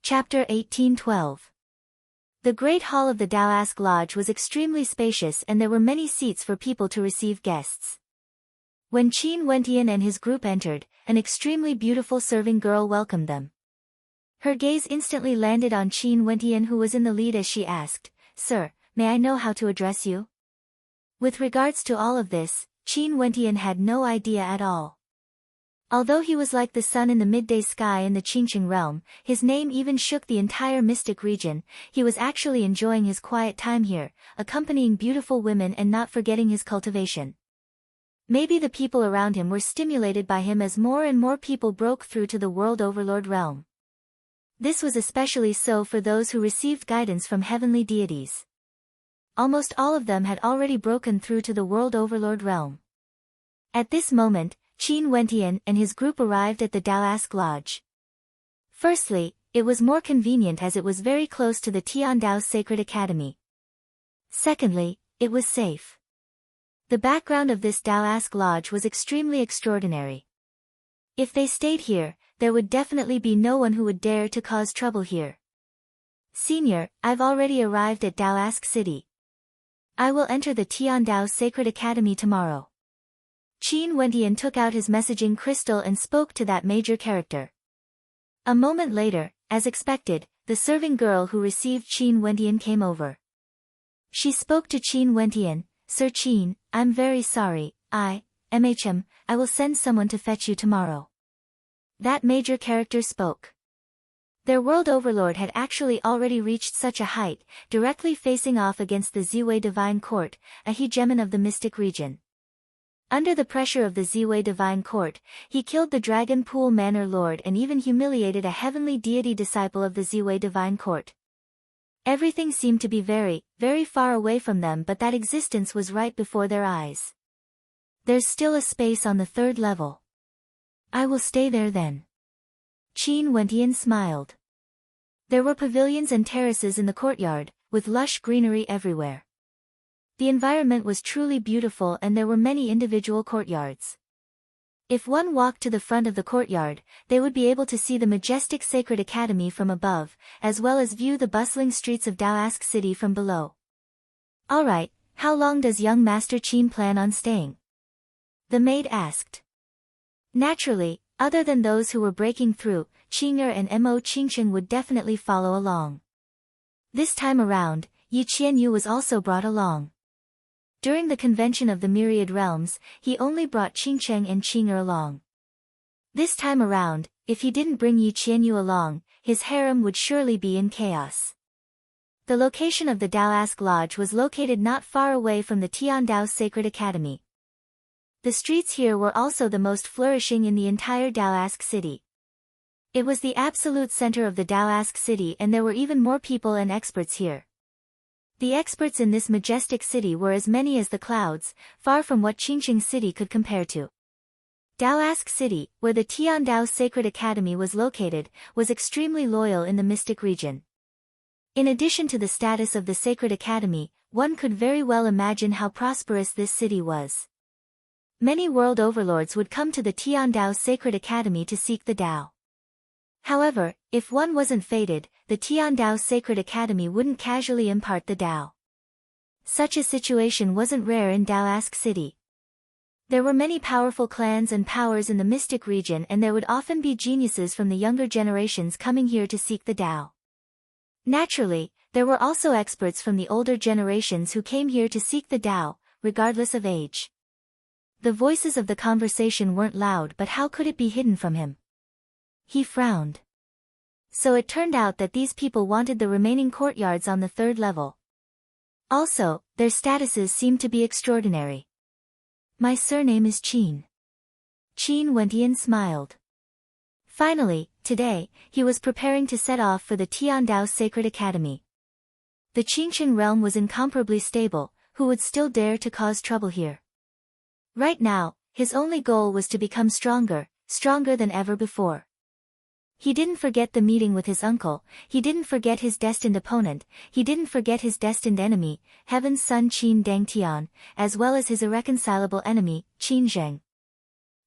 Chapter 1812. The Great Hall of the Daoask Lodge was extremely spacious and there were many seats for people to receive guests. When Qin Wentian and his group entered, an extremely beautiful serving girl welcomed them. Her gaze instantly landed on Qin Wentian, who was in the lead, as she asked, "Sir, may I know how to address you?" With regards to all of this, Qin Wentian had no idea at all. Although he was like the sun in the midday sky in the Qingqing realm, his name even shook the entire mystic region. He was actually enjoying his quiet time here, accompanying beautiful women and not forgetting his cultivation. Maybe the people around him were stimulated by him as more and more people broke through to the World Overlord realm. This was especially so for those who received guidance from heavenly deities. Almost all of them had already broken through to the World Overlord realm. At this moment, Qin Wentian and his group arrived at the Daoask Lodge. Firstly, it was more convenient as it was very close to the Tiandao Sacred Academy. Secondly, it was safe. The background of this Daoask Lodge was extremely extraordinary. If they stayed here, there would definitely be no one who would dare to cause trouble here. "Senior, I've already arrived at Daoask City. I will enter the Tiandao Sacred Academy tomorrow." Qin Wentian took out his messaging crystal and spoke to that major character. A moment later, as expected, the serving girl who received Qin Wentian came over. She spoke to Qin Wentian, "Sir Qin, I'm very sorry, I will send someone to fetch you tomorrow." That major character spoke. Their world overlord had actually already reached such a height, directly facing off against the Ziwei Divine Court, a hegemon of the mystic region. Under the pressure of the Ziwei Divine Court, he killed the Dragon Pool Manor Lord and even humiliated a heavenly deity disciple of the Ziwei Divine Court. Everything seemed to be very, very far away from them, but that existence was right before their eyes. "There's still a space on the 3rd level. I will stay there then." Qin Wentian smiled. There were pavilions and terraces in the courtyard, with lush greenery everywhere. The environment was truly beautiful and there were many individual courtyards. If one walked to the front of the courtyard, they would be able to see the majestic Sacred Academy from above, as well as view the bustling streets of Daoask City from below. "Alright, how long does young Master Qin plan on staying?" the maid asked. Naturally, other than those who were breaking through, Qing'er and Mo Qingsheng would definitely follow along. This time around, Yi Qianyu was also brought along. During the convention of the Myriad Realms, he only brought Qingsheng and Qing'er along. This time around, if he didn't bring Yi Qianyu along, his harem would surely be in chaos. The location of the Daoask Lodge was located not far away from the Tiandao Sacred Academy. The streets here were also the most flourishing in the entire Daoask City. It was the absolute center of the Daoask City and there were even more people and experts here. The experts in this majestic city were as many as the clouds, far from what Qingqing City could compare to. Daoask City, where the Tiandao Sacred Academy was located, was extremely loyal in the mystic region. In addition to the status of the Sacred Academy, one could very well imagine how prosperous this city was. Many world overlords would come to the Tiandao Sacred Academy to seek the Tao. However, if one wasn't fated, the Tiandao Sacred Academy wouldn't casually impart the Tao. Such a situation wasn't rare in Daoask City. There were many powerful clans and powers in the mystic region and there would often be geniuses from the younger generations coming here to seek the Tao. Naturally, there were also experts from the older generations who came here to seek the Tao, regardless of age. The voices of the conversation weren't loud, but how could it be hidden from him? He frowned. So it turned out that these people wanted the remaining courtyards on the 3rd level. Also, their statuses seemed to be extraordinary. "My surname is Qin." Qin Wentian smiled. Finally, today, he was preparing to set off for the Tiandao Sacred Academy. The Qingqing realm was incomparably stable, who would still dare to cause trouble here? Right now, his only goal was to become stronger, stronger than ever before. He didn't forget the meeting with his uncle, he didn't forget his destined opponent, he didn't forget his destined enemy, Heaven's son Qin Dangtian, as well as his irreconcilable enemy, Qin Zheng.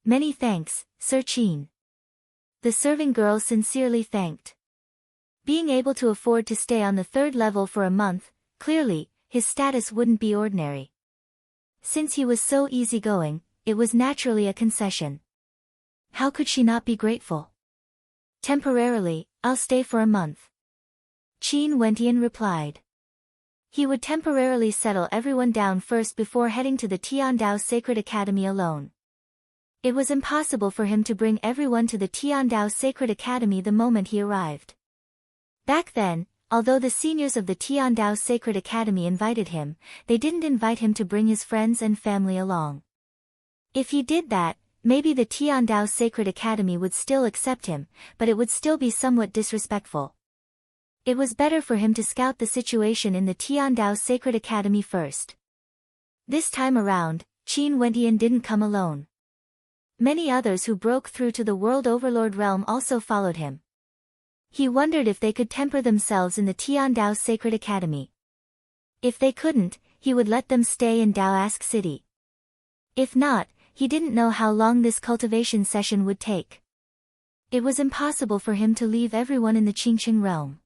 "Many thanks, Sir Qin." The serving girl sincerely thanked. Being able to afford to stay on the third level for a month, clearly, his status wouldn't be ordinary. Since he was so easygoing, it was naturally a concession. How could she not be grateful? Temporarily, I'll stay for a month. Qin Wentian replied. He would temporarily settle everyone down first before heading to the Tiandao Sacred Academy alone. It was impossible for him to bring everyone to the Tiandao Sacred Academy the moment he arrived. Back then, although the seniors of the Tiandao Sacred Academy invited him, they didn't invite him to bring his friends and family along. If he did that, maybe the Tiandao Sacred Academy would still accept him, but it would still be somewhat disrespectful. It was better for him to scout the situation in the Tiandao Sacred Academy first. This time around, Qin Wentian didn't come alone. Many others who broke through to the World Overlord realm also followed him. He wondered if they could temper themselves in the Tiandao Sacred Academy. If they couldn't, he would let them stay in Daoask City. If not, he didn't know how long this cultivation session would take. It was impossible for him to leave everyone in the Qingqing realm.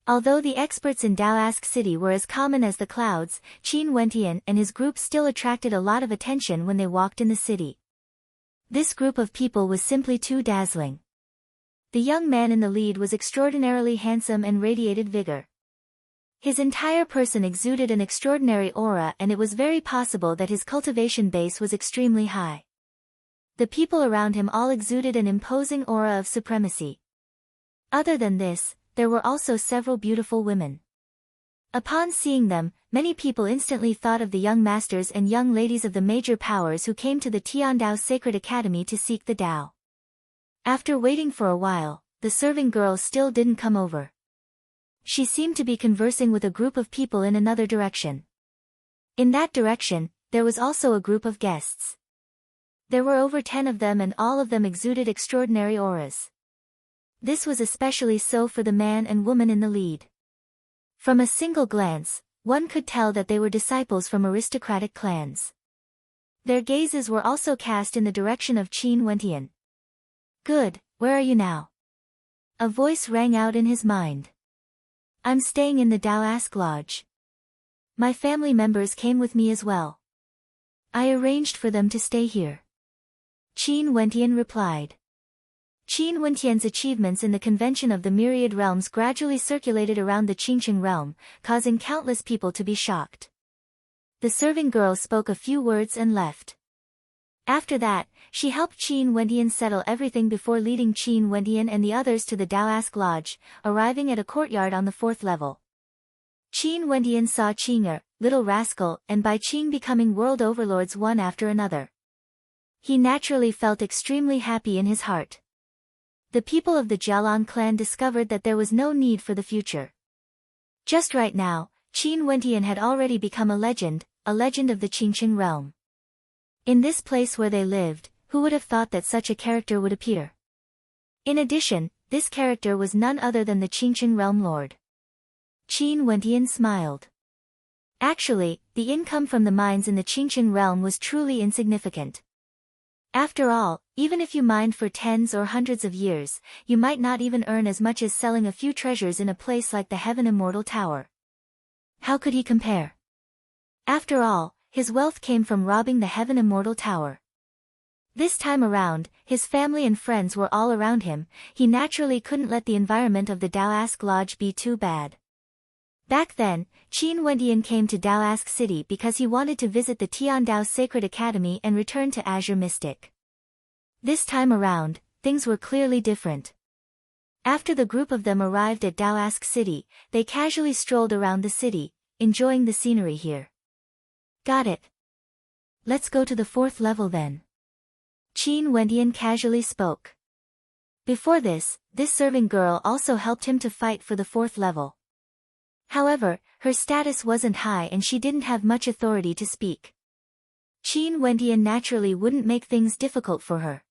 Although the experts in Daoask City were as common as the clouds, Qin Wentian and his group still attracted a lot of attention when they walked in the city. This group of people was simply too dazzling. The young man in the lead was extraordinarily handsome and radiated vigor. His entire person exuded an extraordinary aura, and it was very possible that his cultivation base was extremely high. The people around him all exuded an imposing aura of supremacy. Other than this, there were also several beautiful women. Upon seeing them, many people instantly thought of the young masters and young ladies of the major powers who came to the Tiandao Sacred Academy to seek the Tao. After waiting for a while, the serving girl still didn't come over. She seemed to be conversing with a group of people in another direction. In that direction, there was also a group of guests. There were over 10 of them, and all of them exuded extraordinary auras. This was especially so for the man and woman in the lead. From a single glance, one could tell that they were disciples from aristocratic clans. Their gazes were also cast in the direction of Qin Wentian. Good, where are you now? A voice rang out in his mind. I'm staying in the Daoask Lodge. My family members came with me as well. I arranged for them to stay here. Qin Wentian replied. Qin Wentian's achievements in the convention of the myriad realms gradually circulated around the Qingqing realm, causing countless people to be shocked. The serving girl spoke a few words and left. After that, she helped Qin Wentian settle everything before leading Qin Wentian and the others to the Daoask Lodge, arriving at a courtyard on the 4th level. Qin Wentian saw Qing'er, Little Rascal, and Bai Qing becoming world overlords one after another. He naturally felt extremely happy in his heart. The people of the Jialan clan discovered that there was no need for the future. Just right now, Qin Wentian had already become a legend of the Qingqing realm. In this place where they lived, who would have thought that such a character would appear? In addition, this character was none other than the Qingqing realm lord. Qin Wentian smiled. Actually, the income from the mines in the Qingqing realm was truly insignificant. After all, even if you mined for tens or hundreds of years, you might not even earn as much as selling a few treasures in a place like the Heaven Immortal Tower. How could he compare? After all, his wealth came from robbing the Heaven Immortal Tower. This time around, his family and friends were all around him. He naturally couldn't let the environment of the Daoask Lodge be too bad. Back then, Qin Wentian came to Daoask City because he wanted to visit the Tiandao Sacred Academy and return to Azure Mystic. This time around, things were clearly different. After the group of them arrived at Daoask City, they casually strolled around the city, enjoying the scenery here. Got it. Let's go to the 4th level then. Qin Wentian casually spoke. Before this serving girl also helped him to fight for the 4th level. However, her status wasn't high and she didn't have much authority to speak. Qin Wentian naturally wouldn't make things difficult for her.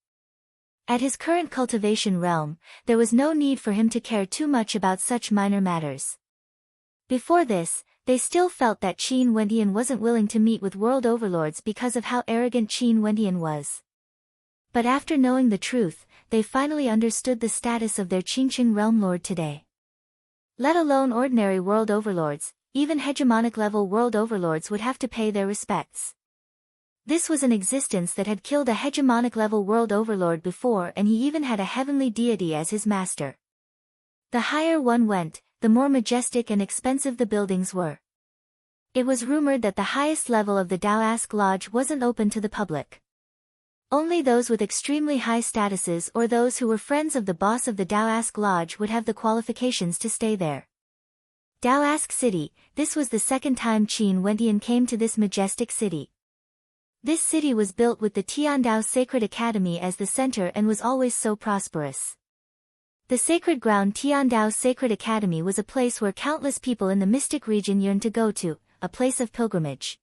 At his current cultivation realm, there was no need for him to care too much about such minor matters. Before this, they still felt that Qin Wentian wasn't willing to meet with world overlords because of how arrogant Qin Wentian was. But after knowing the truth, they finally understood the status of their Qingqing realm lord today. Let alone ordinary world overlords, even hegemonic-level world overlords would have to pay their respects. This was an existence that had killed a hegemonic-level world overlord before, and he even had a heavenly deity as his master. The higher one went, the more majestic and expensive the buildings were. It was rumored that the highest level of the Daoask Lodge wasn't open to the public. Only those with extremely high statuses or those who were friends of the boss of the Daoask Lodge would have the qualifications to stay there. Daoask City, this was the second time Qin Wentian came to this majestic city. This city was built with the Tiandao Sacred Academy as the center and was always so prosperous. The sacred ground Tiandao Sacred Academy was a place where countless people in the mystic region yearned to go to, a place of pilgrimage.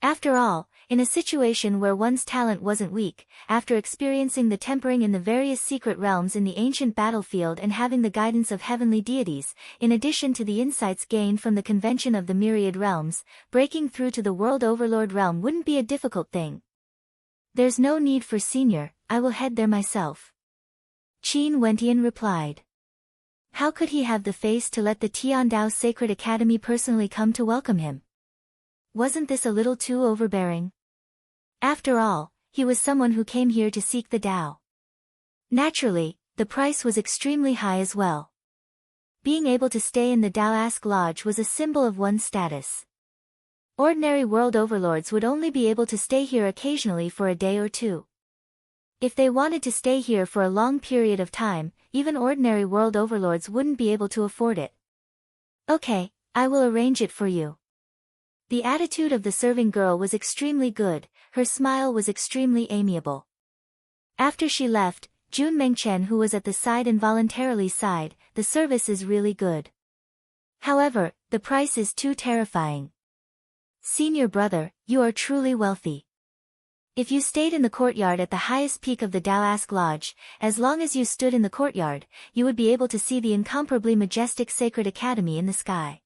After all, in a situation where one's talent wasn't weak, after experiencing the tempering in the various secret realms in the ancient battlefield and having the guidance of heavenly deities, in addition to the insights gained from the convention of the myriad realms, breaking through to the world overlord realm wouldn't be a difficult thing. There's no need for senior, I will head there myself. Qin Wentian replied. How could he have the face to let the Tiandao Sacred Academy personally come to welcome him? Wasn't this a little too overbearing? After all, he was someone who came here to seek the Tao. Naturally, the price was extremely high as well. Being able to stay in the Daoask Lodge was a symbol of one's status. Ordinary world overlords would only be able to stay here occasionally for a day or two. If they wanted to stay here for a long period of time, even ordinary world overlords wouldn't be able to afford it. Okay, I will arrange it for you. The attitude of the serving girl was extremely good, her smile was extremely amiable. After she left, Jun Mengchen, who was at the side, involuntarily sighed, the service is really good. However, the price is too terrifying. Senior brother, you are truly wealthy. If you stayed in the courtyard at the highest peak of the Daoask Lodge, as long as you stood in the courtyard, you would be able to see the incomparably majestic Sacred Academy in the sky.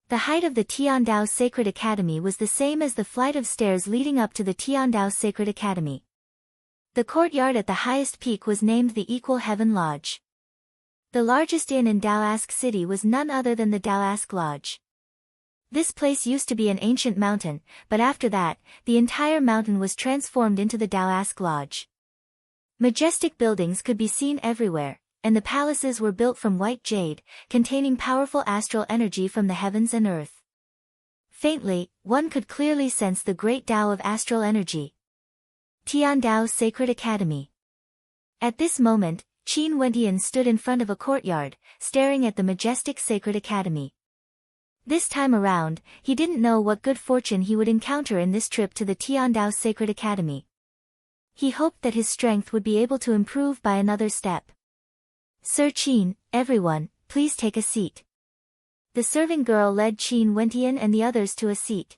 The height of the Tiandao Sacred Academy was the same as the flight of stairs leading up to the Tiandao Sacred Academy. The courtyard at the highest peak was named the Equal Heaven Lodge. The largest inn in Daoask City was none other than the Daoask Lodge. This place used to be an ancient mountain, but after that, the entire mountain was transformed into the Daoask Lodge. Majestic buildings could be seen everywhere, and the palaces were built from white jade, containing powerful astral energy from the heavens and earth. Faintly, one could clearly sense the great Tao of astral energy. Tiandao Sacred Academy. At this moment, Qin Wentian stood in front of a courtyard, staring at the majestic Sacred Academy. This time around, he didn't know what good fortune he would encounter in this trip to the Tiandao Sacred Academy. He hoped that his strength would be able to improve by another step. Sir Qin, everyone, please take a seat. The serving girl led Qin Wentian and the others to a seat.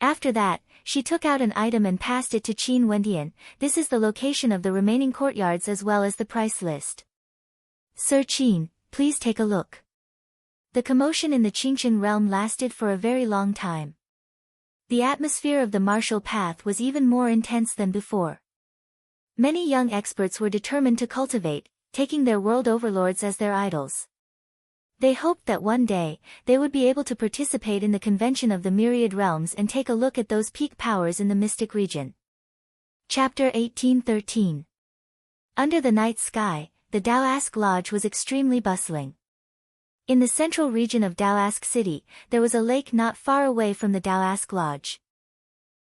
After that, she took out an item and passed it to Qin Wentian. This is the location of the remaining courtyards as well as the price list. Sir Qin, please take a look. The commotion in the Qingqiang realm lasted for a very long time. The atmosphere of the martial path was even more intense than before. Many young experts were determined to cultivate, taking their world overlords as their idols. They hoped that one day, they would be able to participate in the convention of the myriad realms and take a look at those peak powers in the mystic region. Chapter 1813. Under the night sky, the Daoask Lodge was extremely bustling. In the central region of Daoask City, there was a lake not far away from the Daoask Lodge.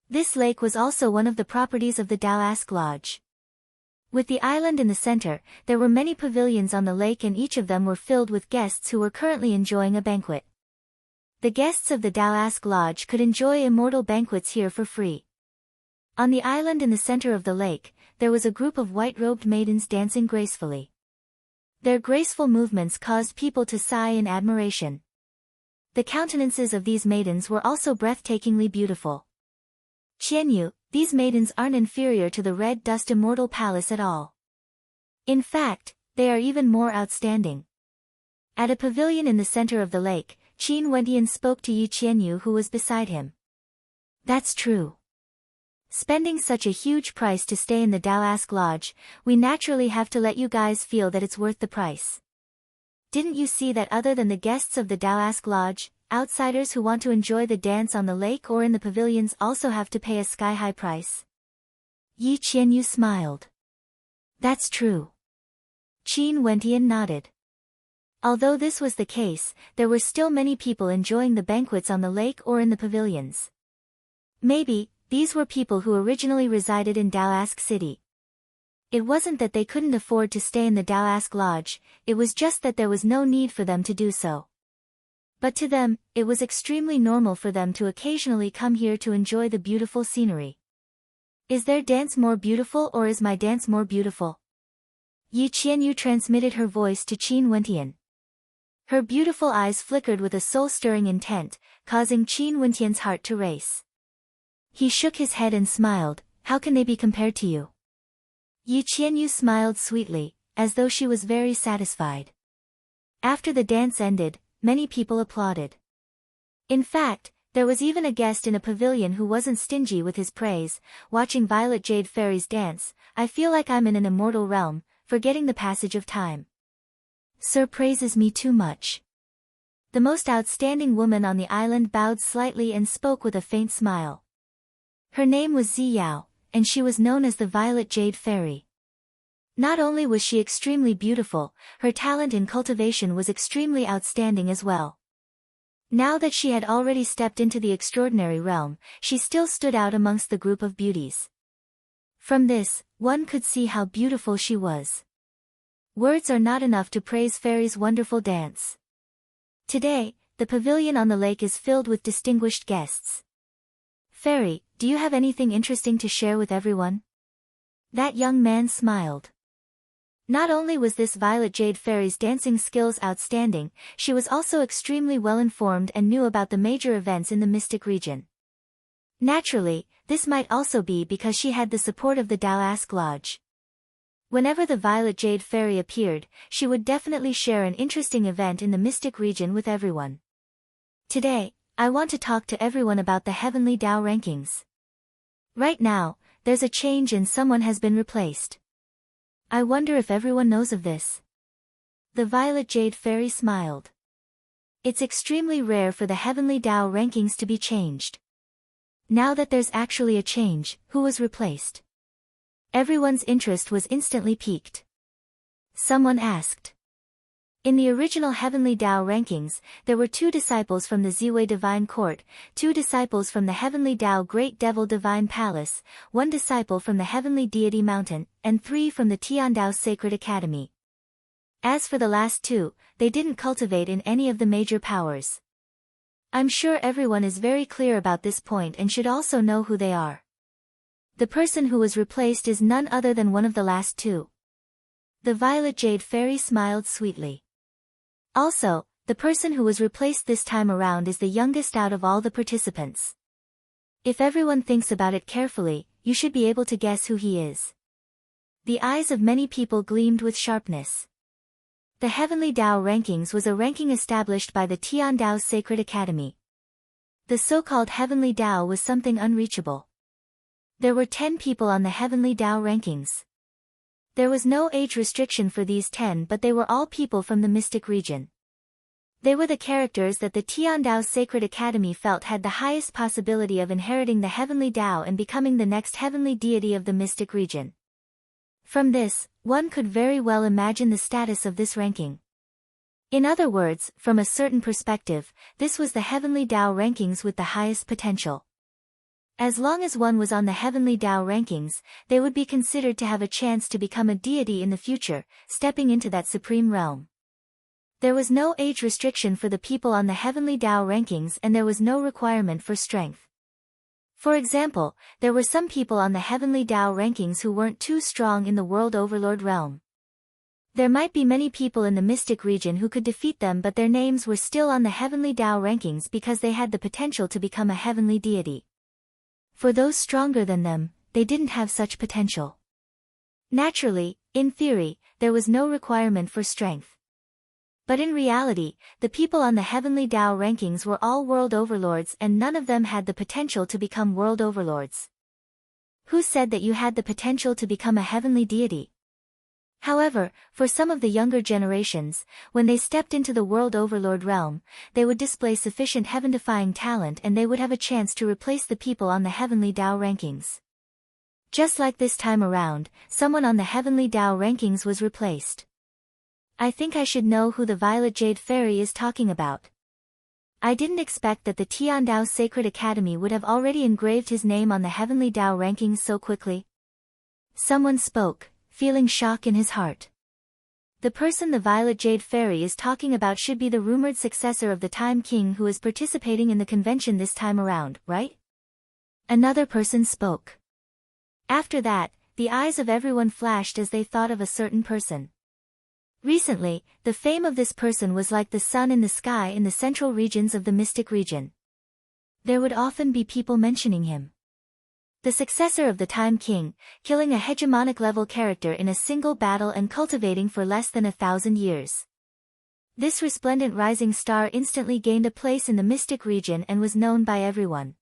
This lake was also one of the properties of the Daoask Lodge. With the island in the center, there were many pavilions on the lake and each of them were filled with guests who were currently enjoying a banquet. The guests of the Daoask Lodge could enjoy immortal banquets here for free. On the island in the center of the lake, there was a group of white-robed maidens dancing gracefully. Their graceful movements caused people to sigh in admiration. The countenances of these maidens were also breathtakingly beautiful. Qianyu, these maidens aren't inferior to the Red Dust Immortal Palace at all. In fact, they are even more outstanding. At a pavilion in the center of the lake, Qin Wentian spoke to Yi Qianyu who was beside him. That's true. Spending such a huge price to stay in the Daoask Lodge, we naturally have to let you guys feel that it's worth the price. Didn't you see that other than the guests of the Daoask Lodge, outsiders who want to enjoy the dance on the lake or in the pavilions also have to pay a sky-high price? Yi Qianyu smiled. That's true. Qin Wentian nodded. Although this was the case, there were still many people enjoying the banquets on the lake or in the pavilions. Maybe, these were people who originally resided in Daoask City. It wasn't that they couldn't afford to stay in the Daoask Lodge, it was just that there was no need for them to do so. But to them, it was extremely normal for them to occasionally come here to enjoy the beautiful scenery. Is their dance more beautiful or is my dance more beautiful? Yi Qianyu transmitted her voice to Qin Wentian. Her beautiful eyes flickered with a soul-stirring intent, causing Qin Wentian's heart to race. He shook his head and smiled. How can they be compared to you? Yi Qianyu smiled sweetly, as though she was very satisfied. After the dance ended, many people applauded. In fact, there was even a guest in a pavilion who wasn't stingy with his praise. Watching Violet Jade Fairy's dance, I feel like I'm in an immortal realm, forgetting the passage of time. Sir praises me too much. The most outstanding woman on the island bowed slightly and spoke with a faint smile. Her name was Ziyao, and she was known as the Violet Jade Fairy. Not only was she extremely beautiful, her talent in cultivation was extremely outstanding as well. Now that she had already stepped into the extraordinary realm, she still stood out amongst the group of beauties. From this, one could see how beautiful she was. Words are not enough to praise Fairy's wonderful dance. Today, the pavilion on the lake is filled with distinguished guests. Fairy, do you have anything interesting to share with everyone? That young man smiled. Not only was this Violet Jade Fairy's dancing skills outstanding, she was also extremely well informed and knew about the major events in the Mystic region. Naturally, this might also be because she had the support of the Daoask Lodge. Whenever the Violet Jade Fairy appeared, she would definitely share an interesting event in the Mystic region with everyone. Today, I want to talk to everyone about the Heavenly Dao rankings. Right now, there's a change and someone has been replaced. I wonder if everyone knows of this. The Violet Jade Fairy smiled. It's extremely rare for the Heavenly Dao rankings to be changed. Now that there's actually a change, who was replaced? Everyone's interest was instantly piqued. Someone asked. In the original Heavenly Dao rankings, there were 2 disciples from the Ziwei Divine Court, 2 disciples from the Heavenly Dao Great Devil Divine Palace, 1 disciple from the Heavenly Deity Mountain, and 3 from the Tiandao Sacred Academy. As for the last 2, they didn't cultivate in any of the major powers. I'm sure everyone is very clear about this point and should also know who they are. The person who was replaced is none other than one of the last 2. The Violet Jade Fairy smiled sweetly. Also, the person who was replaced this time around is the youngest out of all the participants. If everyone thinks about it carefully, you should be able to guess who he is. The eyes of many people gleamed with sharpness. The Heavenly Dao rankings was a ranking established by the Tiandao Sacred Academy. The so-called Heavenly Dao was something unreachable. There were 10 people on the Heavenly Dao rankings. There was no age restriction for these 10, but they were all people from the Mystic region. They were the characters that the Tiandao Sacred Academy felt had the highest possibility of inheriting the Heavenly Dao and becoming the next heavenly deity of the Mystic region. From this, one could very well imagine the status of this ranking. In other words, from a certain perspective, this was the Heavenly Dao rankings with the highest potential. As long as one was on the Heavenly Dao rankings, they would be considered to have a chance to become a deity in the future, stepping into that supreme realm. There was no age restriction for the people on the Heavenly Dao rankings and there was no requirement for strength. For example, there were some people on the Heavenly Dao rankings who weren't too strong in the World Overlord realm. There might be many people in the Mystic region who could defeat them, but their names were still on the Heavenly Dao rankings because they had the potential to become a heavenly deity. For those stronger than them, they didn't have such potential. Naturally, in theory, there was no requirement for strength. But in reality, the people on the Heavenly Dao rankings were all world overlords and none of them had the potential to become world overlords. Who said that you had the potential to become a heavenly deity? However, for some of the younger generations, when they stepped into the World Overlord realm, they would display sufficient heaven-defying talent and they would have a chance to replace the people on the Heavenly Dao rankings. Just like this time around, someone on the Heavenly Dao rankings was replaced. I think I should know who the Violet Jade Fairy is talking about. I didn't expect that the Tiandao Sacred Academy would have already engraved his name on the Heavenly Dao rankings so quickly. Someone spoke, feeling shock in his heart. The person the Violet Jade Fairy is talking about should be the rumored successor of the Time King who is participating in the convention this time around, right? Another person spoke. After that, the eyes of everyone flashed as they thought of a certain person. Recently, the fame of this person was like the sun in the sky in the central regions of the Mystic region. There would often be people mentioning him. The successor of the Time King, killing a hegemonic level character in a single battle and cultivating for less than 1,000 years. This resplendent rising star instantly gained a place in the Mystic region and was known by everyone.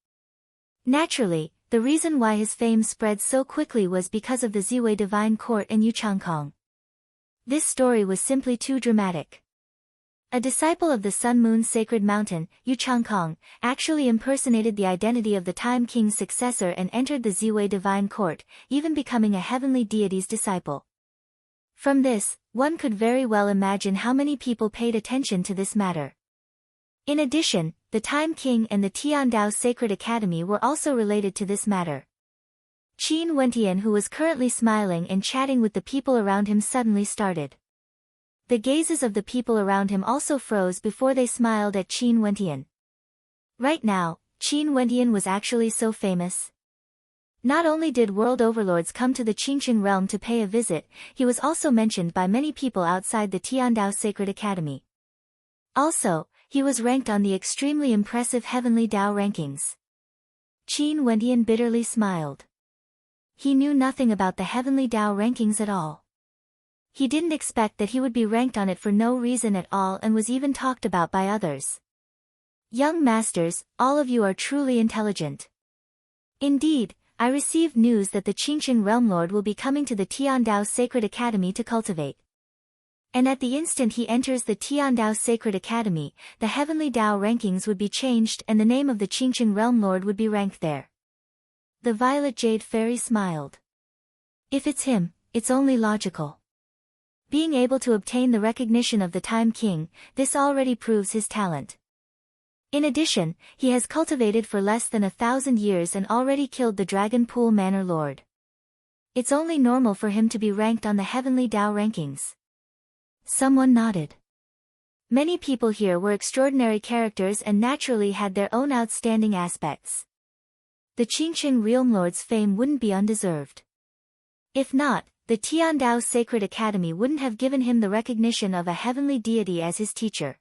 Naturally, the reason why his fame spread so quickly was because of the Ziwei Divine Court and Yu Changkong. This story was simply too dramatic. A disciple of the Sun Moon Sacred Mountain, Yu Changkong, actually impersonated the identity of the Time King's successor and entered the Ziwei Divine Court, even becoming a heavenly deity's disciple. From this, one could very well imagine how many people paid attention to this matter. In addition, the Time King and the Tiandao Sacred Academy were also related to this matter. Qin Wentian, who was currently smiling and chatting with the people around him, suddenly started. The gazes of the people around him also froze before they smiled at Qin Wentian. Right now, Qin Wentian was actually so famous. Not only did world overlords come to the Qingqing realm to pay a visit, he was also mentioned by many people outside the Tiandao Sacred Academy. Also, he was ranked on the extremely impressive Heavenly Dao rankings. Qin Wentian bitterly smiled. He knew nothing about the Heavenly Dao rankings at all. He didn't expect that he would be ranked on it for no reason at all and was even talked about by others. Young masters, all of you are truly intelligent. Indeed, I received news that the Qingqing Realm Lord will be coming to the Tiandao Sacred Academy to cultivate. And at the instant he enters the Tiandao Sacred Academy, the Heavenly Dao rankings would be changed and the name of the Qingqing Realm Lord would be ranked there. The Violet Jade Fairy smiled. If it's him, it's only logical. Being able to obtain the recognition of the Time King, this already proves his talent. In addition, he has cultivated for less than 1,000 years and already killed the Dragon Pool Manor Lord. It's only normal for him to be ranked on the Heavenly Dao rankings. Someone nodded. Many people here were extraordinary characters and naturally had their own outstanding aspects. The Qingqing Realm Lord's fame wouldn't be undeserved. If not, the Tiandao Sacred Academy wouldn't have given him the recognition of a heavenly deity as his teacher.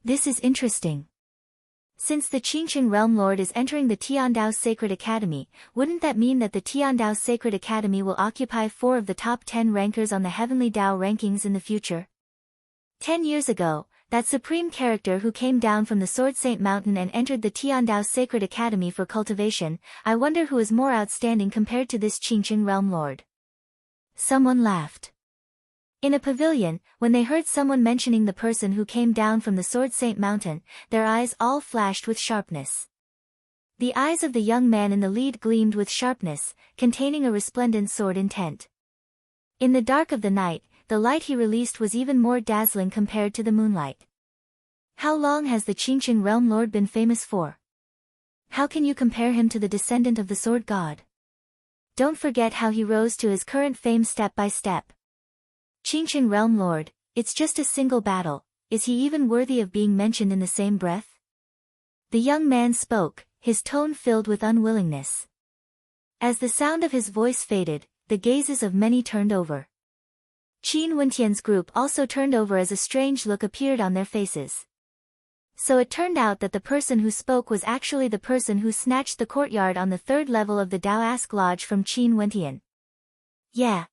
This is interesting. Since the Qingqing Realm Lord is entering the Tiandao Sacred Academy, wouldn't that mean that the Tiandao Sacred Academy will occupy 4 of the top 10 rankers on the Heavenly Dao rankings in the future? 10 years ago, that supreme character who came down from the Sword Saint Mountain and entered the Tiandao Sacred Academy for cultivation, I wonder who is more outstanding compared to this Qingqing Realm Lord. Someone laughed. In a pavilion, when they heard someone mentioning the person who came down from the Sword Saint Mountain, their eyes all flashed with sharpness. The eyes of the young man in the lead gleamed with sharpness, containing a resplendent sword intent. In the dark of the night, the light he released was even more dazzling compared to the moonlight. How long has the Qingqing Realm Lord been famous for? How can you compare him to the descendant of the Sword God? Don't forget how he rose to his current fame step by step. Qingqing Realm Lord, it's just a single battle, is he even worthy of being mentioned in the same breath? The young man spoke, his tone filled with unwillingness. As the sound of his voice faded, the gazes of many turned over. Qin Wentian's group also turned over as a strange look appeared on their faces. So it turned out that the person who spoke was actually the person who snatched the courtyard on the 3rd level of the Daoask Lodge from Qin Wentian. Yeah.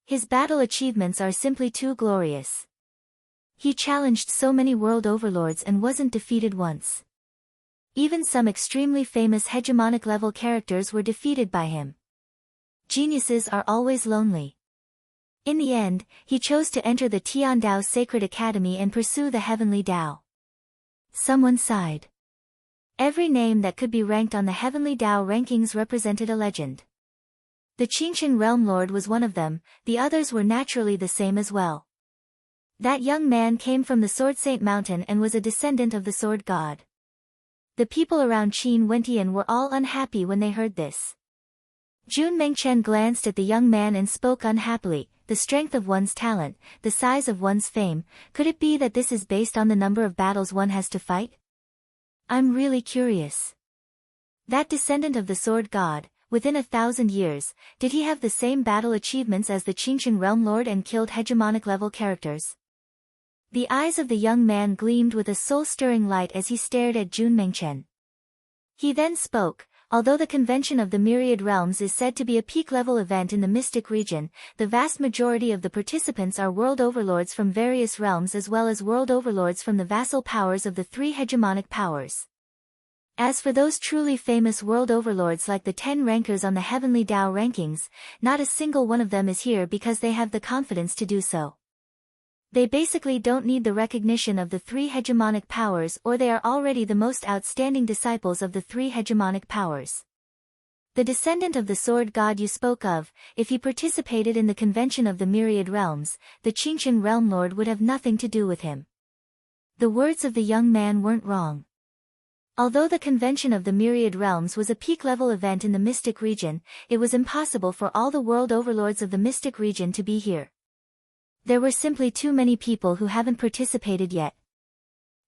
His battle achievements are simply too glorious. He challenged so many world overlords and wasn't defeated once. Even some extremely famous hegemonic level characters were defeated by him. Geniuses are always lonely. In the end, he chose to enter the Tiandao Sacred Academy and pursue the Heavenly Tao. Someone sighed. Every name that could be ranked on the Heavenly Tao rankings represented a legend. The Qingshan Realm Lord was one of them, the others were naturally the same as well. That young man came from the Sword Saint Mountain and was a descendant of the Sword God. The people around Qin Wentian were all unhappy when they heard this. Jun Mengchen glanced at the young man and spoke unhappily. The strength of one's talent, the size of one's fame, could it be that this is based on the number of battles one has to fight? I'm really curious. That descendant of the Sword God, within 1,000 years, did he have the same battle achievements as the Qingshan Realm Lord and killed hegemonic level characters? The eyes of the young man gleamed with a soul-stirring light as he stared at Jun Mengchen. He then spoke. Although the Convention of the Myriad Realms is said to be a peak-level event in the Mystic region, the vast majority of the participants are world overlords from various realms as well as world overlords from the vassal powers of the three hegemonic powers. As for those truly famous world overlords like the 10 rankers on the Heavenly Tao rankings, not a single one of them is here because they have the confidence to do so. They basically don't need the recognition of the three hegemonic powers, or they are already the most outstanding disciples of the three hegemonic powers. The descendant of the Sword God you spoke of, if he participated in the Convention of the Myriad Realms, the Qingshan Realm Lord would have nothing to do with him. The words of the young man weren't wrong. Although the Convention of the Myriad Realms was a peak-level event in the Mystic region, it was impossible for all the world overlords of the Mystic region to be here. There were simply too many people who haven't participated yet.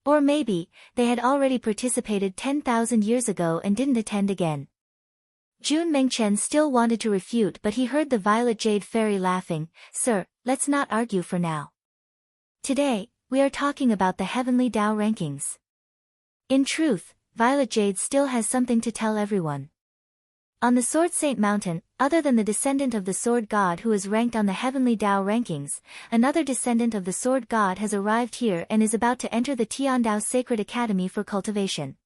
Or maybe, they had already participated 10,000 years ago and didn't attend again. Jun Mengchen still wanted to refute, but he heard the Violet Jade Fairy laughing. Sir, let's not argue for now. Today, we are talking about the Heavenly Tao rankings. In truth, Violet Jade still has something to tell everyone. On the Sword Saint Mountain, other than the descendant of the Sword God who is ranked on the Heavenly Tao rankings, another descendant of the Sword God has arrived here and is about to enter the Tiandao Sacred Academy for cultivation.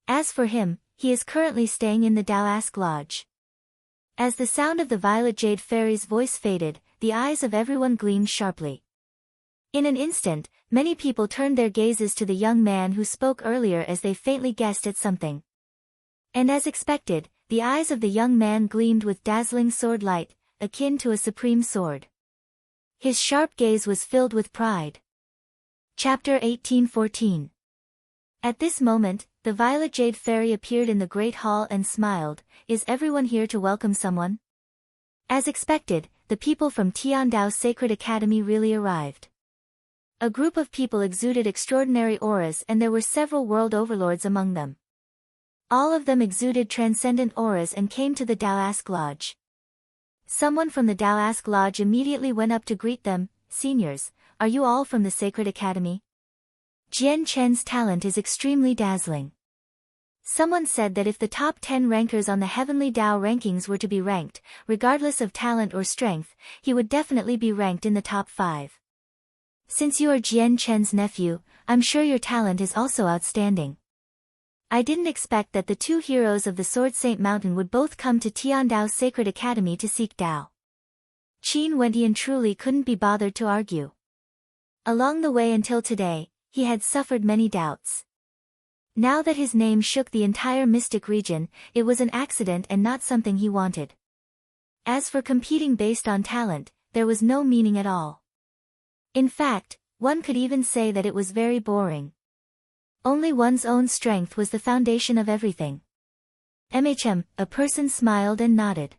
As for him, he is currently staying in the Daoask Lodge. As the sound of the Violet Jade Fairy's voice faded, the eyes of everyone gleamed sharply. In an instant, many people turned their gazes to the young man who spoke earlier as they faintly guessed at something. And as expected, the eyes of the young man gleamed with dazzling sword light, akin to a supreme sword. His sharp gaze was filled with pride. Chapter 1814. At this moment, the Violet Jade Fairy appeared in the Great Hall and smiled. Is everyone here to welcome someone? As expected, the people from Tiandao Sacred Academy really arrived. A group of people exuded extraordinary auras and there were several world overlords among them. All of them exuded transcendent auras and came to the Daoask Lodge. Someone from the Daoask Lodge immediately went up to greet them. Seniors, are you all from the Sacred Academy? Jian Chen's talent is extremely dazzling. Someone said that if the top 10 rankers on the Heavenly Tao rankings were to be ranked, regardless of talent or strength, he would definitely be ranked in the top 5. Since you are Jian Chen's nephew, I'm sure your talent is also outstanding. I didn't expect that the two heroes of the Sword Saint Mountain would both come to Tiandao Sacred Academy to seek Tao. Qin Wentian truly couldn't be bothered to argue. Along the way until today, he had suffered many doubts. Now that his name shook the entire Mystic region, it was an accident and not something he wanted. As for competing based on talent, there was no meaning at all. In fact, one could even say that it was very boring. Only one's own strength was the foundation of everything. A person smiled and nodded.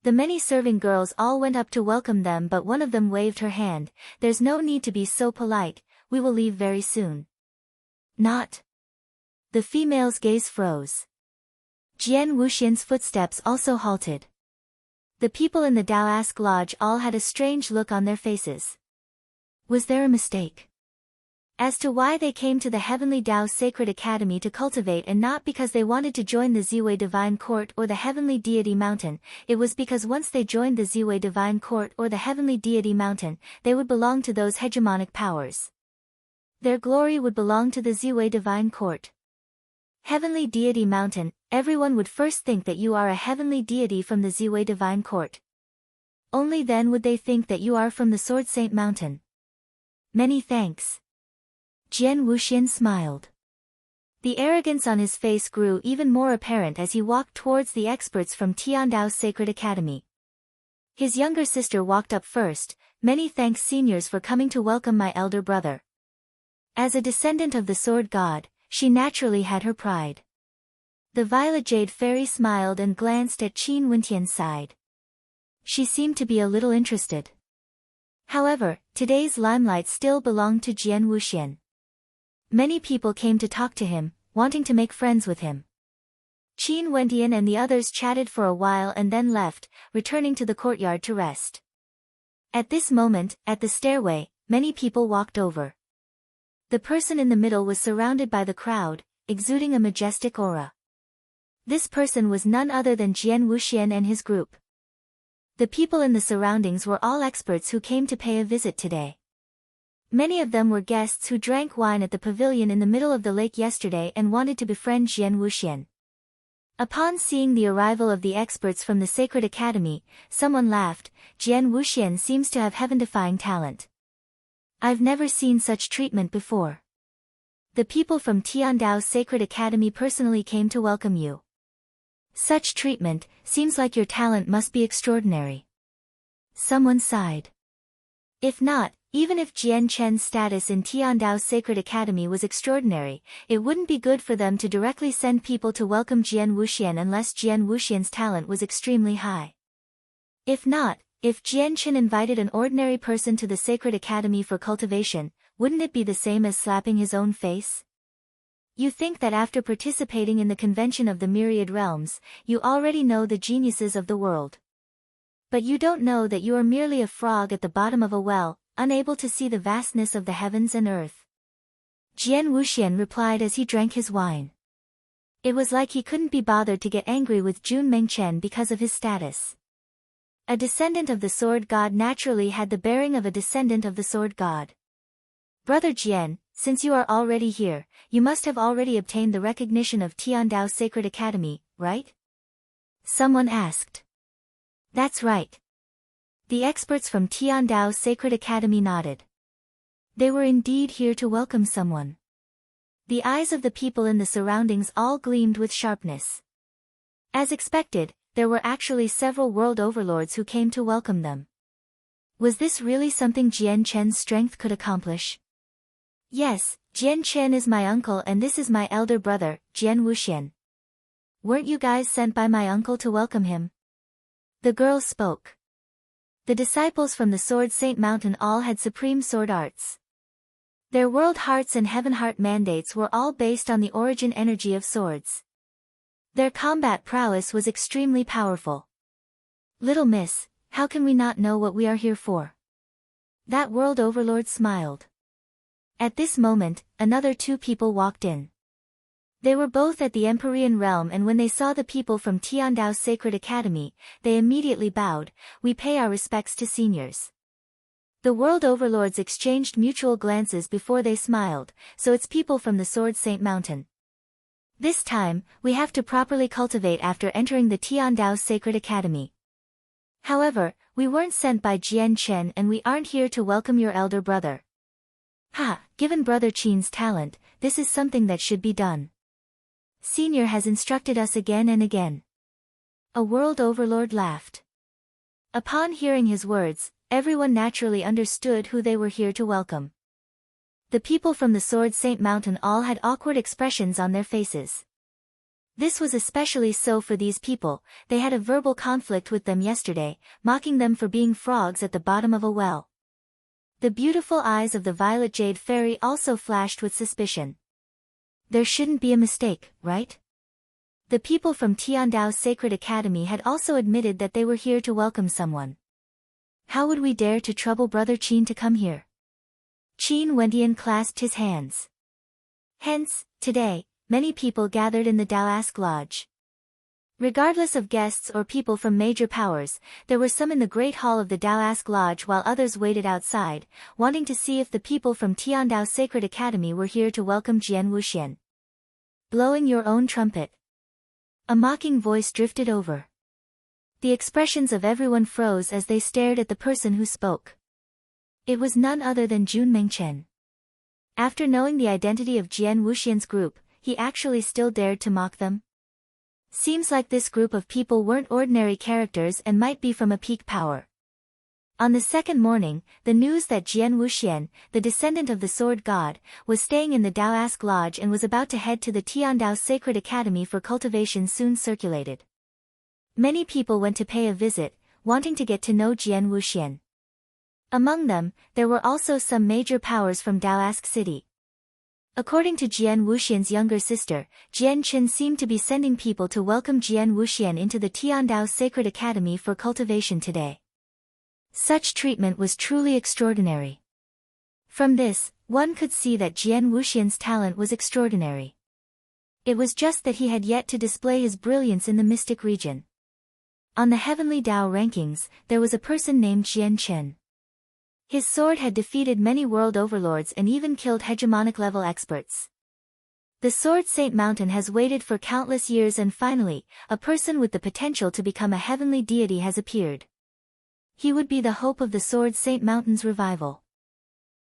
The many serving girls all went up to welcome them, but one of them waved her hand. There's no need to be so polite, we will leave very soon. Not. The female's gaze froze. Jian Wuxian's footsteps also halted. The people in the Daoask Lodge all had a strange look on their faces. Was there a mistake? As to why they came to the Heavenly Tao Sacred Academy to cultivate and not because they wanted to join the Ziwei Divine Court or the Heavenly Deity Mountain, it was because once they joined the Ziwei Divine Court or the Heavenly Deity Mountain, they would belong to those hegemonic powers. Their glory would belong to the Ziwei Divine Court. Heavenly Deity Mountain, everyone would first think that you are a heavenly deity from the Ziwei Divine Court. Only then would they think that you are from the Sword Saint Mountain. Many thanks. Jian Wuxian smiled. The arrogance on his face grew even more apparent as he walked towards the experts from Tiandao's Sacred Academy. His younger sister walked up first. Many thanks seniors for coming to welcome my elder brother. As a descendant of the Sword God, she naturally had her pride. The Violet Jade Fairy smiled and glanced at Qin Wentian's side. She seemed to be a little interested. However, today's limelight still belonged to Jian Wuxian. Many people came to talk to him, wanting to make friends with him. Qin Wentian and the others chatted for a while and then left, returning to the courtyard to rest. At this moment, at the stairway, many people walked over. The person in the middle was surrounded by the crowd, exuding a majestic aura. This person was none other than Jian Wuxian and his group. The people in the surroundings were all experts who came to pay a visit today. Many of them were guests who drank wine at the pavilion in the middle of the lake yesterday and wanted to befriend Jian Wuxian. Upon seeing the arrival of the experts from the Sacred Academy, someone laughed. Jian Wuxian seems to have heaven-defying talent. I've never seen such treatment before. The people from Tiandao's Sacred Academy personally came to welcome you. Such treatment, seems like your talent must be extraordinary. Someone sighed. If not, even if Jian Chen's status in Tiandao's Sacred Academy was extraordinary, it wouldn't be good for them to directly send people to welcome Jian Wuxian unless Jian Wuxian's talent was extremely high. If not, if Jian Chen invited an ordinary person to the Sacred Academy for cultivation, wouldn't it be the same as slapping his own face? You think that after participating in the convention of the myriad realms, you already know the geniuses of the world. But you don't know that you are merely a frog at the bottom of a well, unable to see the vastness of the heavens and earth. Jian Wuxian replied as he drank his wine. It was like he couldn't be bothered to get angry with Jun Mengchen because of his status. A descendant of the Sword God naturally had the bearing of a descendant of the Sword God. Brother Jian, since you are already here, you must have already obtained the recognition of Tiandao's Sacred Academy, right? Someone asked. That's right. The experts from Tiandao's Sacred Academy nodded. They were indeed here to welcome someone. The eyes of the people in the surroundings all gleamed with sharpness. As expected, there were actually several world overlords who came to welcome them. Was this really something Jian Chen's strength could accomplish? Yes, Jian Chen is my uncle and this is my elder brother, Jian Wuxian. Weren't you guys sent by my uncle to welcome him? The girl spoke. The disciples from the Sword Saint Mountain all had supreme sword arts. Their world hearts and heaven heart mandates were all based on the origin energy of swords. Their combat prowess was extremely powerful. Little miss, how can we not know what we are here for? That world overlord smiled. At this moment, another two people walked in. They were both at the Empyrean realm and when they saw the people from Tiandao's Sacred Academy, they immediately bowed. We pay our respects to seniors. The world overlords exchanged mutual glances before they smiled, so it's people from the Sword Saint Mountain. This time, we have to properly cultivate after entering the Tiandao's Sacred Academy. However, we weren't sent by Jian Chen and we aren't here to welcome your elder brother. Given Brother Qin's talent, this is something that should be done. Senior has instructed us again and again. A world overlord laughed. Upon hearing his words, everyone naturally understood who they were here to welcome. The people from the Sword Saint Mountain all had awkward expressions on their faces. This was especially so for these people. They had a verbal conflict with them yesterday, mocking them for being frogs at the bottom of a well. The beautiful eyes of the Violet Jade Fairy also flashed with suspicion. There shouldn't be a mistake, right? The people from Tiandao's Sacred Academy had also admitted that they were here to welcome someone. How would we dare to trouble Brother Qin to come here? Qin Wentian clasped his hands. Hence, today, many people gathered in the Daoask Lodge. Regardless of guests or people from major powers, there were some in the Great Hall of the Daoask Lodge while others waited outside, wanting to see if the people from Tiandao's Sacred Academy were here to welcome Jian Wuxian. Blowing your own trumpet. A mocking voice drifted over. The expressions of everyone froze as they stared at the person who spoke. It was none other than Jun Mengchen. After knowing the identity of Jian Wuxian's group, he actually still dared to mock them? Seems like this group of people weren't ordinary characters and might be from a peak power. On the second morning, the news that Jian Wuxian, the descendant of the Sword God, was staying in the Daoask Lodge and was about to head to the Tiandao Sacred Academy for cultivation soon circulated. Many people went to pay a visit, wanting to get to know Jian Wuxian. Among them, there were also some major powers from Daoask City. According to Jian Wuxian's younger sister, Jian Qin seemed to be sending people to welcome Jian Wuxian into the Tiandao Sacred Academy for cultivation today. Such treatment was truly extraordinary. From this, one could see that Jian Wuxian's talent was extraordinary. It was just that he had yet to display his brilliance in the mystic region. On the Heavenly Dao rankings, there was a person named Jian Chen. His sword had defeated many world overlords and even killed hegemonic-level experts. The Sword Saint Mountain has waited for countless years and finally, a person with the potential to become a heavenly deity has appeared. He would be the hope of the Sword Saint Mountain's revival.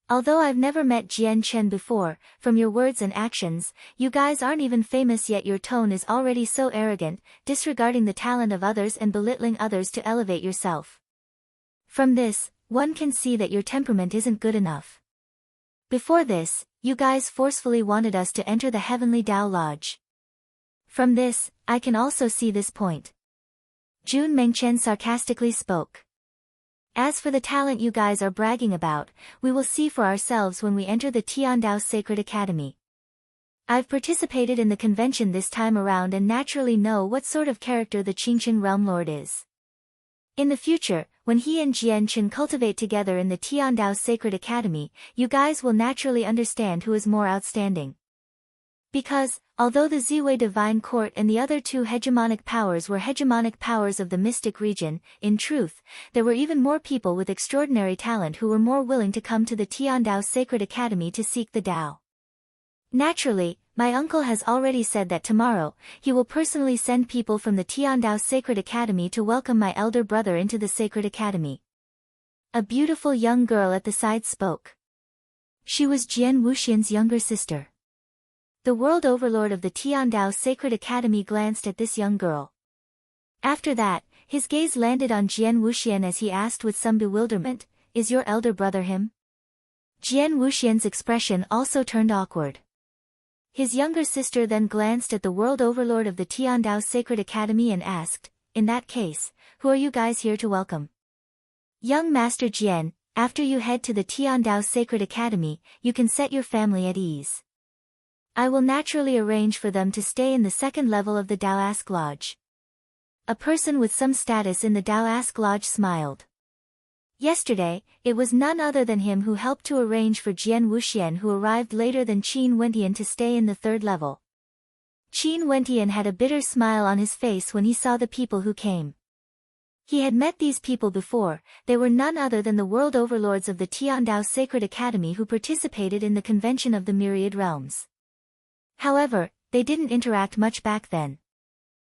Although I've never met Jian Chen before, from your words and actions, you guys aren't even famous yet your tone is already so arrogant, disregarding the talent of others and belittling others to elevate yourself. From this, one can see that your temperament isn't good enough. Before this, you guys forcefully wanted us to enter the Heavenly Dao Lodge. From this, I can also see this point. Jun Mengchen sarcastically spoke. As for the talent you guys are bragging about, we will see for ourselves when we enter the Tiandao Sacred Academy. I've participated in the convention this time around and naturally know what sort of character the Qingqing Realm Lord is. In the future, when he and Jian Chen cultivate together in the Tiandao Sacred Academy, you guys will naturally understand who is more outstanding. Because, although the Ziwei Divine Court and the other two hegemonic powers were hegemonic powers of the mystic region, in truth, there were even more people with extraordinary talent who were more willing to come to the Tiandao Sacred Academy to seek the Tao. Naturally, my uncle has already said that tomorrow, he will personally send people from the Tiandao Sacred Academy to welcome my elder brother into the Sacred Academy. A beautiful young girl at the side spoke. She was Jian Wuxian's younger sister. The world overlord of the Tiandao Sacred Academy glanced at this young girl. After that, his gaze landed on Jian Wuxian as he asked with some bewilderment, "Is your elder brother him?" Jian Wuxian's expression also turned awkward. His younger sister then glanced at the world overlord of the Tiandao Sacred Academy and asked, "In that case, who are you guys here to welcome?" "Young Master Jian, after you head to the Tiandao Sacred Academy, you can set your family at ease. I will naturally arrange for them to stay in the second level of the Daoask Lodge." A person with some status in the Daoask Lodge smiled. Yesterday, it was none other than him who helped to arrange for Jian Wuxian who arrived later than Qin Wentian to stay in the third level. Qin Wentian had a bitter smile on his face when he saw the people who came. He had met these people before, they were none other than the world overlords of the Tiandao Sacred Academy who participated in the convention of the Myriad Realms. However, they didn't interact much back then.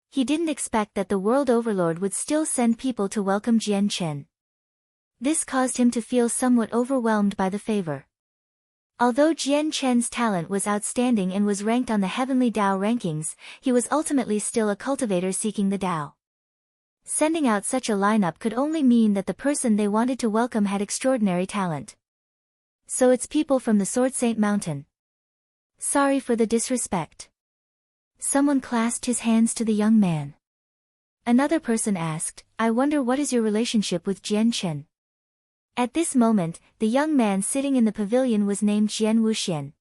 He didn't expect that the world overlord would still send people to welcome Jian Chen. This caused him to feel somewhat overwhelmed by the favor. Although Jian Chen's talent was outstanding and was ranked on the Heavenly Dao rankings, he was ultimately still a cultivator seeking the Dao. Sending out such a lineup could only mean that the person they wanted to welcome had extraordinary talent. So it's people from the Sword Saint Mountain. Sorry for the disrespect. Someone clasped his hands to the young man. Another person asked, "I wonder what is your relationship with Jian Chen?" At this moment, the young man sitting in the pavilion was named Jian Wuxian.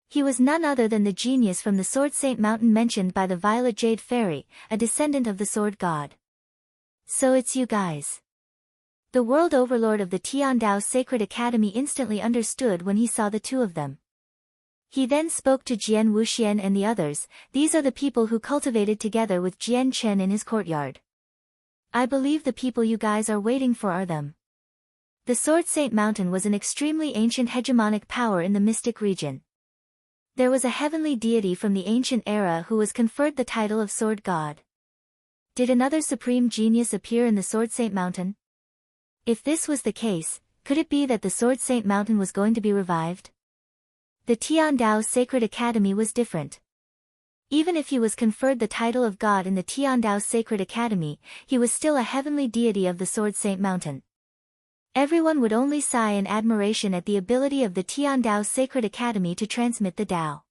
He was none other than the genius from the Sword Saint Mountain mentioned by the Violet Jade Fairy, a descendant of the Sword God. "So it's you guys." The world overlord of the Tiandao Sacred Academy instantly understood when he saw the two of them. He then spoke to Jian Wuxian and the others, "These are the people who cultivated together with Jian Chen in his courtyard. I believe the people you guys are waiting for are them." The Sword Saint Mountain was an extremely ancient hegemonic power in the mystic region. There was a heavenly deity from the ancient era who was conferred the title of Sword God. Did another supreme genius appear in the Sword Saint Mountain? If this was the case, could it be that the Sword Saint Mountain was going to be revived? The Tiandao Sacred Academy was different. Even if he was conferred the title of God in the Tiandao Sacred Academy, he was still a heavenly deity of the Sword Saint Mountain. Everyone would only sigh in admiration at the ability of the Tiandao Sacred Academy to transmit the Tao.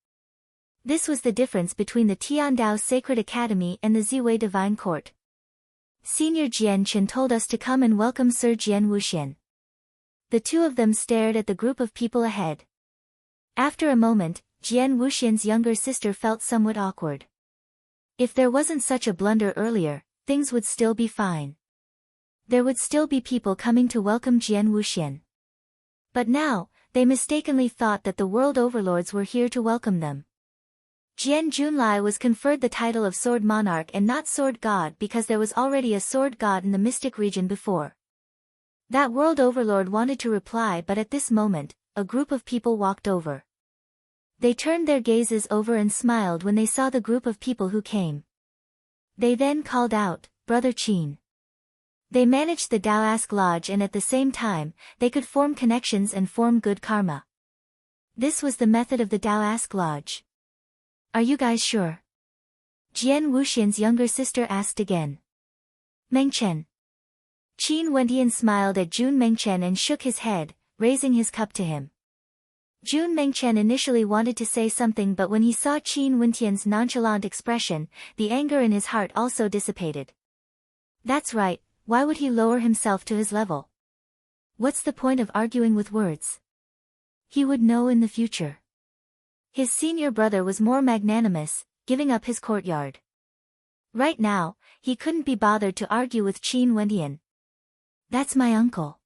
This was the difference between the Tiandao Sacred Academy and the Ziwei Divine Court. Senior Jian Chen told us to come and welcome Sir Jian Wuxian. The two of them stared at the group of people ahead. After a moment, Jian Wuxian's younger sister felt somewhat awkward. If there wasn't such a blunder earlier, things would still be fine. There would still be people coming to welcome Jian Wuxian. But now, they mistakenly thought that the world overlords were here to welcome them. Jian Junlai was conferred the title of Sword Monarch and not Sword God because there was already a Sword God in the mystic region before. That world overlord wanted to reply, but at this moment, a group of people walked over. They turned their gazes over and smiled when they saw the group of people who came. They then called out, "Brother Qin." They managed the Daoask Lodge and at the same time, they could form connections and form good karma. This was the method of the Daoask Lodge. Are you guys sure? Jian Wuxian's younger sister asked again. Mengchen. Qin Wendian smiled at Jun Mengchen and shook his head, raising his cup to him. Jun Mengchen initially wanted to say something, but when he saw Qin Wentian's nonchalant expression, the anger in his heart also dissipated. That's right, why would he lower himself to his level? What's the point of arguing with words? He would know in the future. His senior brother was more magnanimous, giving up his courtyard. Right now, he couldn't be bothered to argue with Qin Wentian. That's my uncle.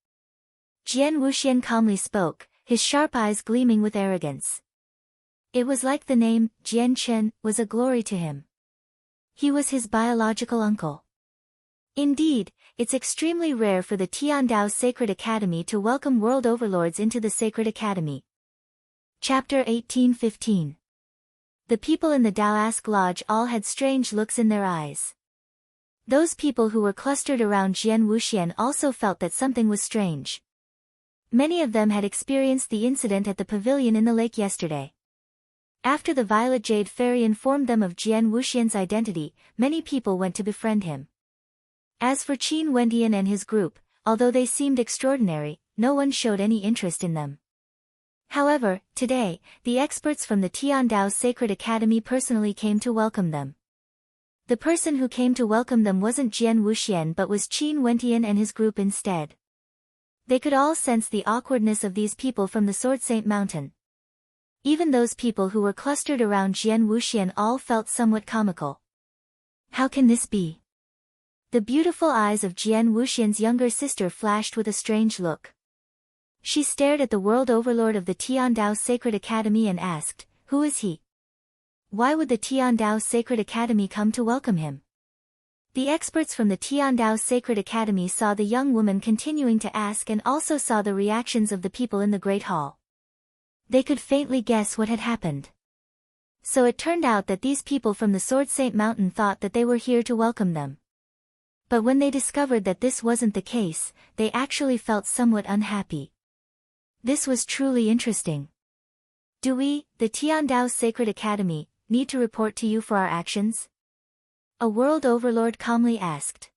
Jian Wuxian calmly spoke, his sharp eyes gleaming with arrogance. It was like the name, Jian Chen, was a glory to him. He was his biological uncle. Indeed, it's extremely rare for the Tiandao Sacred Academy to welcome world overlords into the Sacred Academy. Chapter 18:15. The people in the Daoask Lodge all had strange looks in their eyes. Those people who were clustered around Jian Wuxian also felt that something was strange. Many of them had experienced the incident at the pavilion in the lake yesterday. After the Violet Jade Fairy informed them of Jian Wuxian's identity, many people went to befriend him. As for Qin Wendian and his group, although they seemed extraordinary, no one showed any interest in them. However, today, the experts from the Tiandao Sacred Academy personally came to welcome them. The person who came to welcome them wasn't Jian Wuxian but was Qin Wentian and his group instead. They could all sense the awkwardness of these people from the Sword Saint Mountain. Even those people who were clustered around Jian Wuxian all felt somewhat comical. How can this be? The beautiful eyes of Jian Wuxian's younger sister flashed with a strange look. She stared at the world overlord of the Tiandao Sacred Academy and asked, "Who is he? Why would the Tiandao Sacred Academy come to welcome him?" The experts from the Tiandao Sacred Academy saw the young woman continuing to ask and also saw the reactions of the people in the Great Hall. They could faintly guess what had happened. So it turned out that these people from the Sword Saint Mountain thought that they were here to welcome them. But when they discovered that this wasn't the case, they actually felt somewhat unhappy. This was truly interesting. Do we, the Tiandao Sacred Academy, need to report to you for our actions? A world overlord calmly asked.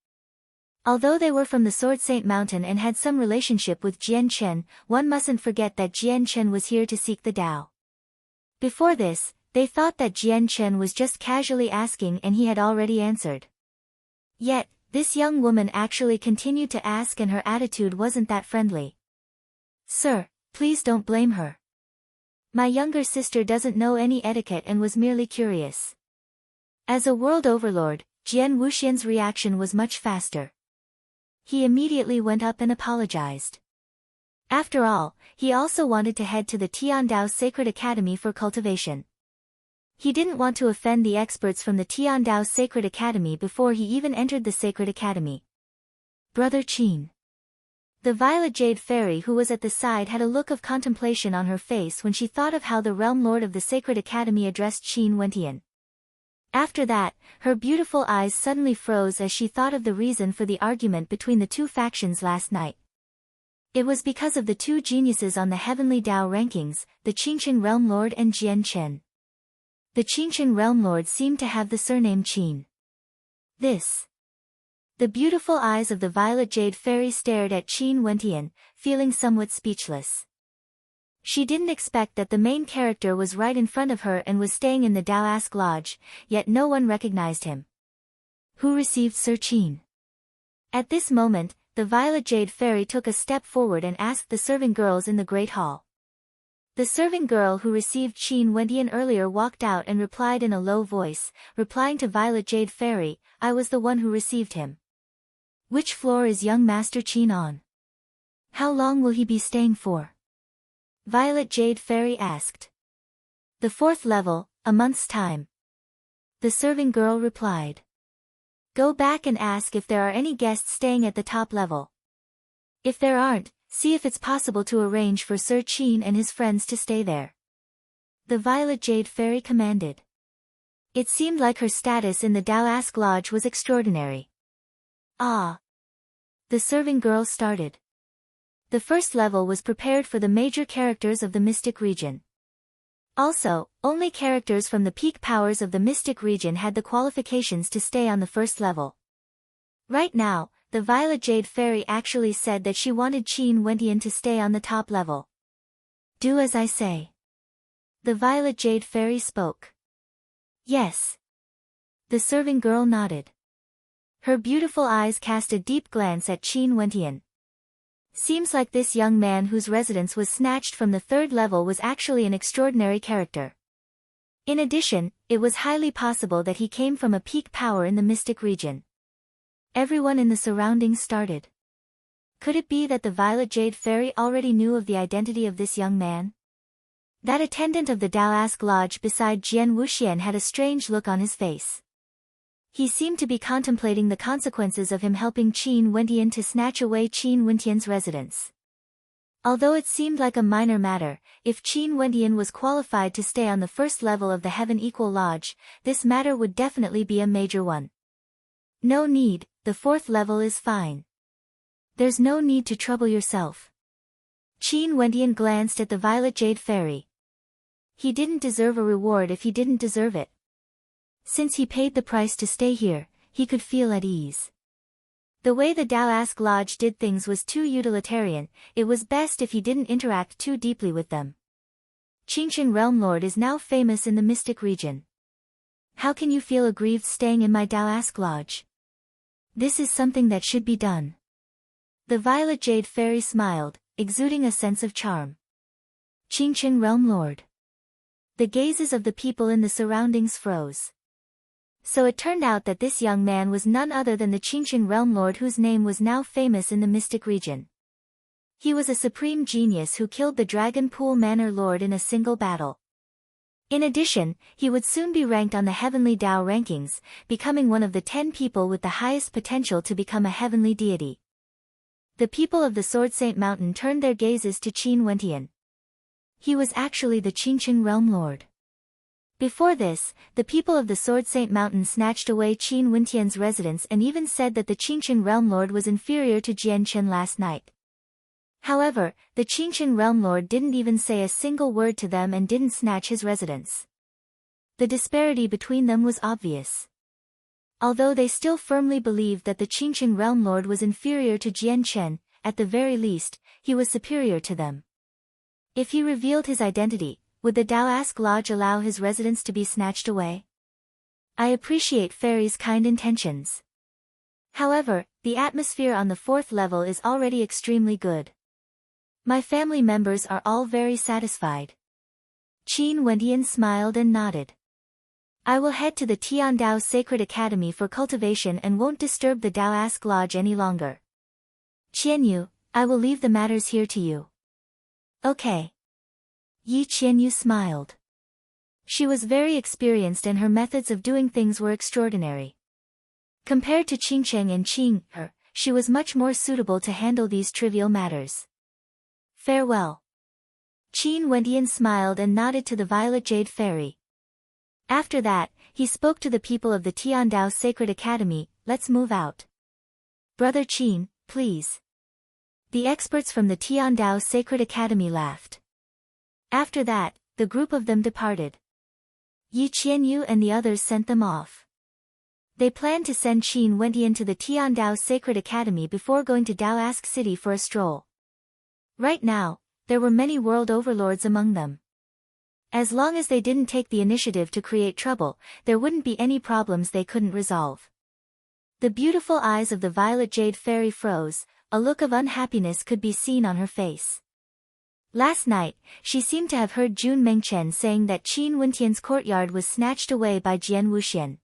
Although they were from the Sword Saint Mountain and had some relationship with Jian Chen, one mustn't forget that Jian Chen was here to seek the Tao. Before this, they thought that Jian Chen was just casually asking and he had already answered. Yet, this young woman actually continued to ask and her attitude wasn't that friendly. "Sir, please don't blame her. My younger sister doesn't know any etiquette and was merely curious." As a world overlord, Jian Wuxian's reaction was much faster. He immediately went up and apologized. After all, he also wanted to head to the Tiandao Sacred Academy for cultivation. He didn't want to offend the experts from the Tiandao Sacred Academy before he even entered the Sacred Academy. "Brother Qin." The Violet Jade Fairy who was at the side had a look of contemplation on her face when she thought of how the Realm Lord of the Sacred Academy addressed Qin Wentian. After that, her beautiful eyes suddenly froze as she thought of the reason for the argument between the two factions last night. It was because of the two geniuses on the heavenly Dao rankings, the Qingchen Realm Lord and Jian Chen. The Qingchen Realm Lord seemed to have the surname Qin. The beautiful eyes of the Violet Jade Fairy stared at Qin Wentian, feeling somewhat speechless. She didn't expect that the main character was right in front of her and was staying in the Daoask Lodge, yet no one recognized him. Who received Sir Qin? At this moment, the Violet Jade Fairy took a step forward and asked the serving girls in the Great Hall. The serving girl who received Qin Wentian earlier walked out and replied in a low voice, replying to Violet Jade Fairy, "I was the one who received him." "Which floor is young Master Qin on? How long will he be staying for?" Violet Jade Fairy asked. "The 4th level, a month's time." The serving girl replied. "Go back and ask if there are any guests staying at the top level. If there aren't, see if it's possible to arrange for Sir Qin and his friends to stay there." The Violet Jade Fairy commanded. It seemed like her status in the Daoask Lodge was extraordinary. "Ah." The serving girl started. The 1st level was prepared for the major characters of the Mystic region. Also, only characters from the peak powers of the Mystic region had the qualifications to stay on the 1st level. Right now, the Violet Jade Fairy actually said that she wanted Qin Wentian to stay on the top level. "Do as I say." The Violet Jade Fairy spoke. "Yes." The serving girl nodded. Her beautiful eyes cast a deep glance at Qin Wentian. Seems like this young man whose residence was snatched from the 3rd level was actually an extraordinary character. In addition, it was highly possible that he came from a peak power in the Mystic region. Everyone in the surroundings started. Could it be that the Violet Jade Fairy already knew of the identity of this young man? That attendant of the Daoask Lodge beside Jian Wuxian had a strange look on his face. He seemed to be contemplating the consequences of him helping Qin Wentian to snatch away Qin Wentian's residence. Although it seemed like a minor matter, if Qin Wentian was qualified to stay on the 1st level of the Heaven Equal Lodge, this matter would definitely be a major one. "No need, the 4th level is fine. There's no need to trouble yourself." Qin Wentian glanced at the Violet Jade Fairy. He didn't deserve a reward if he didn't deserve it. Since he paid the price to stay here, he could feel at ease. The way the Daoask Lodge did things was too utilitarian, it was best if he didn't interact too deeply with them. Qingchen Realm Lord is now famous in the Mystic region. How can you feel aggrieved staying in my Daoask Lodge? This is something that should be done. The Violet Jade Fairy smiled, exuding a sense of charm. Qingchen Realm Lord. The gazes of the people in the surroundings froze. So it turned out that this young man was none other than the Qingchen Realm Lord whose name was now famous in the Mystic region. He was a supreme genius who killed the Dragon Pool Manor Lord in a single battle. In addition, he would soon be ranked on the Heavenly Dao rankings, becoming one of the 10 people with the highest potential to become a heavenly deity. The people of the Sword Saint Mountain turned their gazes to Qin Wentian. He was actually the Qingchen Realm Lord. Before this, the people of the Sword Saint Mountain snatched away Qin Wentian's residence and even said that the Qingchen Realm Lord was inferior to Jian Chen last night. However, the Qingchen Realm Lord didn't even say a single word to them and didn't snatch his residence. The disparity between them was obvious. Although they still firmly believed that the Qingchen Realm Lord was inferior to Jian Chen, at the very least, he was superior to them. If he revealed his identity, would the Daoask Lodge allow his residence to be snatched away? I appreciate Fairy's kind intentions. However, the atmosphere on the 4th level is already extremely good. My family members are all very satisfied. Qin Wentian smiled and nodded. I will head to the Tiandao Sacred Academy for cultivation and won't disturb the Daoask Lodge any longer. Qianyu, I will leave the matters here to you. Okay. Yi Qianyu smiled. She was very experienced and her methods of doing things were extraordinary. Compared to Qingcheng and Qing, she was much more suitable to handle these trivial matters. Farewell. Qin Wentian smiled and nodded to the Violet Jade Fairy. After that, he spoke to the people of the Tiandao Sacred Academy. Let's move out. Brother Qin, please. The experts from the Tiandao Sacred Academy laughed. After that, the group of them departed. Yi Qianyu and the others sent them off. They planned to send Qin Wentian to the Tiandao Sacred Academy before going to Daoask City for a stroll. Right now, there were many world overlords among them. As long as they didn't take the initiative to create trouble, there wouldn't be any problems they couldn't resolve. The beautiful eyes of the violet jade fairy froze, a look of unhappiness could be seen on her face. Last night, she seemed to have heard Jun Mengchen saying that Qin Wentian's courtyard was snatched away by Jian Wuxian.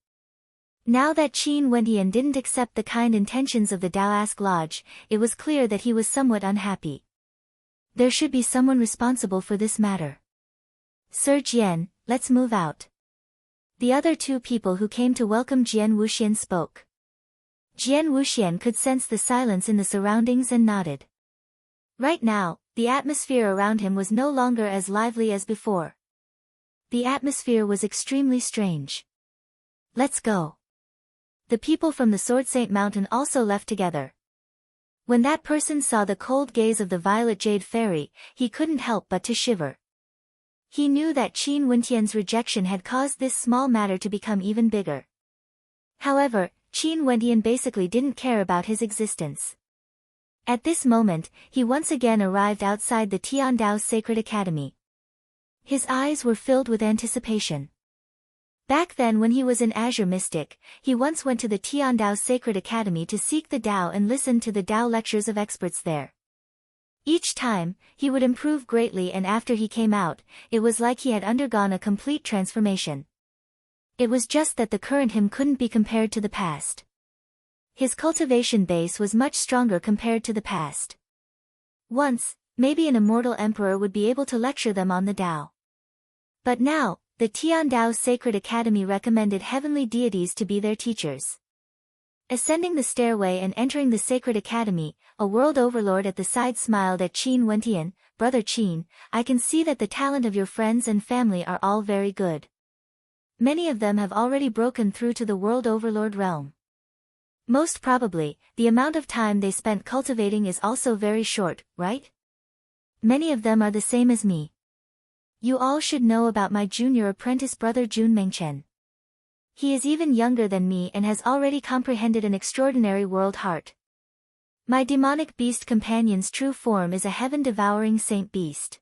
Now that Qin Wentian didn't accept the kind intentions of the Daoask Lodge, it was clear that he was somewhat unhappy. There should be someone responsible for this matter. Sir Jian, let's move out. The other two people who came to welcome Jian Wuxian spoke. Jian Wuxian could sense the silence in the surroundings and nodded. Right now, the atmosphere around him was no longer as lively as before. The atmosphere was extremely strange. Let's go. The people from the Sword Saint Mountain also left together. When that person saw the cold gaze of the violet jade fairy, he couldn't help but to shiver. He knew that Qin Wentian's rejection had caused this small matter to become even bigger. However, Qin Wentian basically didn't care about his existence. At this moment, he once again arrived outside the Tiandao Sacred Academy. His eyes were filled with anticipation. Back then when he was an Azure Mystic, he once went to the Tiandao Sacred Academy to seek the Tao and listen to the Tao lectures of experts there. Each time, he would improve greatly, and after he came out, it was like he had undergone a complete transformation. It was just that the current him couldn't be compared to the past. His cultivation base was much stronger compared to the past. Once, maybe an immortal emperor would be able to lecture them on the Tao. But now, the Tiandao Sacred Academy recommended heavenly deities to be their teachers. Ascending the stairway and entering the Sacred Academy, a world overlord at the side smiled at Qin Wentian. Brother Qin, I can see that the talent of your friends and family are all very good. Many of them have already broken through to the world overlord realm. Most probably, the amount of time they spent cultivating is also very short, right? Many of them are the same as me. You all should know about my junior apprentice brother Jun Mengchen. He is even younger than me and has already comprehended an extraordinary world heart. My demonic beast companion's true form is a heaven-devouring saint beast.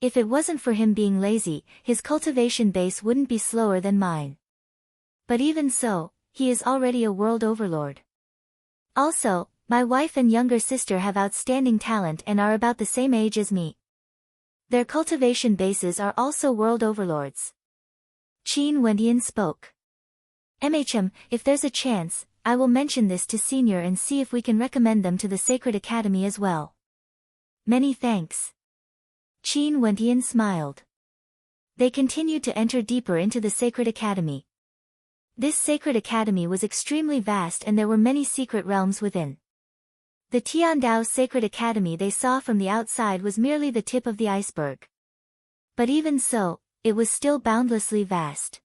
If it wasn't for him being lazy, his cultivation base wouldn't be slower than mine. But even so, he is already a world overlord. Also, my wife and younger sister have outstanding talent and are about the same age as me. Their cultivation bases are also world overlords. Qin Wentian spoke. If there's a chance, I will mention this to Senior and see if we can recommend them to the Sacred Academy as well. Many thanks. Qin Wentian smiled. They continued to enter deeper into the Sacred Academy. This Sacred Academy was extremely vast and there were many secret realms within. The Tiandao Sacred Academy they saw from the outside was merely the tip of the iceberg. But even so, it was still boundlessly vast.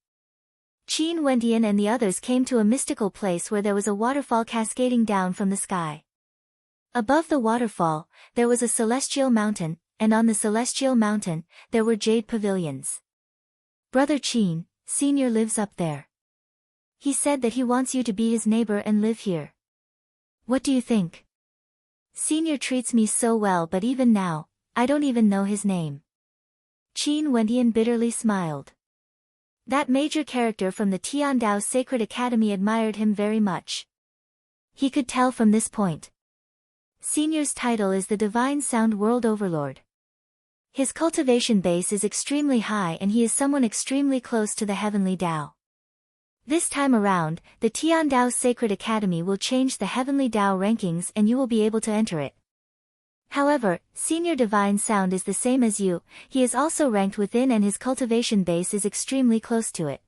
Qin Wentian and the others came to a mystical place where there was a waterfall cascading down from the sky. Above the waterfall, there was a celestial mountain, and on the celestial mountain, there were jade pavilions. Brother Qin, Senior lives up there. He said that he wants you to be his neighbor and live here. What do you think? Senior treats me so well, but even now, I don't even know his name. Qin Wentian bitterly smiled. That major character from the Tiandao Sacred Academy admired him very much. He could tell from this point. Senior's title is the Divine Sound World Overlord. His cultivation base is extremely high and he is someone extremely close to the Heavenly Tao. This time around, the Tiandao Sacred Academy will change the Heavenly Tao rankings and you will be able to enter it. However, Senior Divine Sound is the same as you, he is also ranked within and his cultivation base is extremely close to it.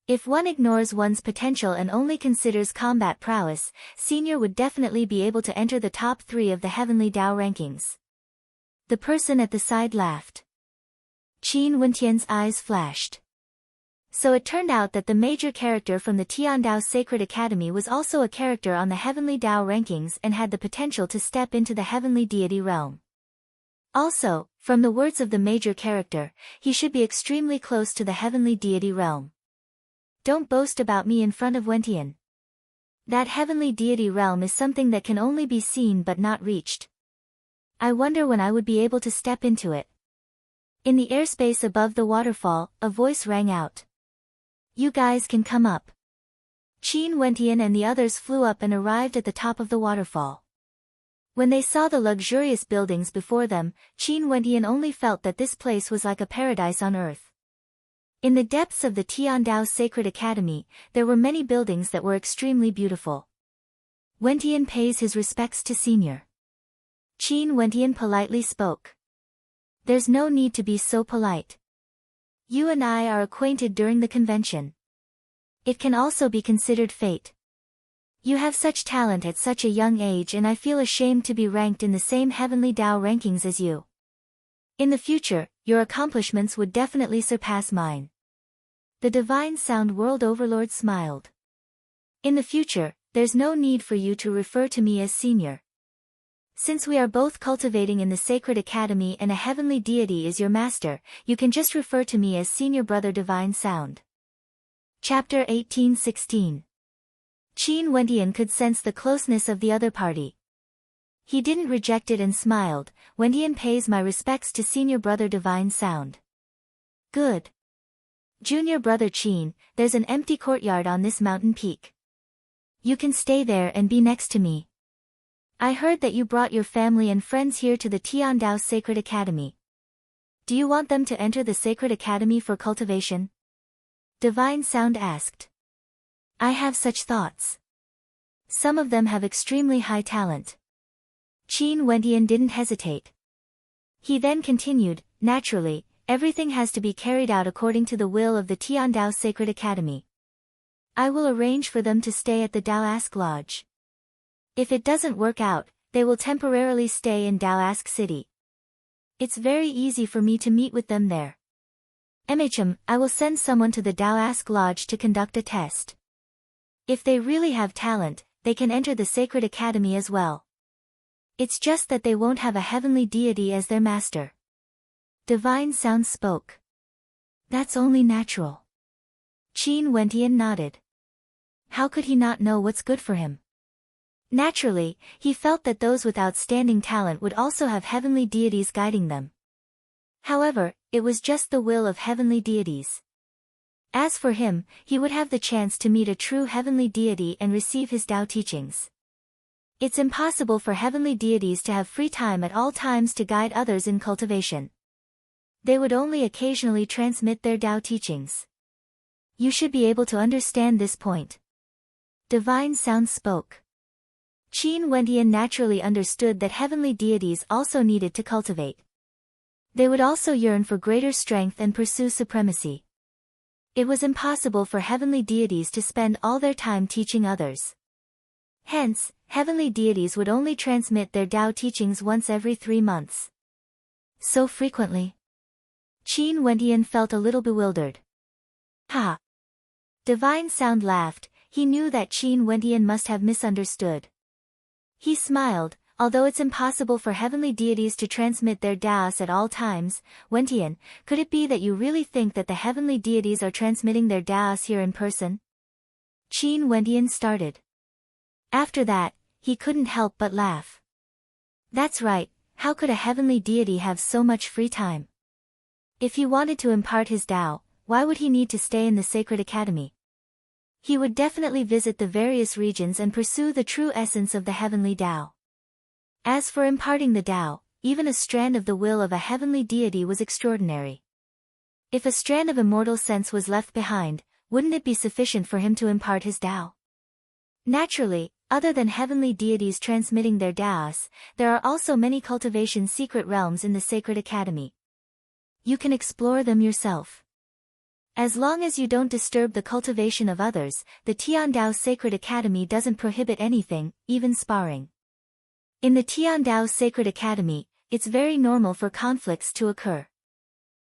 If one ignores one's potential and only considers combat prowess, Senior would definitely be able to enter the top 3 of the Heavenly Tao rankings. The person at the side laughed. Qin Wentian's eyes flashed. So it turned out that the major character from the Tiandao Sacred Academy was also a character on the Heavenly Dao rankings and had the potential to step into the Heavenly Deity realm. Also, from the words of the major character, he should be extremely close to the Heavenly Deity realm. Don't boast about me in front of Wentian. That Heavenly Deity realm is something that can only be seen but not reached. I wonder when I would be able to step into it. In the airspace above the waterfall, a voice rang out. You guys can come up. Qin Wentian and the others flew up and arrived at the top of the waterfall. When they saw the luxurious buildings before them, Qin Wentian only felt that this place was like a paradise on earth. In the depths of the Tiandao Sacred Academy, there were many buildings that were extremely beautiful. Wentian pays his respects to Senior. Qin Wentian politely spoke. There's no need to be so polite. You and I are acquainted during the convention. It can also be considered fate. You have such talent at such a young age and I feel ashamed to be ranked in the same Heavenly Dao rankings as you. In the future, your accomplishments would definitely surpass mine. The Divine Sound World Overlord smiled. In the future, there's no need for you to refer to me as Senior. Since we are both cultivating in the Sacred Academy and a Heavenly Deity is your master, you can just refer to me as Senior Brother Divine Sound. Chapter 1816. Qin Wentian could sense the closeness of the other party. He didn't reject it and smiled. Wentian pays my respects to Senior Brother Divine Sound. Good. Junior Brother Qin, there's an empty courtyard on this mountain peak. You can stay there and be next to me. I heard that you brought your family and friends here to the Tiandao Sacred Academy. Do you want them to enter the Sacred Academy for cultivation? Divine Sound asked. I have such thoughts. Some of them have extremely high talent. Qin Wentian didn't hesitate. He then continued, naturally, everything has to be carried out according to the will of the Tiandao Sacred Academy. I will arrange for them to stay at the Daoask Lodge. If it doesn't work out, they will temporarily stay in Daoask City. It's very easy for me to meet with them there. I will send someone to the Daoask Lodge to conduct a test. If they really have talent, they can enter the Sacred Academy as well. It's just that they won't have a Heavenly Deity as their master. Divine Sound spoke. That's only natural. Qin Wentian nodded. How could he not know what's good for him? Naturally, he felt that those with outstanding talent would also have heavenly deities guiding them. However, it was just the will of heavenly deities. As for him, he would have the chance to meet a true heavenly deity and receive his Tao teachings. It's impossible for heavenly deities to have free time at all times to guide others in cultivation. They would only occasionally transmit their Tao teachings. You should be able to understand this point. Divine Sound spoke. Qin Wentian naturally understood that heavenly deities also needed to cultivate. They would also yearn for greater strength and pursue supremacy. It was impossible for heavenly deities to spend all their time teaching others. Hence, heavenly deities would only transmit their Tao teachings once every 3 months. So frequently. Qin Wentian felt a little bewildered. Ha! Divine Sound laughed. He knew that Qin Wentian must have misunderstood. He smiled. Although it's impossible for heavenly deities to transmit their Taos at all times, Wentian, could it be that you really think that the heavenly deities are transmitting their Taos here in person? Qin Wentian started. After that, he couldn't help but laugh. That's right, how could a heavenly deity have so much free time? If he wanted to impart his Tao, why would he need to stay in the Sacred Academy? He would definitely visit the various regions and pursue the true essence of the heavenly Tao. As for imparting the Tao, even a strand of the will of a heavenly deity was extraordinary. If a strand of immortal sense was left behind, wouldn't it be sufficient for him to impart his Tao? Naturally, other than heavenly deities transmitting their Taos, there are also many cultivation secret realms in the Sacred Academy. You can explore them yourself. As long as you don't disturb the cultivation of others, the Tiandao Sacred Academy doesn't prohibit anything, even sparring. In the Tiandao Sacred Academy, it's very normal for conflicts to occur.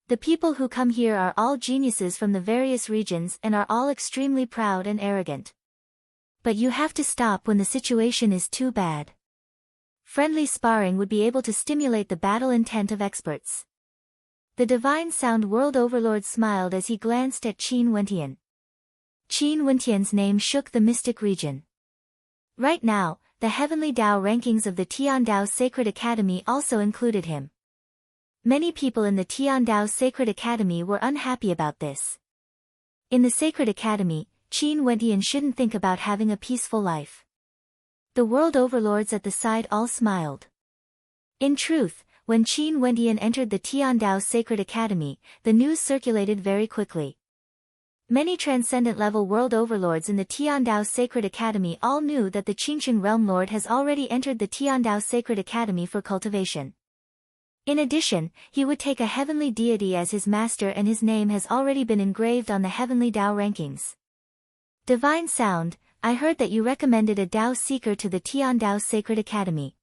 The people who come here are all geniuses from the various regions and are all extremely proud and arrogant. But you have to stop when the situation is too bad. Friendly sparring would be able to stimulate the battle intent of experts. The Divine Sound World Overlord smiled as he glanced at Qin Wentian. Qin Wentian's name shook the mystic region. Right now, the Heavenly Dao rankings of the Tiandao Sacred Academy also included him. Many people in the Tiandao Sacred Academy were unhappy about this. In the Sacred Academy, Qin Wentian shouldn't think about having a peaceful life. The world overlords at the side all smiled. In truth, when Qin Wentian entered the Tiandao Sacred Academy, the news circulated very quickly. Many transcendent-level world overlords in the Tiandao Sacred Academy all knew that the Qingqing Realm Lord has already entered the Tiandao Sacred Academy for cultivation. In addition, he would take a heavenly deity as his master and his name has already been engraved on the Heavenly Dao rankings. Divine Sound, I heard that you recommended a Dao Seeker to the Tiandao Sacred Academy.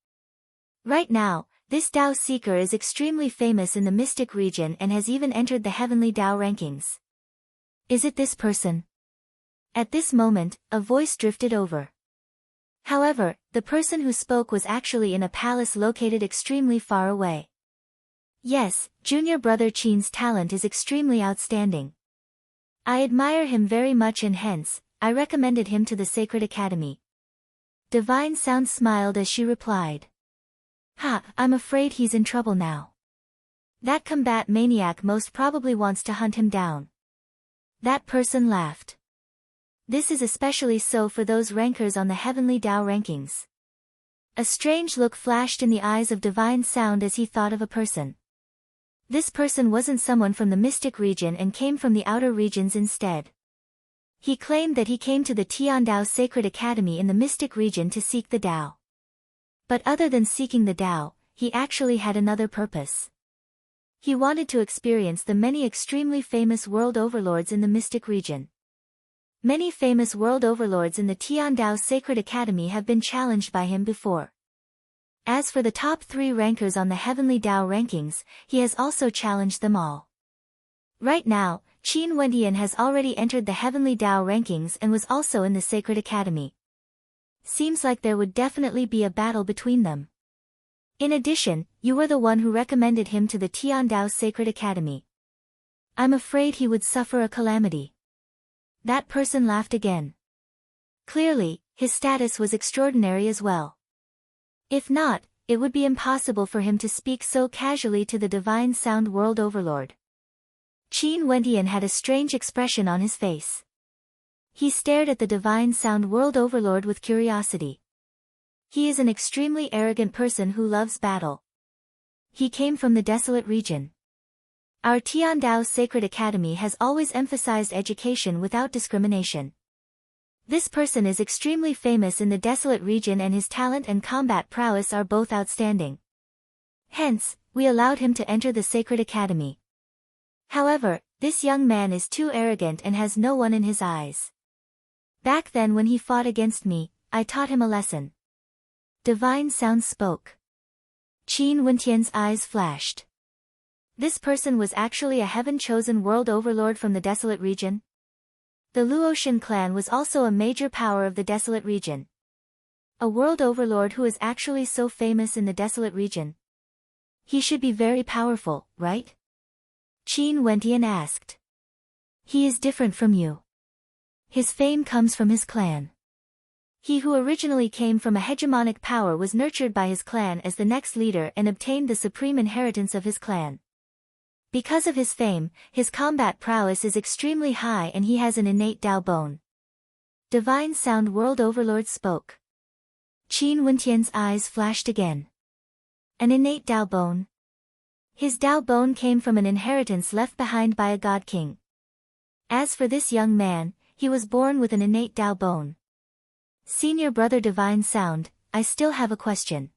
Right now, this Dao Seeker is extremely famous in the Mystic region and has even entered the Heavenly Dao rankings. Is it this person? At this moment, a voice drifted over. However, the person who spoke was actually in a palace located extremely far away. Yes, junior brother Qin's talent is extremely outstanding. I admire him very much and hence, I recommended him to the Sacred Academy. Divine Sound smiled as she replied. I'm afraid he's in trouble now. That combat maniac most probably wants to hunt him down. That person laughed. This is especially so for those rankers on the Heavenly Dao rankings. A strange look flashed in the eyes of Divine Sound as he thought of a person. This person wasn't someone from the Mystic region and came from the outer regions instead. He claimed that he came to the Tiandao Sacred Academy in the Mystic region to seek the Dao. But other than seeking the Dao, he actually had another purpose. He wanted to experience the many extremely famous world overlords in the Mystic region. Many famous world overlords in the Tiandao Sacred Academy have been challenged by him before. As for the top 3 rankers on the Heavenly Dao rankings, he has also challenged them all. Right now, Qin Wentian has already entered the Heavenly Dao rankings and was also in the Sacred Academy. Seems like there would definitely be a battle between them. In addition, you were the one who recommended him to the Tiandao Sacred Academy. I'm afraid he would suffer a calamity. That person laughed again. Clearly, his status was extraordinary as well. If not, it would be impossible for him to speak so casually to the Divine Sound World Overlord. Qin Wentian had a strange expression on his face. He stared at the Divine Sound World Overlord with curiosity. He is an extremely arrogant person who loves battle. He came from the desolate region. Our Tiandao Sacred Academy has always emphasized education without discrimination. This person is extremely famous in the desolate region and his talent and combat prowess are both outstanding. Hence, we allowed him to enter the Sacred Academy. However, this young man is too arrogant and has no one in his eyes. Back then when he fought against me, I taught him a lesson. Divine Sound spoke. Qin Wentian's eyes flashed. This person was actually a heaven-chosen world overlord from the desolate region? The Luotian clan was also a major power of the desolate region. A world overlord who is actually so famous in the desolate region. He should be very powerful, right? Qin Wentian asked. He is different from you. His fame comes from his clan. He who originally came from a hegemonic power was nurtured by his clan as the next leader and obtained the supreme inheritance of his clan. Because of his fame, his combat prowess is extremely high and he has an innate Dao bone. Divine Sound World Overlord spoke. Qin Wentian's eyes flashed again. An innate Dao bone? His Dao bone came from an inheritance left behind by a god king. As for this young man, he was born with an innate Dao bone. Senior brother Divine Sound, I still have a question.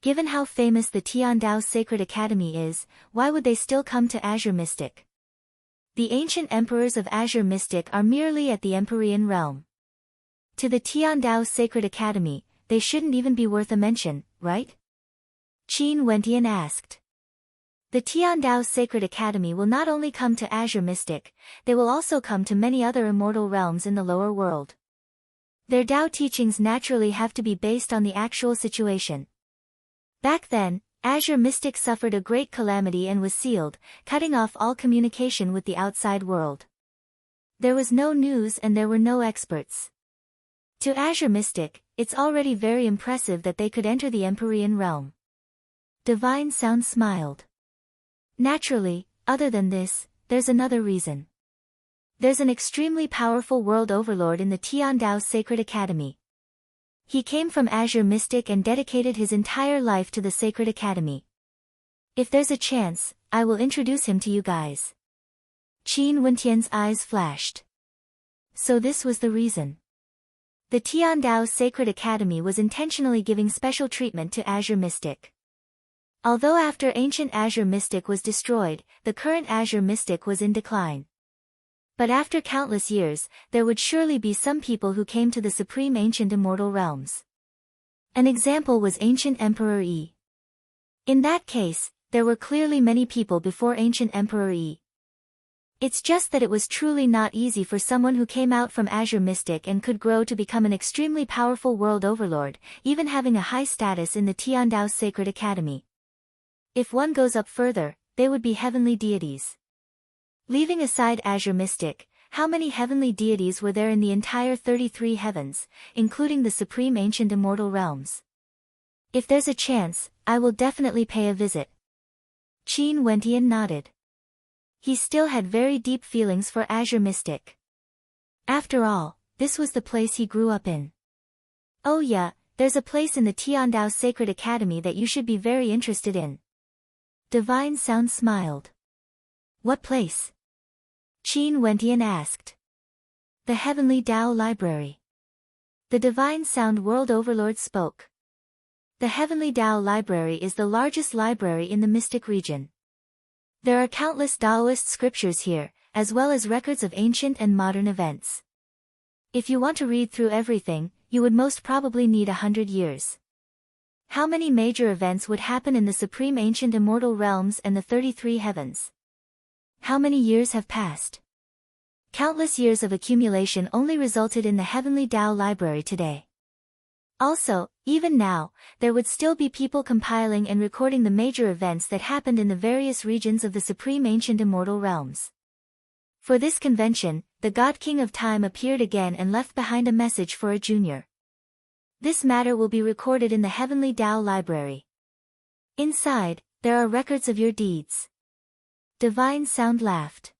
Given how famous the Tiandao Sacred Academy is, why would they still come to Azure Mystic? The ancient emperors of Azure Mystic are merely at the Empyrean realm. To the Tiandao Sacred Academy, they shouldn't even be worth a mention, right? Qin Wentian asked. The Tiandao Sacred Academy will not only come to Azure Mystic, they will also come to many other immortal realms in the lower world. Their Tao teachings naturally have to be based on the actual situation. Back then, Azure Mystic suffered a great calamity and was sealed, cutting off all communication with the outside world. There was no news and there were no experts. To Azure Mystic, it's already very impressive that they could enter the Empyrean realm. Divine Sound smiled. Naturally, other than this, there's another reason. There's an extremely powerful world overlord in the Tiandao Sacred Academy. He came from Azure Mystic and dedicated his entire life to the Sacred Academy. If there's a chance, I will introduce him to you guys. Qin Wentian's eyes flashed. So this was the reason. The Tiandao Sacred Academy was intentionally giving special treatment to Azure Mystic. Although after ancient Azure Mystic was destroyed, the current Azure Mystic was in decline. But after countless years, there would surely be some people who came to the supreme ancient immortal realms. An example was ancient Emperor Yi. In that case, there were clearly many people before ancient Emperor Yi. It's just that it was truly not easy for someone who came out from Azure Mystic and could grow to become an extremely powerful world overlord, even having a high status in the Tiandao Sacred Academy. If one goes up further, they would be heavenly deities. Leaving aside Azure Mystic, how many heavenly deities were there in the entire 33 heavens, including the supreme ancient immortal realms? If there's a chance, I will definitely pay a visit. Qin Wentian nodded. He still had very deep feelings for Azure Mystic. After all, this was the place he grew up in. Oh yeah, there's a place in the Tiandao Sacred Academy that you should be very interested in. Divine Sound smiled. What place? Qin Wentian asked. The Heavenly Tao Library. The Divine Sound World Overlord spoke. The Heavenly Tao Library is the largest library in the Mystic region. There are countless Taoist scriptures here, as well as records of ancient and modern events. If you want to read through everything, you would most probably need 100 years. How many major events would happen in the supreme ancient immortal realms and the 33 heavens? How many years have passed? Countless years of accumulation only resulted in the Heavenly Tao Library today. Also, even now, there would still be people compiling and recording the major events that happened in the various regions of the supreme ancient immortal realms. For this convention, the God King of Time appeared again and left behind a message for a junior. This matter will be recorded in the Heavenly Tao Library. Inside, there are records of your deeds. Divine Sound laughed.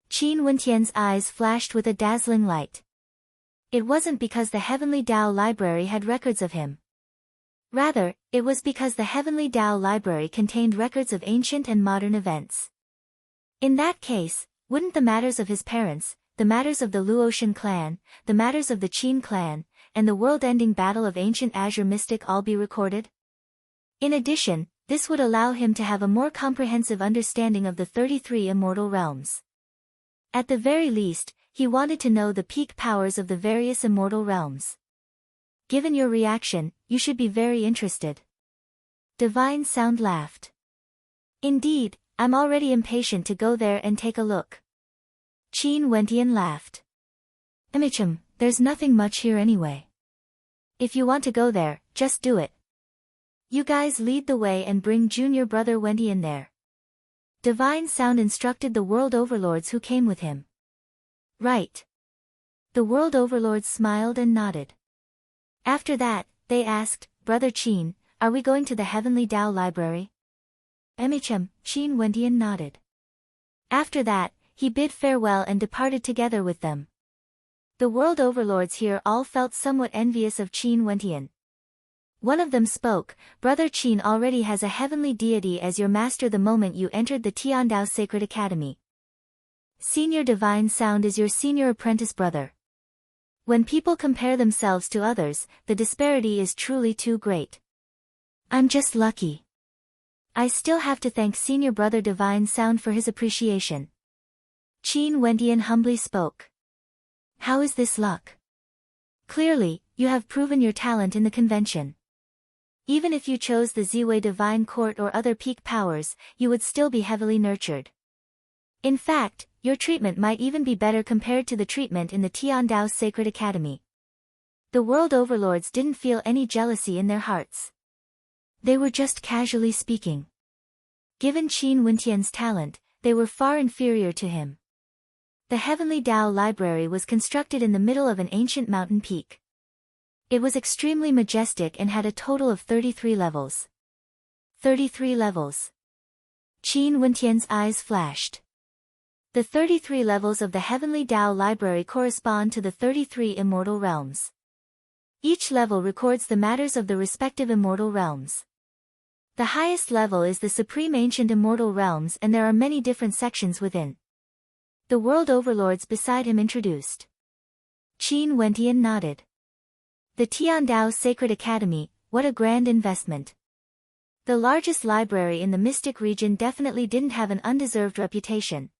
Qin Wentian's eyes flashed with a dazzling light. It wasn't because the Heavenly Tao Library had records of him. Rather, it was because the Heavenly Tao Library contained records of ancient and modern events. In that case, wouldn't the matters of his parents, the matters of the Luotian clan, the matters of the Qin clan, and the world-ending battle of ancient Azure Mystic all be recorded? In addition, this would allow him to have a more comprehensive understanding of the 33 immortal realms. At the very least, he wanted to know the peak powers of the various immortal realms. Given your reaction, you should be very interested. Divine Sound laughed. Indeed, I'm already impatient to go there and take a look. Qin Wentian laughed. Emichum, there's nothing much here anyway. If you want to go there, just do it. You guys lead the way and bring junior brother Wentian there. Divine Sound instructed the world overlords who came with him. Right. The world overlords smiled and nodded. After that, they asked, Brother Qin, are we going to the Heavenly Tao Library? Emichum, Qin Wentian nodded. After that, he bid farewell and departed together with them. The world overlords here all felt somewhat envious of Qin Wentian. One of them spoke, Brother Qin already has a heavenly deity as your master the moment you entered the Tiandao Sacred Academy. Senior Divine Sound is your senior apprentice brother. When people compare themselves to others, the disparity is truly too great. I'm just lucky. I still have to thank senior brother Divine Sound for his appreciation. Qin Wentian humbly spoke. How is this luck? Clearly, you have proven your talent in the convention. Even if you chose the Ziwei Divine Court or other peak powers, you would still be heavily nurtured. In fact, your treatment might even be better compared to the treatment in the Tiandao Sacred Academy. The world overlords didn't feel any jealousy in their hearts. They were just casually speaking. Given Qin Wentian's talent, they were far inferior to him. The Heavenly Tao Library was constructed in the middle of an ancient mountain peak. It was extremely majestic and had a total of 33 levels. 33 levels. Qin Wentian's eyes flashed. The 33 levels of the Heavenly Tao Library correspond to the 33 immortal realms. Each level records the matters of the respective immortal realms. The highest level is the Supreme Ancient Immortal Realms, and there are many different sections within. The world overlords beside him introduced. Qin Wentian nodded. The Tiandao Sacred Academy, what a grand investment. The largest library in the Mystic region definitely didn't have an undeserved reputation.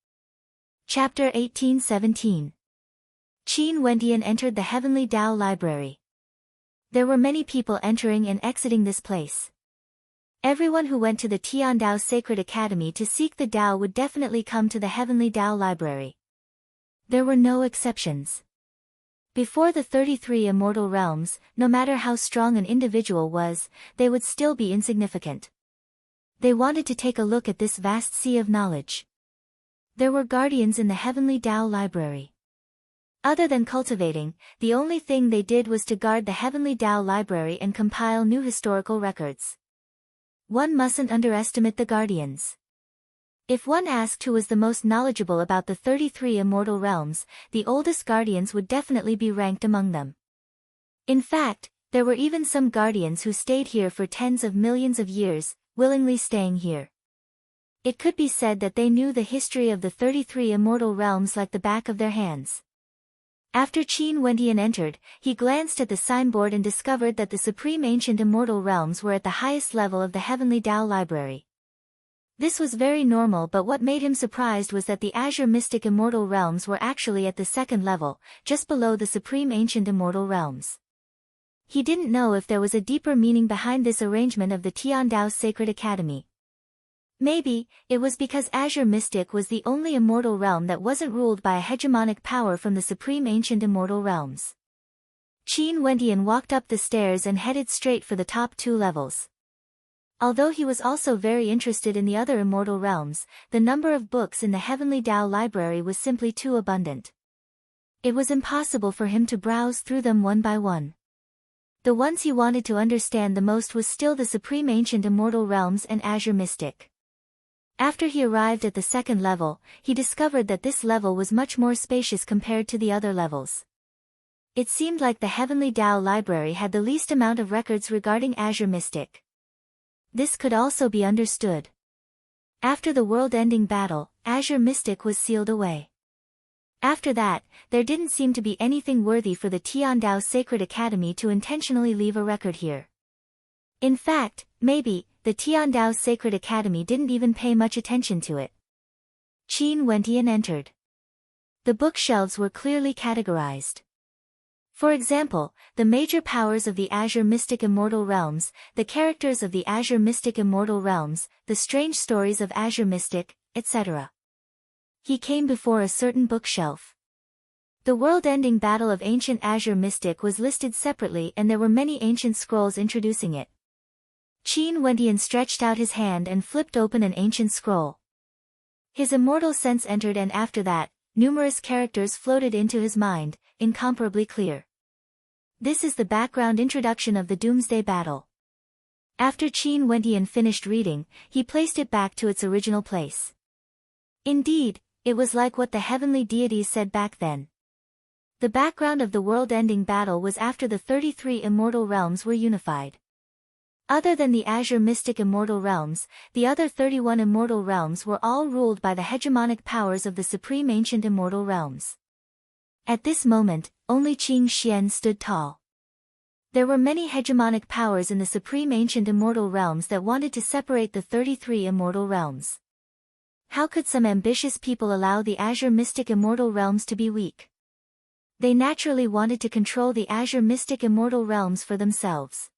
Chapter 1817. Qin Wentian entered the Heavenly Tao Library. There were many people entering and exiting this place. Everyone who went to the Tiandao Sacred Academy to seek the Tao would definitely come to the Heavenly Tao Library. There were no exceptions. Before the 33 immortal realms, no matter how strong an individual was, they would still be insignificant. They wanted to take a look at this vast sea of knowledge. There were guardians in the Heavenly Tao Library. Other than cultivating, the only thing they did was to guard the Heavenly Tao Library and compile new historical records. One mustn't underestimate the guardians. If one asked who was the most knowledgeable about the 33 immortal realms, the oldest guardians would definitely be ranked among them. In fact, there were even some guardians who stayed here for tens of millions of years, willingly staying here. It could be said that they knew the history of the 33 immortal realms like the back of their hands. After Qin Wentian entered, he glanced at the signboard and discovered that the Supreme Ancient Immortal Realms were at the highest level of the Heavenly Tao Library. This was very normal, but what made him surprised was that the Azure Mystic Immortal Realms were actually at the second level, just below the Supreme Ancient Immortal Realms. He didn't know if there was a deeper meaning behind this arrangement of the Tiandao Sacred Academy. Maybe, it was because Azure Mystic was the only immortal realm that wasn't ruled by a hegemonic power from the Supreme Ancient Immortal Realms. Qin Wentian walked up the stairs and headed straight for the top 2 levels. Although he was also very interested in the other immortal realms, the number of books in the Heavenly Tao Library was simply too abundant. It was impossible for him to browse through them one by one. The ones he wanted to understand the most was still the Supreme Ancient Immortal Realms and Azure Mystic. After he arrived at the second level, he discovered that this level was much more spacious compared to the other levels. It seemed like the Heavenly Tao Library had the least amount of records regarding Azure Mystic. This could also be understood. After the world-ending battle, Azure Mystic was sealed away. After that, there didn't seem to be anything worthy for the Tiandao Sacred Academy to intentionally leave a record here. In fact, maybe, the Tiandao Sacred Academy didn't even pay much attention to it. Qin Wentian entered. The bookshelves were clearly categorized. For example, the major powers of the Azure Mystic Immortal Realms, the characters of the Azure Mystic Immortal Realms, the strange stories of Azure Mystic, etc. He came before a certain bookshelf. The world-ending battle of ancient Azure Mystic was listed separately, and there were many ancient scrolls introducing it. Qin Wentian stretched out his hand and flipped open an ancient scroll. His immortal sense entered, and after that, numerous characters floated into his mind, incomparably clear. This is the background introduction of the Doomsday Battle. After Qin Wentian finished reading, he placed it back to its original place. Indeed, it was like what the heavenly deities said back then. The background of the world-ending battle was after the 33 immortal realms were unified. Other than the Azure Mystic Immortal Realms, the other 31 immortal realms were all ruled by the hegemonic powers of the Supreme Ancient Immortal Realms. At this moment, only Qing Xian stood tall. There were many hegemonic powers in the Supreme Ancient Immortal Realms that wanted to separate the 33 immortal realms. How could some ambitious people allow the Azure Mystic Immortal Realms to be weak? They naturally wanted to control the Azure Mystic Immortal Realms for themselves.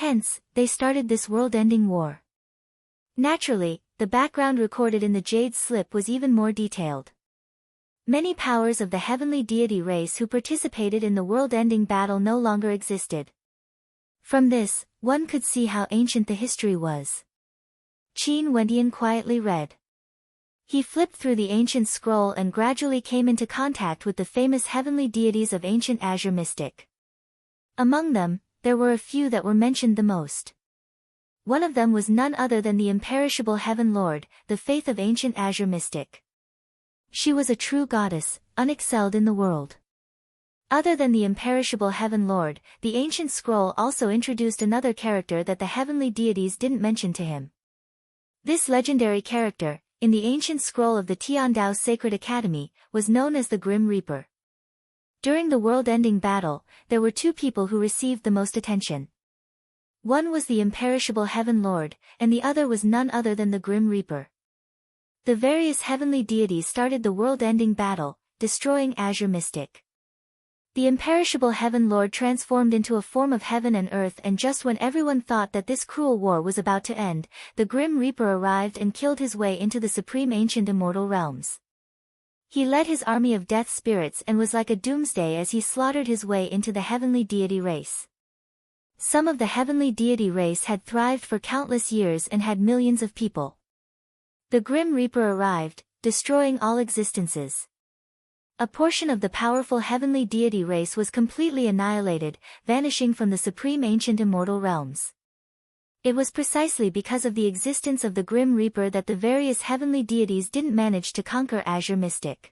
Hence, they started this world-ending war. Naturally, the background recorded in the Jade Slip was even more detailed. Many powers of the heavenly deity race who participated in the world-ending battle no longer existed. From this, one could see how ancient the history was. Qin Wendian quietly read. He flipped through the ancient scroll and gradually came into contact with the famous heavenly deities of ancient Azure Mystic. Among them, there were a few that were mentioned the most. One of them was none other than the imperishable Heaven Lord, the faith of ancient Azure Mystic. She was a true goddess, unexcelled in the world. Other than the imperishable Heaven Lord, the ancient scroll also introduced another character that the heavenly deities didn't mention to him. This legendary character, in the ancient scroll of the Tiandao Sacred Academy, was known as the Grim Reaper. During the world-ending battle, there were two people who received the most attention. One was the imperishable Heaven Lord, and the other was none other than the Grim Reaper. The various heavenly deities started the world-ending battle, destroying Azure Mystic. The imperishable Heaven Lord transformed into a form of heaven and earth, and just when everyone thought that this cruel war was about to end, the Grim Reaper arrived and killed his way into the supreme ancient immortal realms. He led his army of death spirits and was like a doomsday as he slaughtered his way into the heavenly deity race. Some of the heavenly deity race had thrived for countless years and had millions of people. The Grim Reaper arrived, destroying all existences. A portion of the powerful heavenly deity race was completely annihilated, vanishing from the supreme ancient immortal realms. It was precisely because of the existence of the Grim Reaper that the various heavenly deities didn't manage to conquer Azure Mystic.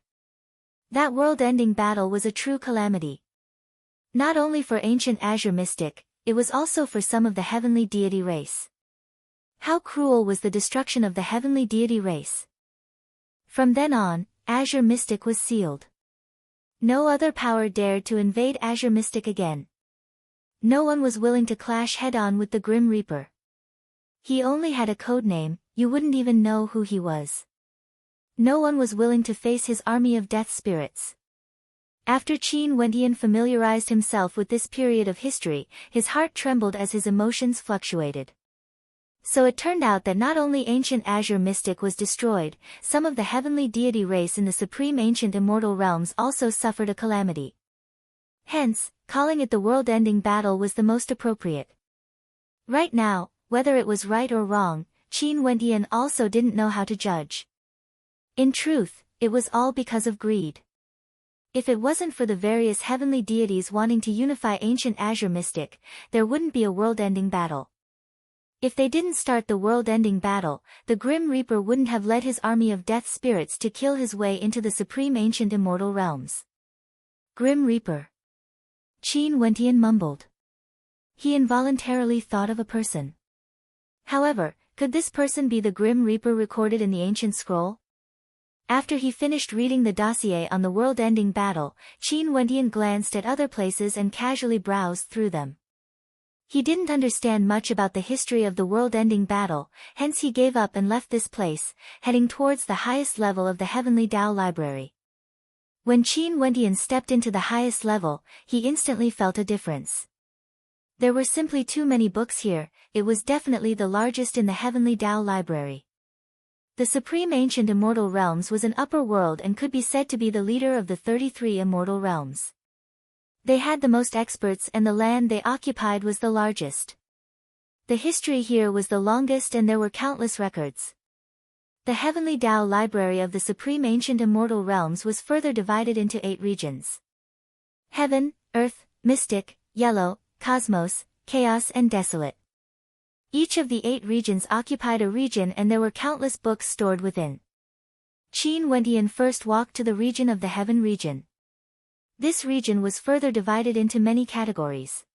That world-ending battle was a true calamity. Not only for ancient Azure Mystic, it was also for some of the heavenly deity race. How cruel was the destruction of the heavenly deity race! From then on, Azure Mystic was sealed. No other power dared to invade Azure Mystic again. No one was willing to clash head-on with the Grim Reaper. He only had a code name, you wouldn't even know who he was. No one was willing to face his army of death spirits. After Qin Wendian familiarized himself with this period of history, his heart trembled as his emotions fluctuated. So it turned out that not only ancient Azure Mystic was destroyed, some of the heavenly deity race in the supreme ancient immortal realms also suffered a calamity. Hence, calling it the world-ending battle was the most appropriate. Right now, whether it was right or wrong, Qin Wendian also didn't know how to judge. In truth, it was all because of greed. If it wasn't for the various heavenly deities wanting to unify ancient Azure Mystic, there wouldn't be a world-ending battle. If they didn't start the world-ending battle, the Grim Reaper wouldn't have led his army of death spirits to kill his way into the supreme ancient immortal realms. Grim Reaper. Qin Wendian mumbled. He involuntarily thought of a person. However, could this person be the Grim Reaper recorded in the ancient scroll? After he finished reading the dossier on the world-ending battle, Qin Wendian glanced at other places and casually browsed through them. He didn't understand much about the history of the world-ending battle, hence he gave up and left this place, heading towards the highest level of the Heavenly Tao Library. When Qin Wendian stepped into the highest level, he instantly felt a difference. There were simply too many books here, it was definitely the largest in the Heavenly Tao Library. The Supreme Ancient Immortal Realms was an upper world and could be said to be the leader of the 33 immortal realms. They had the most experts and the land they occupied was the largest. The history here was the longest and there were countless records. The Heavenly Tao Library of the Supreme Ancient Immortal Realms was further divided into 8 regions. Heaven, Earth, Mystic, Yellow, Cosmos, Chaos and Desolate. Each of the 8 regions occupied a region and there were countless books stored within. Qin Wendian first walked to the region of the Heaven region. This region was further divided into many categories.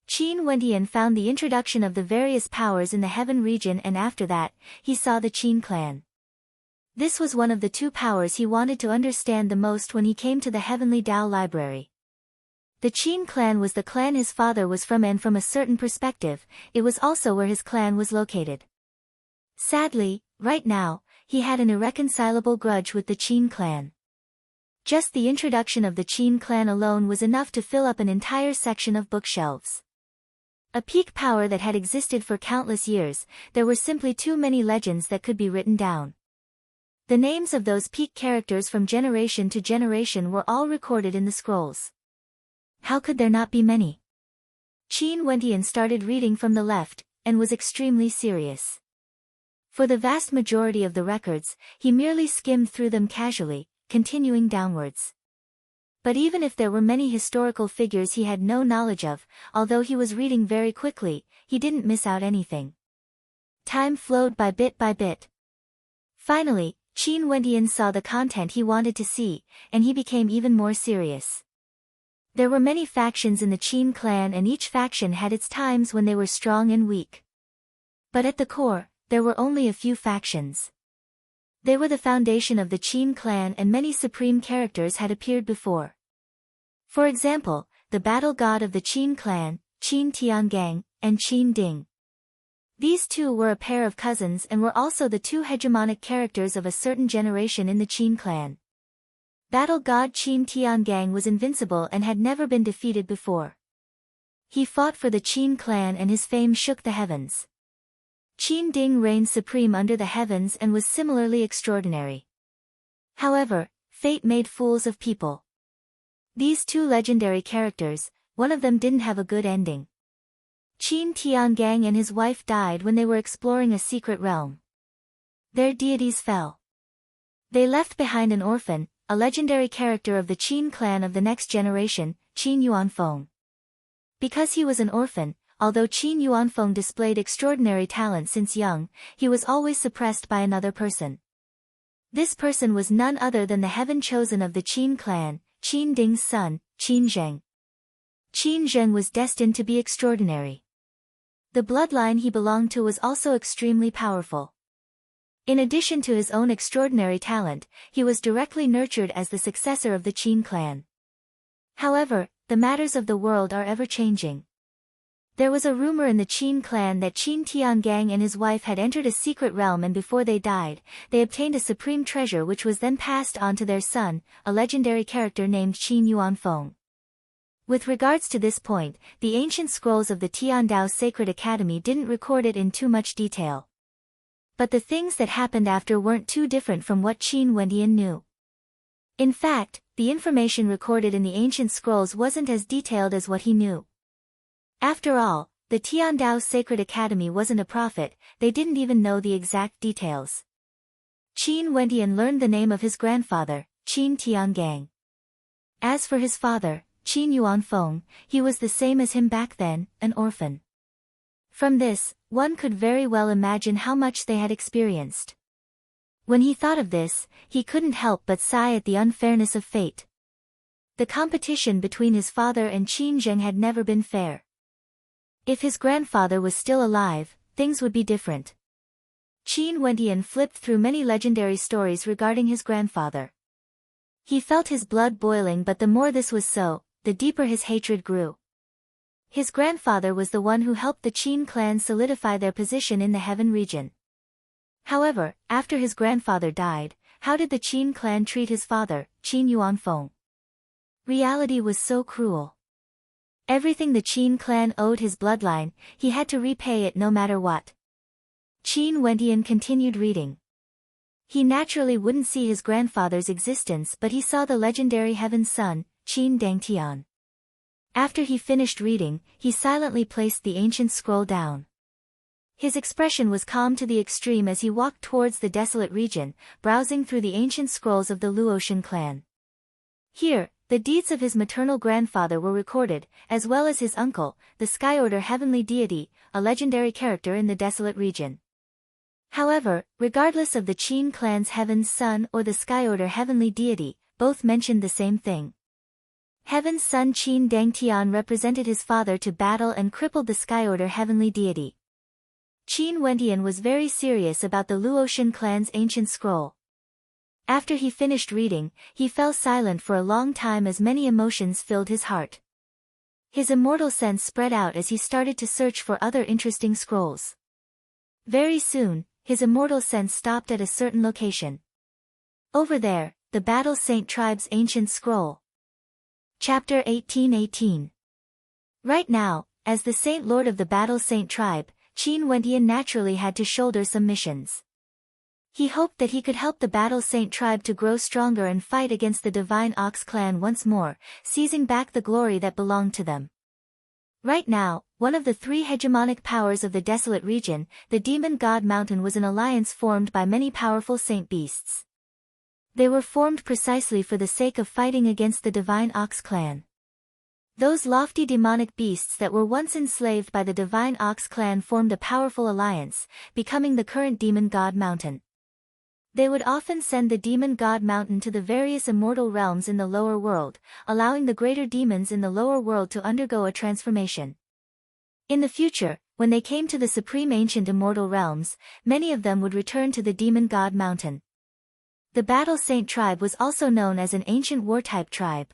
Qin Wendian found the introduction of the various powers in the Heaven region and after that, he saw the Qin clan. This was one of the 2 powers he wanted to understand the most when he came to the Heavenly Tao Library. The Qin clan was the clan his father was from and from a certain perspective, it was also where his clan was located. Sadly, right now, he had an irreconcilable grudge with the Qin clan. Just the introduction of the Qin clan alone was enough to fill up an entire section of bookshelves. A peak power that had existed for countless years. There were simply too many legends that could be written down. The names of those peak characters from generation to generation were all recorded in the scrolls. How could there not be many? Qin Wentian started reading from the left, and was extremely serious. For the vast majority of the records, he merely skimmed through them casually, continuing downwards. But even if there were many historical figures he had no knowledge of, although he was reading very quickly, he didn't miss out anything. Time flowed by bit by bit. Finally, Qin Wentian saw the content he wanted to see, and he became even more serious. There were many factions in the Qin clan, and each faction had its times when they were strong and weak. But at the core, there were only a few factions. They were the foundation of the Qin clan, and many supreme characters had appeared before. For example, the battle god of the Qin clan, Qin Tiangang, and Qin Ding. These two were a pair of cousins and were also the two hegemonic characters of a certain generation in the Qin clan. Battle god Qin Tiangang was invincible and had never been defeated before. He fought for the Qin clan and his fame shook the heavens. Qin Ding reigned supreme under the heavens and was similarly extraordinary. However, fate made fools of people. These two legendary characters, one of them didn't have a good ending. Qin Tiangang and his wife died when they were exploring a secret realm. Their deities fell. They left behind an orphan, a legendary character of the Qin clan of the next generation, Qin Yuanfeng. Because he was an orphan, although Qin Yuanfeng displayed extraordinary talent since young, he was always suppressed by another person. This person was none other than the heaven chosen of the Qin clan, Qin Ding's son, Qin Zheng. Qin Zheng was destined to be extraordinary. The bloodline he belonged to was also extremely powerful. In addition to his own extraordinary talent, he was directly nurtured as the successor of the Qin clan. However, the matters of the world are ever-changing. There was a rumor in the Qin clan that Qin Tiangang and his wife had entered a secret realm, and before they died, they obtained a supreme treasure which was then passed on to their son, a legendary character named Qin Yuanfeng. With regards to this point, the ancient scrolls of the Tiandao Sacred Academy didn't record it in too much detail. But the things that happened after weren't too different from what Qin Wentian knew. In fact, the information recorded in the ancient scrolls wasn't as detailed as what he knew. After all, the Tiandao Sacred Academy wasn't a prophet, they didn't even know the exact details. Qin Wentian learned the name of his grandfather, Qin Tiangang. As for his father, Qin Yuanfeng, he was the same as him back then, an orphan. From this, one could very well imagine how much they had experienced. When he thought of this, he couldn't help but sigh at the unfairness of fate. The competition between his father and Qin Zheng had never been fair. If his grandfather was still alive, things would be different. Qin Wentian flipped through many legendary stories regarding his grandfather. He felt his blood boiling, but the more this was so, the deeper his hatred grew. His grandfather was the one who helped the Qin clan solidify their position in the heaven region. However, after his grandfather died, how did the Qin clan treat his father, Qin Yuanfeng? Reality was so cruel. Everything the Qin clan owed his bloodline, he had to repay it no matter what. Qin Wentian continued reading. He naturally wouldn't see his grandfather's existence, but he saw the legendary heaven's son, Qin Dangtian. After he finished reading, he silently placed the ancient scroll down. His expression was calm to the extreme as he walked towards the desolate region, browsing through the ancient scrolls of the Luotian clan. Here, the deeds of his maternal grandfather were recorded, as well as his uncle, the Sky Order heavenly deity, a legendary character in the desolate region. However, regardless of the Qin clan's heaven's son or the Sky Order heavenly deity, both mentioned the same thing. Heaven's son Qin Dangtian represented his father to battle and crippled the Sky Order heavenly deity. Qin Wentian was very serious about the Luotian clan's ancient scroll. After he finished reading, he fell silent for a long time as many emotions filled his heart. His immortal sense spread out as he started to search for other interesting scrolls. Very soon, his immortal sense stopped at a certain location. Over there, the Battle Saint Tribe's ancient scroll. Chapter 1818. Right now, as the Saint Lord of the Battle Saint tribe, Qin Wentian naturally had to shoulder some missions. He hoped that he could help the Battle Saint tribe to grow stronger and fight against the Divine Ox clan once more, seizing back the glory that belonged to them. Right now, one of the three hegemonic powers of the desolate region, the Demon God Mountain, was an alliance formed by many powerful saint beasts. They were formed precisely for the sake of fighting against the Divine Ox clan. Those lofty demonic beasts that were once enslaved by the Divine Ox clan formed a powerful alliance, becoming the current Demon God Mountain. They would often send the Demon God Mountain to the various immortal realms in the lower world, allowing the greater demons in the lower world to undergo a transformation. In the future, when they came to the supreme ancient immortal realms, many of them would return to the Demon God Mountain. The Battle Saint tribe was also known as an ancient war-type tribe.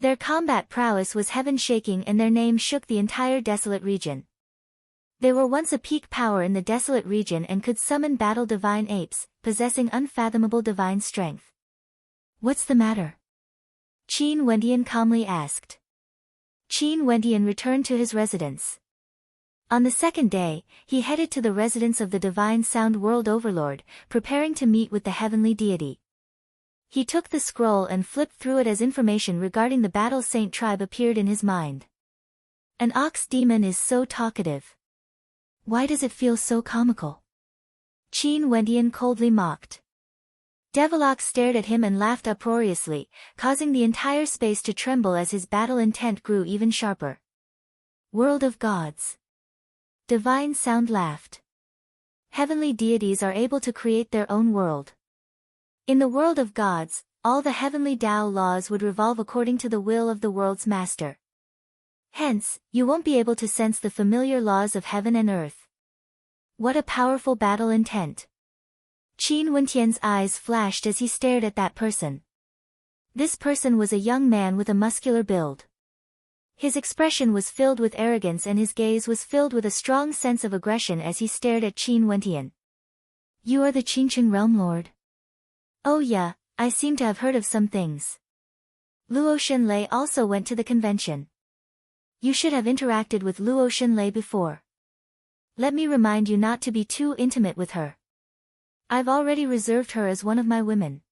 Their combat prowess was heaven-shaking and their name shook the entire desolate region. They were once a peak power in the desolate region and could summon battle divine apes, possessing unfathomable divine strength. "What's the matter?" Qin Wentian calmly asked. Qin Wentian returned to his residence. On the second day, he headed to the residence of the Divine Sound World Overlord, preparing to meet with the heavenly deity. He took the scroll and flipped through it as information regarding the Battle Saint tribe appeared in his mind. An ox demon is so talkative. Why does it feel so comical? Qin Wentian coldly mocked. Devilock stared at him and laughed uproariously, causing the entire space to tremble as his battle intent grew even sharper. World of gods. Divine Sound laughed. Heavenly deities are able to create their own world. In the world of gods, all the heavenly Tao laws would revolve according to the will of the world's master. Hence, you won't be able to sense the familiar laws of heaven and earth. What a powerful battle intent. Qin Wentian's eyes flashed as he stared at that person. This person was a young man with a muscular build. His expression was filled with arrogance and his gaze was filled with a strong sense of aggression as he stared at Qin Wentian. "You are the Qingqing Realm Lord?" "Oh yeah, I seem to have heard of some things." Luo Shenlei also went to the convention. "You should have interacted with Luo Shenlei before. Let me remind you not to be too intimate with her. I've already reserved her as one of my women."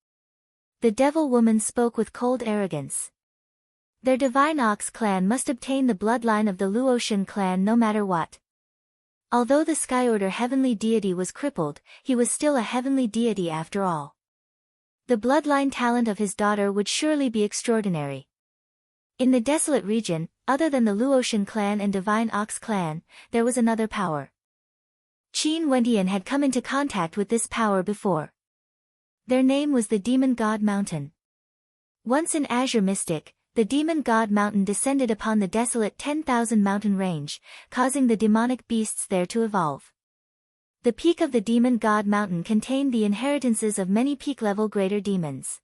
The devil woman spoke with cold arrogance. Their Divine Ox clan must obtain the bloodline of the Luotian clan no matter what. Although the Sky Order heavenly deity was crippled, he was still a heavenly deity after all. The bloodline talent of his daughter would surely be extraordinary. In the desolate region, other than the Luotian clan and Divine Ox clan, there was another power. Qin Wentian had come into contact with this power before. Their name was the Demon God Mountain. Once an azure mystic, the Demon God Mountain descended upon the desolate 10,000 mountain range, causing the demonic beasts there to evolve. The peak of the Demon God Mountain contained the inheritances of many peak-level greater demons.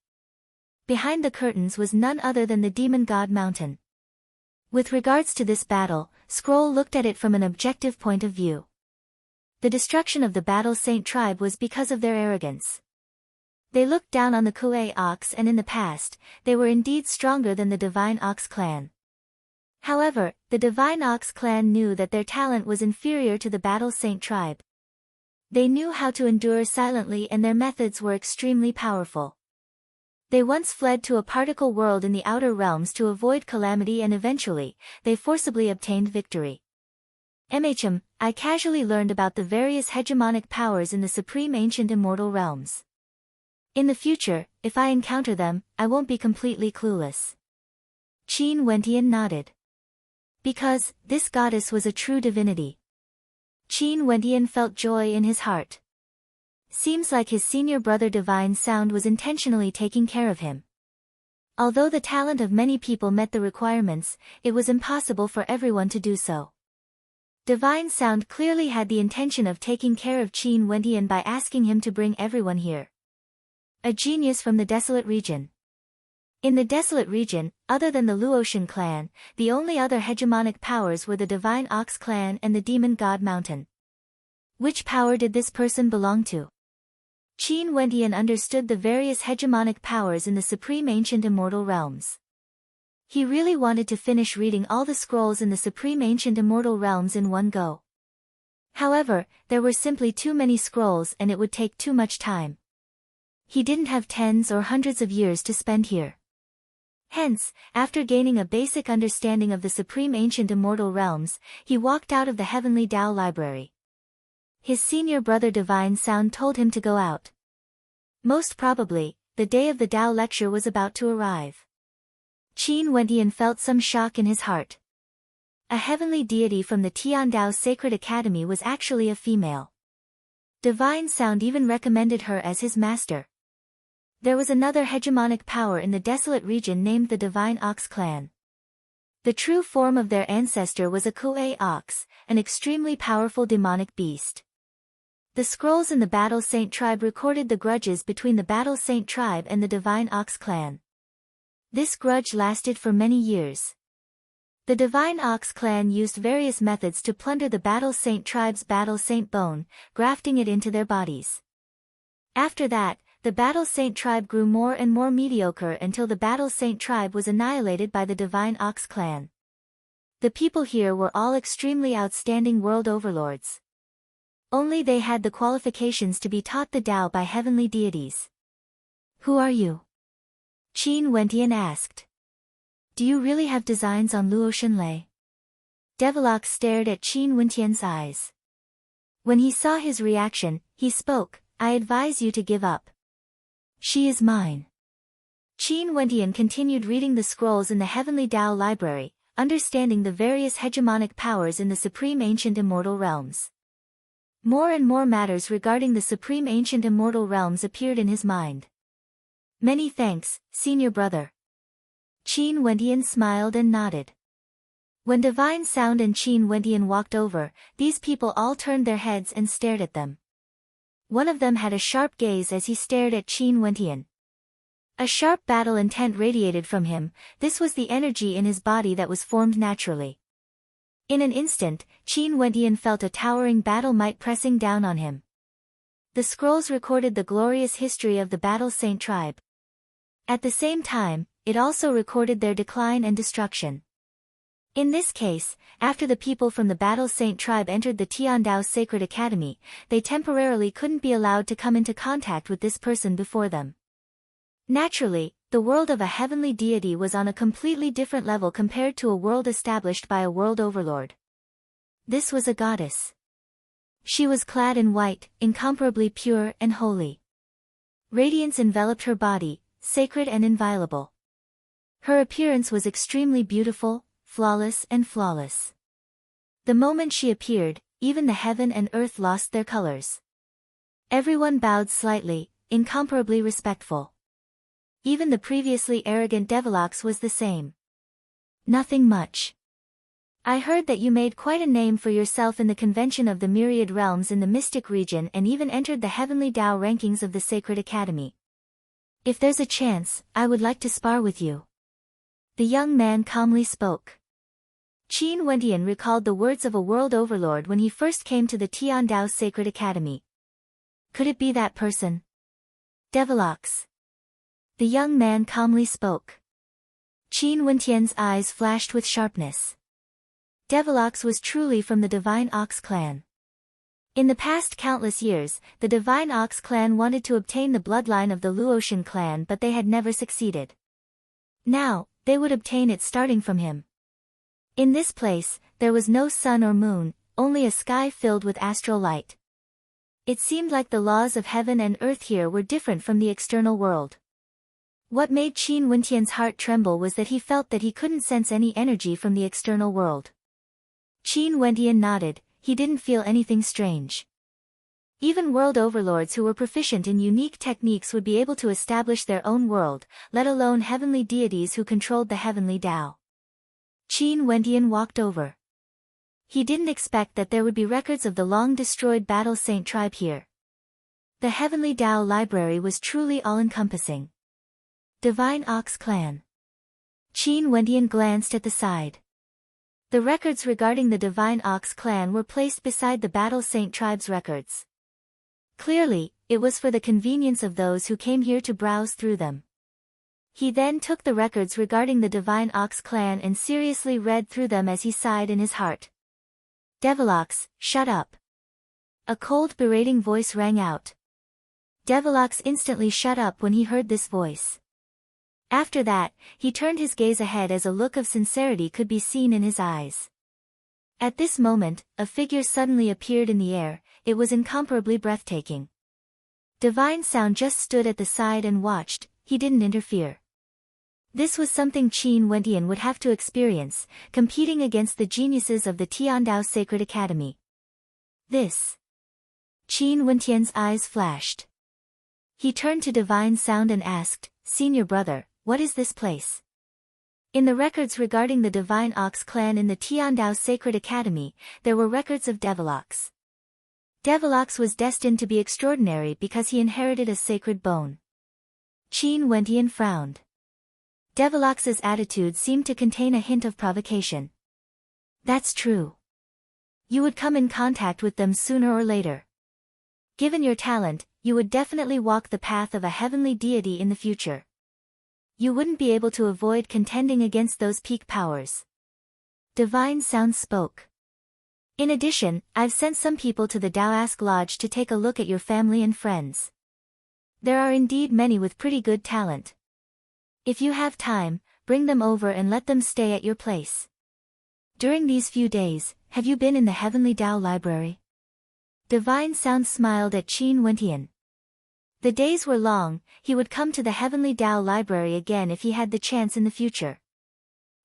Behind the curtains was none other than the Demon God Mountain. With regards to this battle, Scroll looked at it from an objective point of view. The destruction of the Battle Saint tribe was because of their arrogance. They looked down on the Kuei Ox and in the past, they were indeed stronger than the Divine Ox clan. However, the Divine Ox clan knew that their talent was inferior to the Battle Saint tribe. They knew how to endure silently and their methods were extremely powerful. They once fled to a particle world in the outer realms to avoid calamity and eventually, they forcibly obtained victory. I casually learned about the various hegemonic powers in the supreme ancient immortal realms. In the future, if I encounter them, I won't be completely clueless. Qin Wentian nodded. Because, this goddess was a true divinity. Qin Wentian felt joy in his heart. Seems like his senior brother Divine Sound was intentionally taking care of him. Although the talent of many people met the requirements, it was impossible for everyone to do so. Divine Sound clearly had the intention of taking care of Qin Wentian by asking him to bring everyone here. A genius from the desolate region. In the desolate region, other than the Luotian clan, the only other hegemonic powers were the Divine Ox clan and the Demon God Mountain. Which power did this person belong to? Qin Wentian understood the various hegemonic powers in the supreme ancient immortal realms. He really wanted to finish reading all the scrolls in the supreme ancient immortal realms in one go. However, there were simply too many scrolls and it would take too much time. He didn't have tens or hundreds of years to spend here. Hence, after gaining a basic understanding of the supreme ancient immortal realms, he walked out of the heavenly Tao library. His senior brother Divine Sound told him to go out. Most probably, the day of the Tao lecture was about to arrive. Qin Wentian felt some shock in his heart. A heavenly deity from the Tiandao Sacred Academy was actually a female. Divine Sound even recommended her as his master. There was another hegemonic power in the desolate region named the Divine Ox Clan. The true form of their ancestor was a Kuei ox, an extremely powerful demonic beast. The scrolls in the Battle Saint tribe recorded the grudges between the Battle Saint tribe and the Divine Ox Clan. This grudge lasted for many years. The Divine Ox Clan used various methods to plunder the Battle Saint tribe's Battle Saint bone, grafting it into their bodies. After that, the Battle Saint tribe grew more and more mediocre until the Battle Saint tribe was annihilated by the Divine Ox Clan. The people here were all extremely outstanding world overlords. Only they had the qualifications to be taught the Tao by heavenly deities. Who are you? Qin Wentian asked. Do you really have designs on Luo Shenlei? Devilox stared at Qin Wentian's eyes. When he saw his reaction, he spoke, I advise you to give up. She is mine. Qin Wentian continued reading the scrolls in the Heavenly Tao library, understanding the various hegemonic powers in the supreme ancient immortal realms. More and more matters regarding the supreme ancient immortal realms appeared in his mind. Many thanks, senior brother. Qin Wentian smiled and nodded. When Divine Sound and Qin Wentian walked over, these people all turned their heads and stared at them. One of them had a sharp gaze as he stared at Qin Wentian. A sharp battle intent radiated from him. This was the energy in his body that was formed naturally. In an instant, Qin Wentian felt a towering battle might pressing down on him. The scrolls recorded the glorious history of the Battle Saint tribe. At the same time, it also recorded their decline and destruction. In this case, after the people from the Battle Saint tribe entered the Tiandao Sacred Academy, they temporarily couldn't be allowed to come into contact with this person before them. Naturally, the world of a heavenly deity was on a completely different level compared to a world established by a world overlord. This was a goddess. She was clad in white, incomparably pure and holy. Radiance enveloped her body, sacred and inviolable. Her appearance was extremely beautiful, flawless and flawless. The moment she appeared, even the heaven and earth lost their colors. Everyone bowed slightly, incomparably respectful. Even the previously arrogant Devilox was the same. Nothing much. I heard that you made quite a name for yourself in the convention of the myriad realms in the mystic region and even entered the heavenly Tao rankings of the Sacred Academy. If there's a chance, I would like to spar with you. The young man calmly spoke. Qin Wentian recalled the words of a world overlord when he first came to the Tiandao Sacred Academy. Could it be that person? Devilox. The young man calmly spoke. Qin Wentian's eyes flashed with sharpness. Devilox was truly from the Divine Ox Clan. In the past countless years, the Divine Ox Clan wanted to obtain the bloodline of the Luotian clan but they had never succeeded. Now, they would obtain it starting from him. In this place, there was no sun or moon, only a sky filled with astral light. It seemed like the laws of heaven and earth here were different from the external world. What made Qin Wentian's heart tremble was that he felt that he couldn't sense any energy from the external world. Qin Wentian nodded, he didn't feel anything strange. Even world overlords who were proficient in unique techniques would be able to establish their own world, let alone heavenly deities who controlled the heavenly Tao. Qin Wentian walked over. He didn't expect that there would be records of the long-destroyed Battle Saint tribe here. The heavenly Tao library was truly all-encompassing. Divine Ox Clan. Qin Wentian glanced at the side. The records regarding the Divine Ox Clan were placed beside the Battle Saint tribe's records. Clearly, it was for the convenience of those who came here to browse through them. He then took the records regarding the Divine Ox clan and seriously read through them as he sighed in his heart. Devilox, shut up. A cold berating voice rang out. Devilox instantly shut up when he heard this voice. After that, he turned his gaze ahead as a look of sincerity could be seen in his eyes. At this moment, a figure suddenly appeared in the air. It was incomparably breathtaking. Divine Sound just stood at the side and watched. He didn't interfere. This was something Qin Wentian would have to experience, competing against the geniuses of the Tiandao Sacred Academy. This. Qin Wentian's eyes flashed. He turned to Divine Sound and asked, "Senior brother, what is this place?" In the records regarding the Divine Ox clan in the Tiandao Sacred Academy, there were records of Devilox. Devilox was destined to be extraordinary because he inherited a sacred bone. Qin Wentian frowned. Devilox's attitude seemed to contain a hint of provocation. That's true. You would come in contact with them sooner or later. Given your talent, you would definitely walk the path of a heavenly deity in the future. You wouldn't be able to avoid contending against those peak powers. Divine Sound spoke. In addition, I've sent some people to the Daoask Lodge to take a look at your family and friends. There are indeed many with pretty good talent. If you have time, bring them over and let them stay at your place. During these few days, have you been in the Heavenly Dao Library? Divine Sound smiled at Qin Wentian. The days were long. He would come to the Heavenly Dao Library again if he had the chance in the future.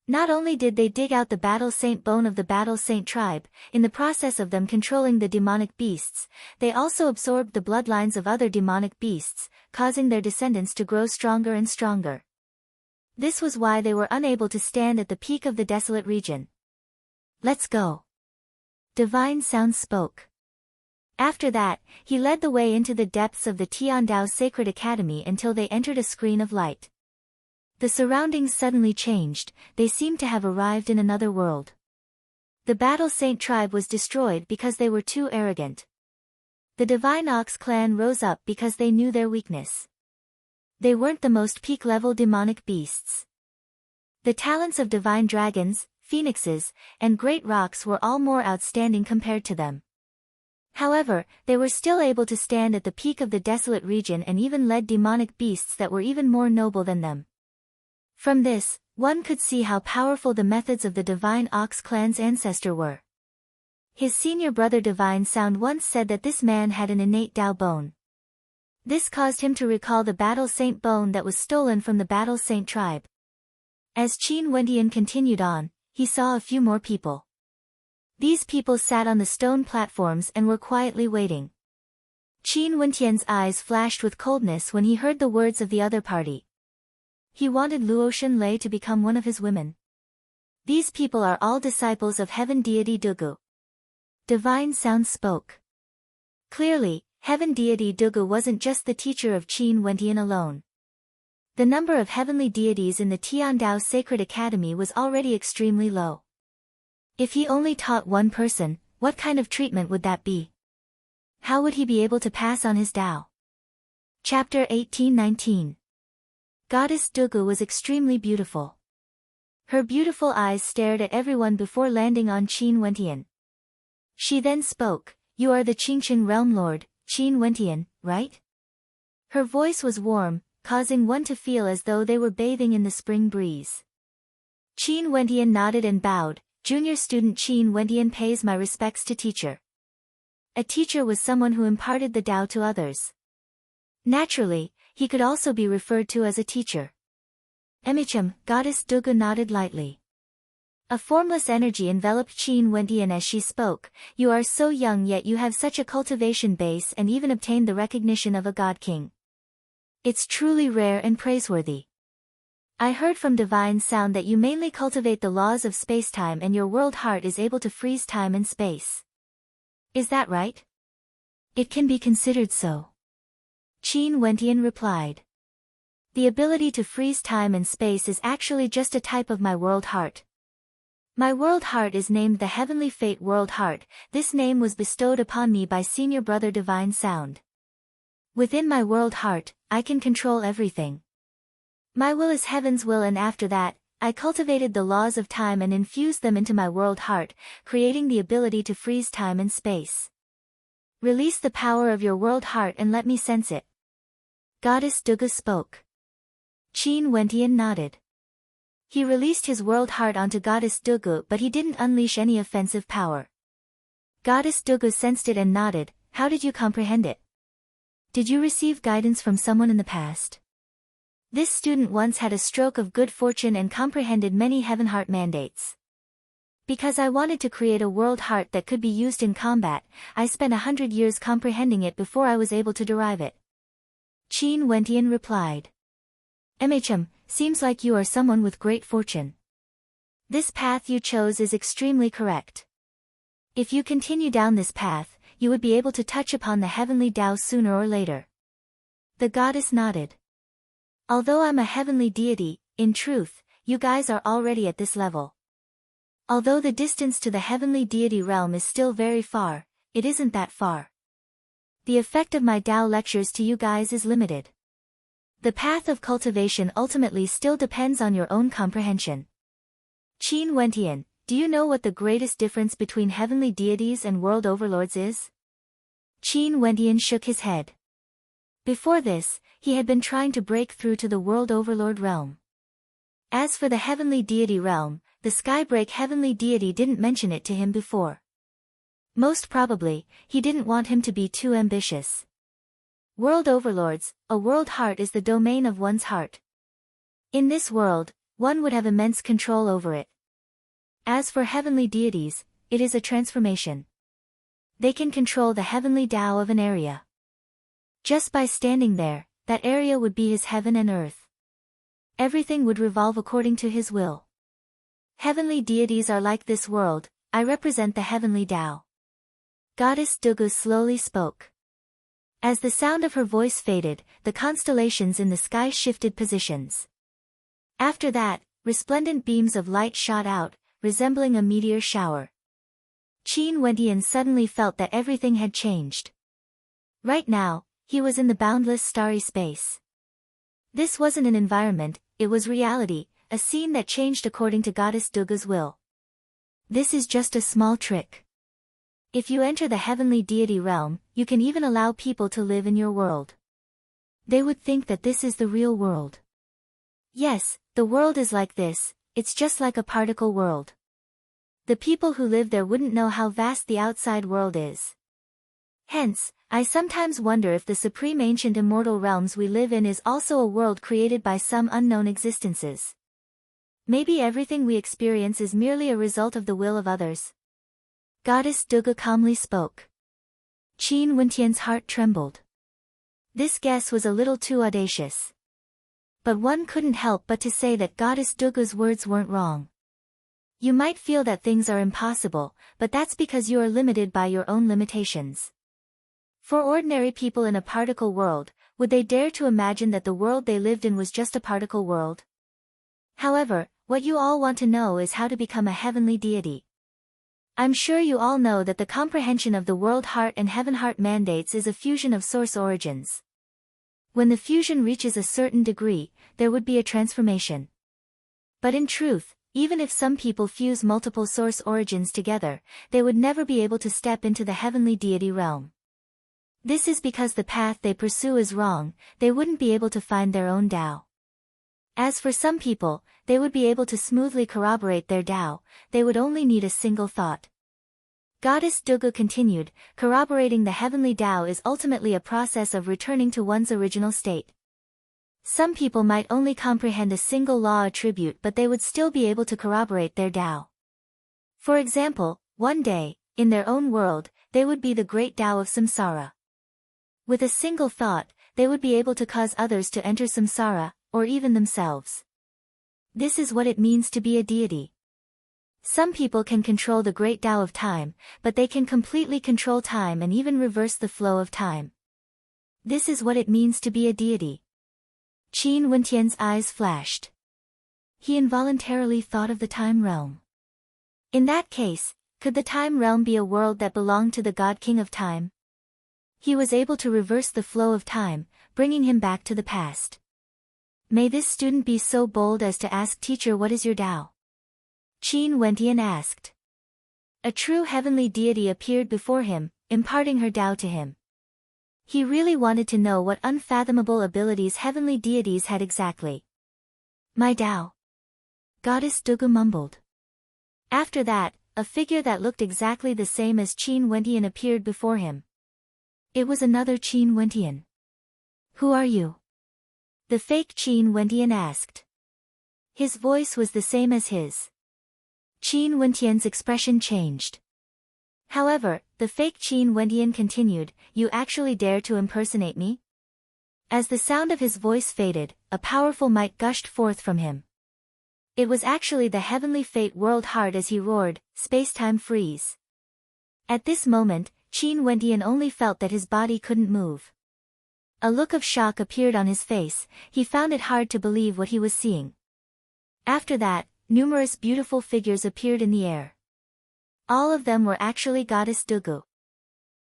Not only did they dig out the Battle Saint bone of the Battle Saint tribe, in the process of them controlling the demonic beasts, they also absorbed the bloodlines of other demonic beasts, causing their descendants to grow stronger and stronger. This was why they were unable to stand at the peak of the desolate region. Let's go. Divine Sound spoke. After that, he led the way into the depths of the Tiandao Sacred Academy until they entered a screen of light. The surroundings suddenly changed. They seemed to have arrived in another world. The Battle Saint tribe was destroyed because they were too arrogant. The Divine Ox clan rose up because they knew their weakness. They weren't the most peak-level demonic beasts. The talents of divine dragons, phoenixes, and great rocks were all more outstanding compared to them. However, they were still able to stand at the peak of the desolate region and even led demonic beasts that were even more noble than them. From this, one could see how powerful the methods of the Divine Ox clan's ancestor were. His senior brother Divine Sound once said that this man had an innate Dao bone. This caused him to recall the Battle Saint bone that was stolen from the Battle Saint tribe. As Qin Wentian continued on, he saw a few more people. These people sat on the stone platforms and were quietly waiting. Qin Wentian's eyes flashed with coldness when he heard the words of the other party. He wanted Luotian Lei to become one of his women. These people are all disciples of Heaven Deity Dugu. Divine Sound spoke. Clearly, Heaven Deity Dugu wasn't just the teacher of Qin Wentian alone. The number of heavenly deities in the Tiandao Sacred Academy was already extremely low. If he only taught one person, what kind of treatment would that be? How would he be able to pass on his Dao? Chapter 18-19. Goddess Dugu was extremely beautiful. Her beautiful eyes stared at everyone before landing on Qin Wentian. She then spoke, "You are the Qingqing Realm Lord, Qin Wentian, right?" Her voice was warm, causing one to feel as though they were bathing in the spring breeze. Qin Wentian nodded and bowed. Junior student Qin Wentian pays my respects to teacher. A teacher was someone who imparted the Dao to others. Naturally, he could also be referred to as a teacher. Emicham, Goddess Dugu nodded lightly. A formless energy enveloped Qin Wentian as she spoke. You are so young yet you have such a cultivation base and even obtained the recognition of a God King. It's truly rare and praiseworthy. I heard from Divine Sound that you mainly cultivate the laws of spacetime and your world heart is able to freeze time and space. Is that right? It can be considered so. Qin Wentian replied. The ability to freeze time and space is actually just a type of my world heart. My world heart is named the Heavenly Fate World Heart. This name was bestowed upon me by senior brother Divine Sound. Within my world heart, I can control everything. My will is heaven's will, and after that, I cultivated the laws of time and infused them into my world heart, creating the ability to freeze time and space. Release the power of your world heart and let me sense it. Goddess Duga spoke. Qin Wentian nodded. He released his world heart onto Goddess Dugu, but he didn't unleash any offensive power. Goddess Dugu sensed it and nodded. How did you comprehend it? Did you receive guidance from someone in the past? This student once had a stroke of good fortune and comprehended many heaven heart mandates. Because I wanted to create a world heart that could be used in combat, I spent 100 years comprehending it before I was able to derive it. Qin Wentian replied. Seems like you are someone with great fortune. This path you chose is extremely correct. If you continue down this path, you would be able to touch upon the heavenly Tao sooner or later. The goddess nodded. Although I'm a heavenly deity, in truth, you guys are already at this level. Although the distance to the heavenly deity realm is still very far, it isn't that far. The effect of my Tao lectures to you guys is limited. The path of cultivation ultimately still depends on your own comprehension. Qin Wentian, do you know what the greatest difference between heavenly deities and world overlords is? Qin Wentian shook his head. Before this, he had been trying to break through to the world overlord realm. As for the heavenly deity realm, the Skybreak heavenly deity didn't mention it to him before. Most probably, he didn't want him to be too ambitious. World overlords, a world heart is the domain of one's heart. In this world, one would have immense control over it. As for heavenly deities, it is a transformation. They can control the heavenly Tao of an area. Just by standing there, that area would be his heaven and earth. Everything would revolve according to his will. Heavenly deities are like this world, I represent the heavenly Tao. Goddess Dugu slowly spoke. As the sound of her voice faded, the constellations in the sky shifted positions. After that, resplendent beams of light shot out, resembling a meteor shower. Qin Wentian suddenly felt that everything had changed. Right now, he was in the boundless starry space. This wasn't an environment, it was reality, a scene that changed according to Goddess Duga's will. This is just a small trick. If you enter the heavenly deity realm, you can even allow people to live in your world. They would think that this is the real world. Yes, the world is like this, it's just like a particle world. The people who live there wouldn't know how vast the outside world is. Hence, I sometimes wonder if the supreme ancient immortal realms we live in is also a world created by some unknown existences. Maybe everything we experience is merely a result of the will of others. Goddess Duga calmly spoke. Qin Wentian's heart trembled. This guess was a little too audacious. But one couldn't help but to say that Goddess Duga's words weren't wrong. You might feel that things are impossible, but that's because you are limited by your own limitations. For ordinary people in a particle world, would they dare to imagine that the world they lived in was just a particle world? However, what you all want to know is how to become a heavenly deity. I'm sure you all know that the comprehension of the world heart and heaven heart mandates is a fusion of source origins. When the fusion reaches a certain degree, there would be a transformation. But in truth, even if some people fuse multiple source origins together, they would never be able to step into the heavenly deity realm. This is because the path they pursue is wrong, they wouldn't be able to find their own Tao. As for some people, they would be able to smoothly corroborate their Tao, they would only need a single thought. Goddess Dugu continued, corroborating the heavenly Tao is ultimately a process of returning to one's original state. Some people might only comprehend a single law attribute, but they would still be able to corroborate their Tao. For example, one day, in their own world, they would be the great Tao of samsara. With a single thought, they would be able to cause others to enter samsara, or even themselves. This is what it means to be a deity. Some people can control the great Tao of time, but they can completely control time and even reverse the flow of time. This is what it means to be a deity. Qin Wentian's eyes flashed. He involuntarily thought of the time realm. In that case, could the time realm be a world that belonged to the God King of Time? He was able to reverse the flow of time, bringing him back to the past. May this student be so bold as to ask teacher, what is your Tao? Qin Wentian asked. A true heavenly deity appeared before him, imparting her Tao to him. He really wanted to know what unfathomable abilities heavenly deities had exactly. My Tao. Goddess Dugu mumbled. After that, a figure that looked exactly the same as Qin Wentian appeared before him. It was another Qin Wentian. Who are you? The fake Qin Wentian asked. His voice was the same as his. Qin Wentian's expression changed. However, the fake Qin Wentian continued, you actually dare to impersonate me? As the sound of his voice faded, a powerful might gushed forth from him. It was actually the heavenly fate whirled hard as he roared, space-time freeze. At this moment, Qin Wentian only felt that his body couldn't move. A look of shock appeared on his face, he found it hard to believe what he was seeing. After that, numerous beautiful figures appeared in the air. All of them were actually Goddess Dugu.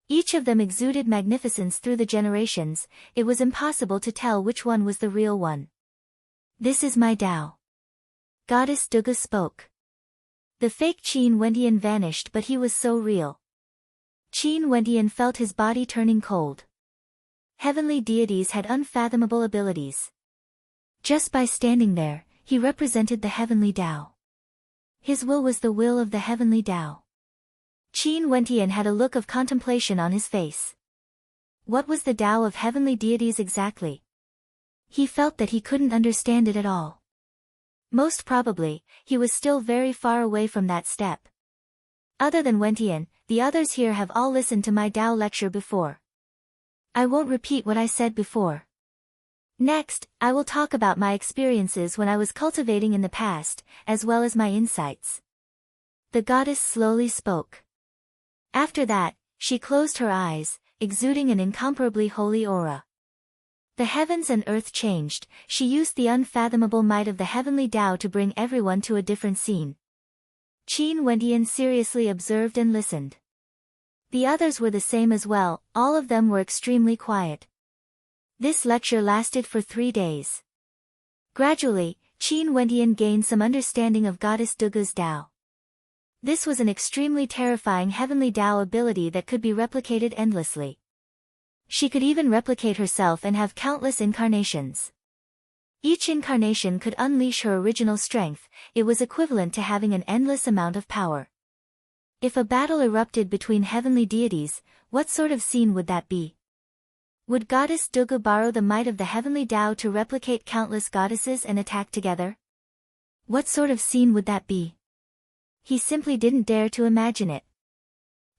Each of them exuded magnificence through the generations, it was impossible to tell which one was the real one. This is my Tao. Goddess Dugu spoke. The fake Qin Wentian vanished, but he was so real. Qin Wentian felt his body turning cold. Heavenly deities had unfathomable abilities. Just by standing there, he represented the heavenly Tao. His will was the will of the heavenly Tao. Qin Wentian had a look of contemplation on his face. What was the Tao of heavenly deities exactly? He felt that he couldn't understand it at all. Most probably, he was still very far away from that step. Other than Wentian, the others here have all listened to my Tao lecture before. I won't repeat what I said before. Next, I will talk about my experiences when I was cultivating in the past, as well as my insights. The goddess slowly spoke. After that, she closed her eyes, exuding an incomparably holy aura. The heavens and earth changed, she used the unfathomable might of the heavenly Tao to bring everyone to a different scene. Qin Wentian seriously observed and listened. The others were the same as well, all of them were extremely quiet. This lecture lasted for 3 days. Gradually, Qin Wentian gained some understanding of Goddess Dugu's Tao. This was an extremely terrifying heavenly Tao ability that could be replicated endlessly. She could even replicate herself and have countless incarnations. Each incarnation could unleash her original strength, it was equivalent to having an endless amount of power. If a battle erupted between heavenly deities, what sort of scene would that be? Would Goddess Dugu borrow the might of the heavenly Tao to replicate countless goddesses and attack together? What sort of scene would that be? He simply didn't dare to imagine it.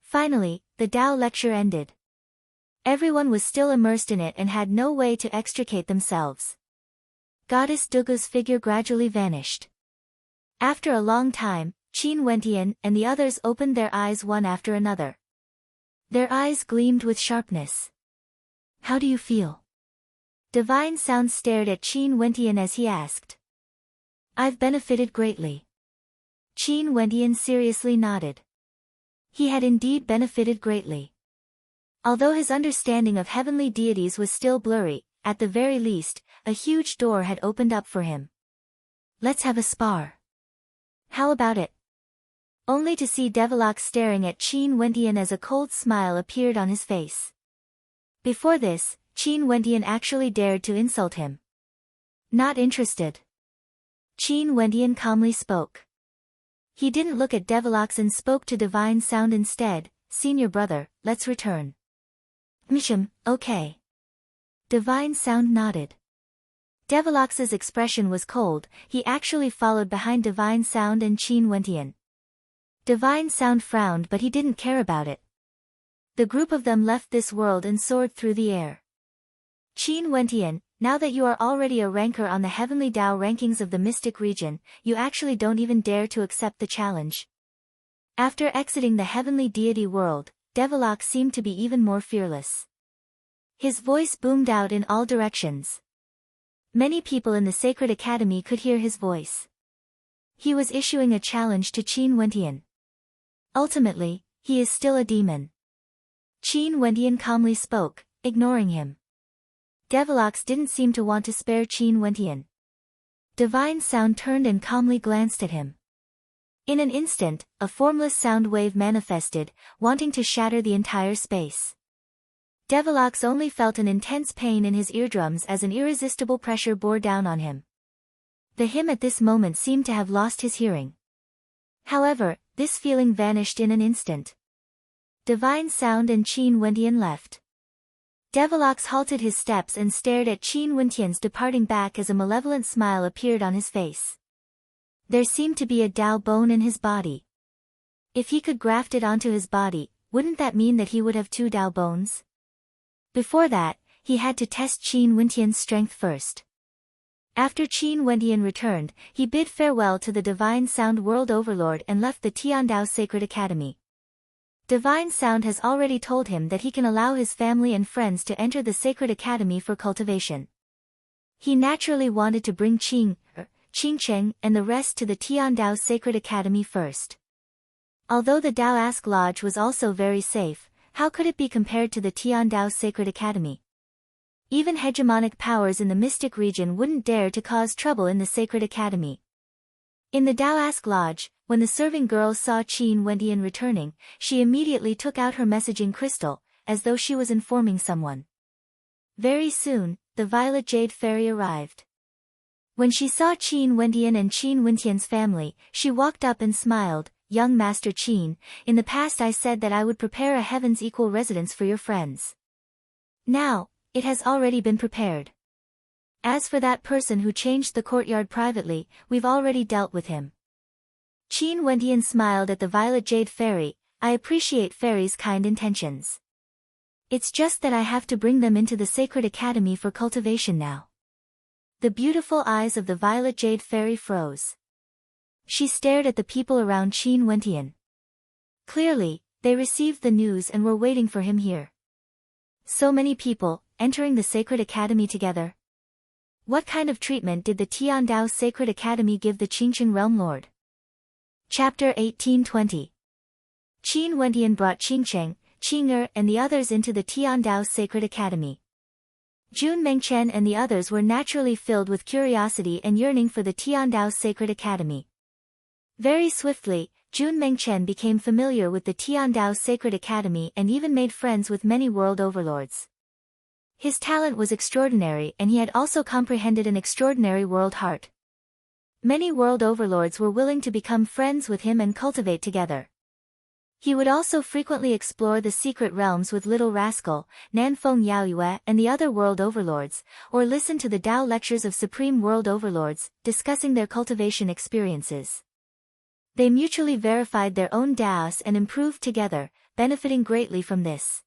Finally, the Tao lecture ended. Everyone was still immersed in it and had no way to extricate themselves. Goddess Dugu's figure gradually vanished. After a long time, Qin Wentian and the others opened their eyes one after another. Their eyes gleamed with sharpness. How do you feel? Divine Sound stared at Qin Wentian as he asked. I've benefited greatly. Qin Wentian seriously nodded. He had indeed benefited greatly. Although his understanding of heavenly deities was still blurry, at the very least, a huge door had opened up for him. Let's have a spar. How about it? Only to see Devilock staring at Qin Wentian as a cold smile appeared on his face. Before this, Qin Wentian actually dared to insult him. Not interested. Qin Wentian calmly spoke. He didn't look at Devilox and spoke to Divine Sound instead, Senior brother, let's return. Okay. Divine Sound nodded. Devilox's expression was cold, he actually followed behind Divine Sound and Qin Wentian. Divine Sound frowned but he didn't care about it. The group of them left this world and soared through the air. Qin Wentian, now that you are already a ranker on the Heavenly Tao rankings of the Mystic region, you actually don't even dare to accept the challenge. After exiting the Heavenly Deity world, Devilock seemed to be even more fearless. His voice boomed out in all directions. Many people in the Sacred Academy could hear his voice. He was issuing a challenge to Qin Wentian. Ultimately, he is still a demon. Qin Wentian calmly spoke, ignoring him. Devilox didn't seem to want to spare Qin Wentian. Divine Sound turned and calmly glanced at him. In an instant, a formless sound wave manifested, wanting to shatter the entire space. Devilox only felt an intense pain in his eardrums as an irresistible pressure bore down on him. The hymn at this moment seemed to have lost his hearing. However, this feeling vanished in an instant. Divine Sound and Qin Wentian left. Devilox halted his steps and stared at Qin Wentian's departing back as a malevolent smile appeared on his face. There seemed to be a Dao bone in his body. If he could graft it onto his body, wouldn't that mean that he would have 2 Dao bones? Before that, he had to test Qin Wentian's strength first. After Qin Wentian returned, he bid farewell to the Divine Sound World Overlord and left the Tiandao Sacred Academy. Divine Sound has already told him that he can allow his family and friends to enter the Sacred Academy for cultivation. He naturally wanted to bring Qingcheng and the rest to the Tiandao Sacred Academy first. Although the Daoask Lodge was also very safe, how could it be compared to the Tiandao Sacred Academy? Even hegemonic powers in the mystic region wouldn't dare to cause trouble in the Sacred Academy. In the Daoask Lodge, when the serving girl saw Qin Wentian returning, she immediately took out her messaging crystal, as though she was informing someone. Very soon, the Violet Jade Fairy arrived. When she saw Qin Wentian and Qin Wentian's family, she walked up and smiled. "Young Master Qin, in the past I said that I would prepare a heaven's equal residence for your friends. Now, it has already been prepared. As for that person who changed the courtyard privately, we've already dealt with him." Qin Wentian smiled at the Violet Jade Fairy. "I appreciate fairies' kind intentions. It's just that I have to bring them into the Sacred Academy for cultivation now." The beautiful eyes of the Violet Jade Fairy froze. She stared at the people around Qin Wentian. Clearly, they received the news and were waiting for him here. So many people, entering the Sacred Academy together. What kind of treatment did the Tiandao Sacred Academy give the Qingcheng Realm Lord? Chapter 1820. Qin Wentian brought Qingcheng, Qing'er and the others into the Tiandao Sacred Academy. Jun Mengchen and the others were naturally filled with curiosity and yearning for the Tiandao Sacred Academy. Very swiftly, Jun Mengchen became familiar with the Tiandao Sacred Academy and even made friends with many world overlords. His talent was extraordinary and he had also comprehended an extraordinary world heart. Many world overlords were willing to become friends with him and cultivate together. He would also frequently explore the secret realms with Little Rascal, Nanfeng Yaoyue and the other world overlords, or listen to the Dao lectures of supreme world overlords, discussing their cultivation experiences. They mutually verified their own Daos and improved together, benefiting greatly from this.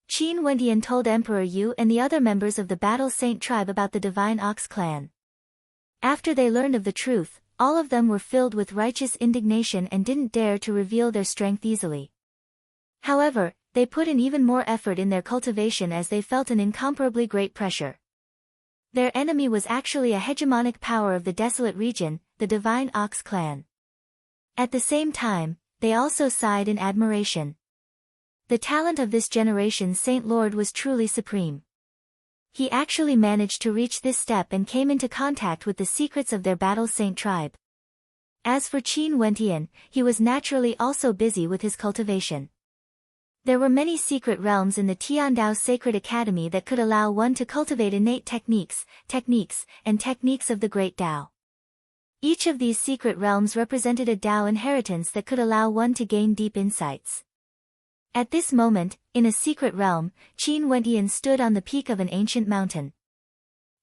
Qin Wentian told Emperor Yu and the other members of the Battle Saint tribe about the Divine Ox clan. After they learned of the truth, all of them were filled with righteous indignation and didn't dare to reveal their strength easily. However, they put in even more effort in their cultivation as they felt an incomparably great pressure. Their enemy was actually a hegemonic power of the desolate region, the Divine Ox clan. At the same time, they also sighed in admiration. The talent of this generation's Saint Lord was truly supreme. He actually managed to reach this step and came into contact with the secrets of their Battle Saint tribe. As for Qin Wentian, he was naturally also busy with his cultivation. There were many secret realms in the Tiandao Sacred Academy that could allow one to cultivate innate techniques of the Great Dao. Each of these secret realms represented a Dao inheritance that could allow one to gain deep insights. At this moment, in a secret realm, Qin Wentian stood on the peak of an ancient mountain.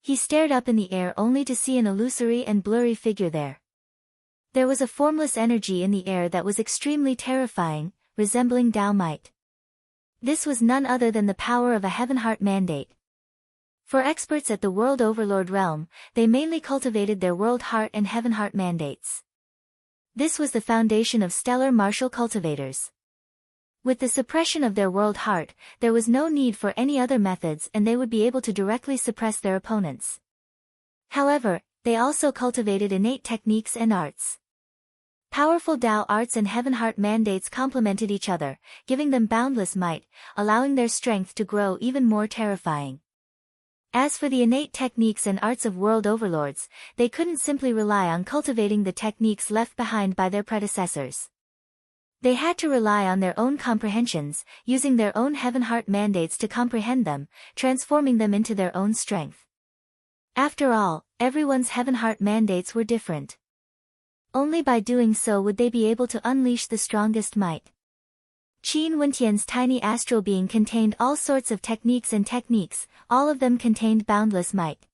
He stared up in the air only to see an illusory and blurry figure there. There was a formless energy in the air that was extremely terrifying, resembling Dao might. This was none other than the power of a Heaven Heart mandate. For experts at the World Overlord realm, they mainly cultivated their World Heart and Heaven Heart mandates. This was the foundation of stellar martial cultivators. With the suppression of their World Heart, there was no need for any other methods and they would be able to directly suppress their opponents. However, they also cultivated innate techniques and arts. Powerful Dao arts and Heaven Heart mandates complemented each other, giving them boundless might, allowing their strength to grow even more terrifying. As for the innate techniques and arts of world overlords, they couldn't simply rely on cultivating the techniques left behind by their predecessors. They had to rely on their own comprehensions, using their own heaven-heart mandates to comprehend them, transforming them into their own strength. After all, everyone's heaven-heart mandates were different. Only by doing so would they be able to unleash the strongest might. Qin Wentian's tiny astral being contained all sorts of techniques and techniques, all of them contained boundless might.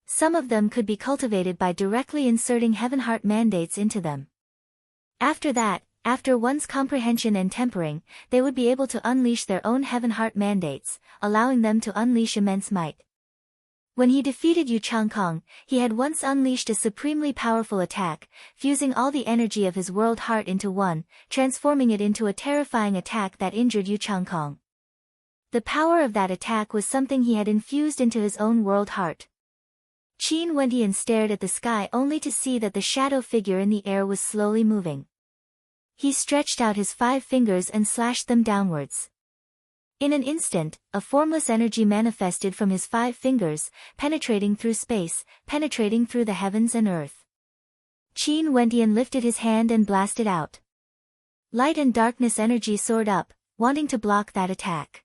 Some of them could be cultivated by directly inserting heaven-heart mandates into them. After that, after one's comprehension and tempering, they would be able to unleash their own heaven-heart mandates, allowing them to unleash immense might. When he defeated Yu Changkong, he had once unleashed a supremely powerful attack, fusing all the energy of his world heart into one, transforming it into a terrifying attack that injured Yu Changkong. The power of that attack was something he had infused into his own world heart. Qin Wentian stared at the sky only to see that the shadow figure in the air was slowly moving. He stretched out his 5 fingers and slashed them downwards. In an instant, a formless energy manifested from his 5 fingers, penetrating through space, penetrating through the heavens and earth. Qin Wentian lifted his hand and blasted out. Light and darkness energy soared up, wanting to block that attack.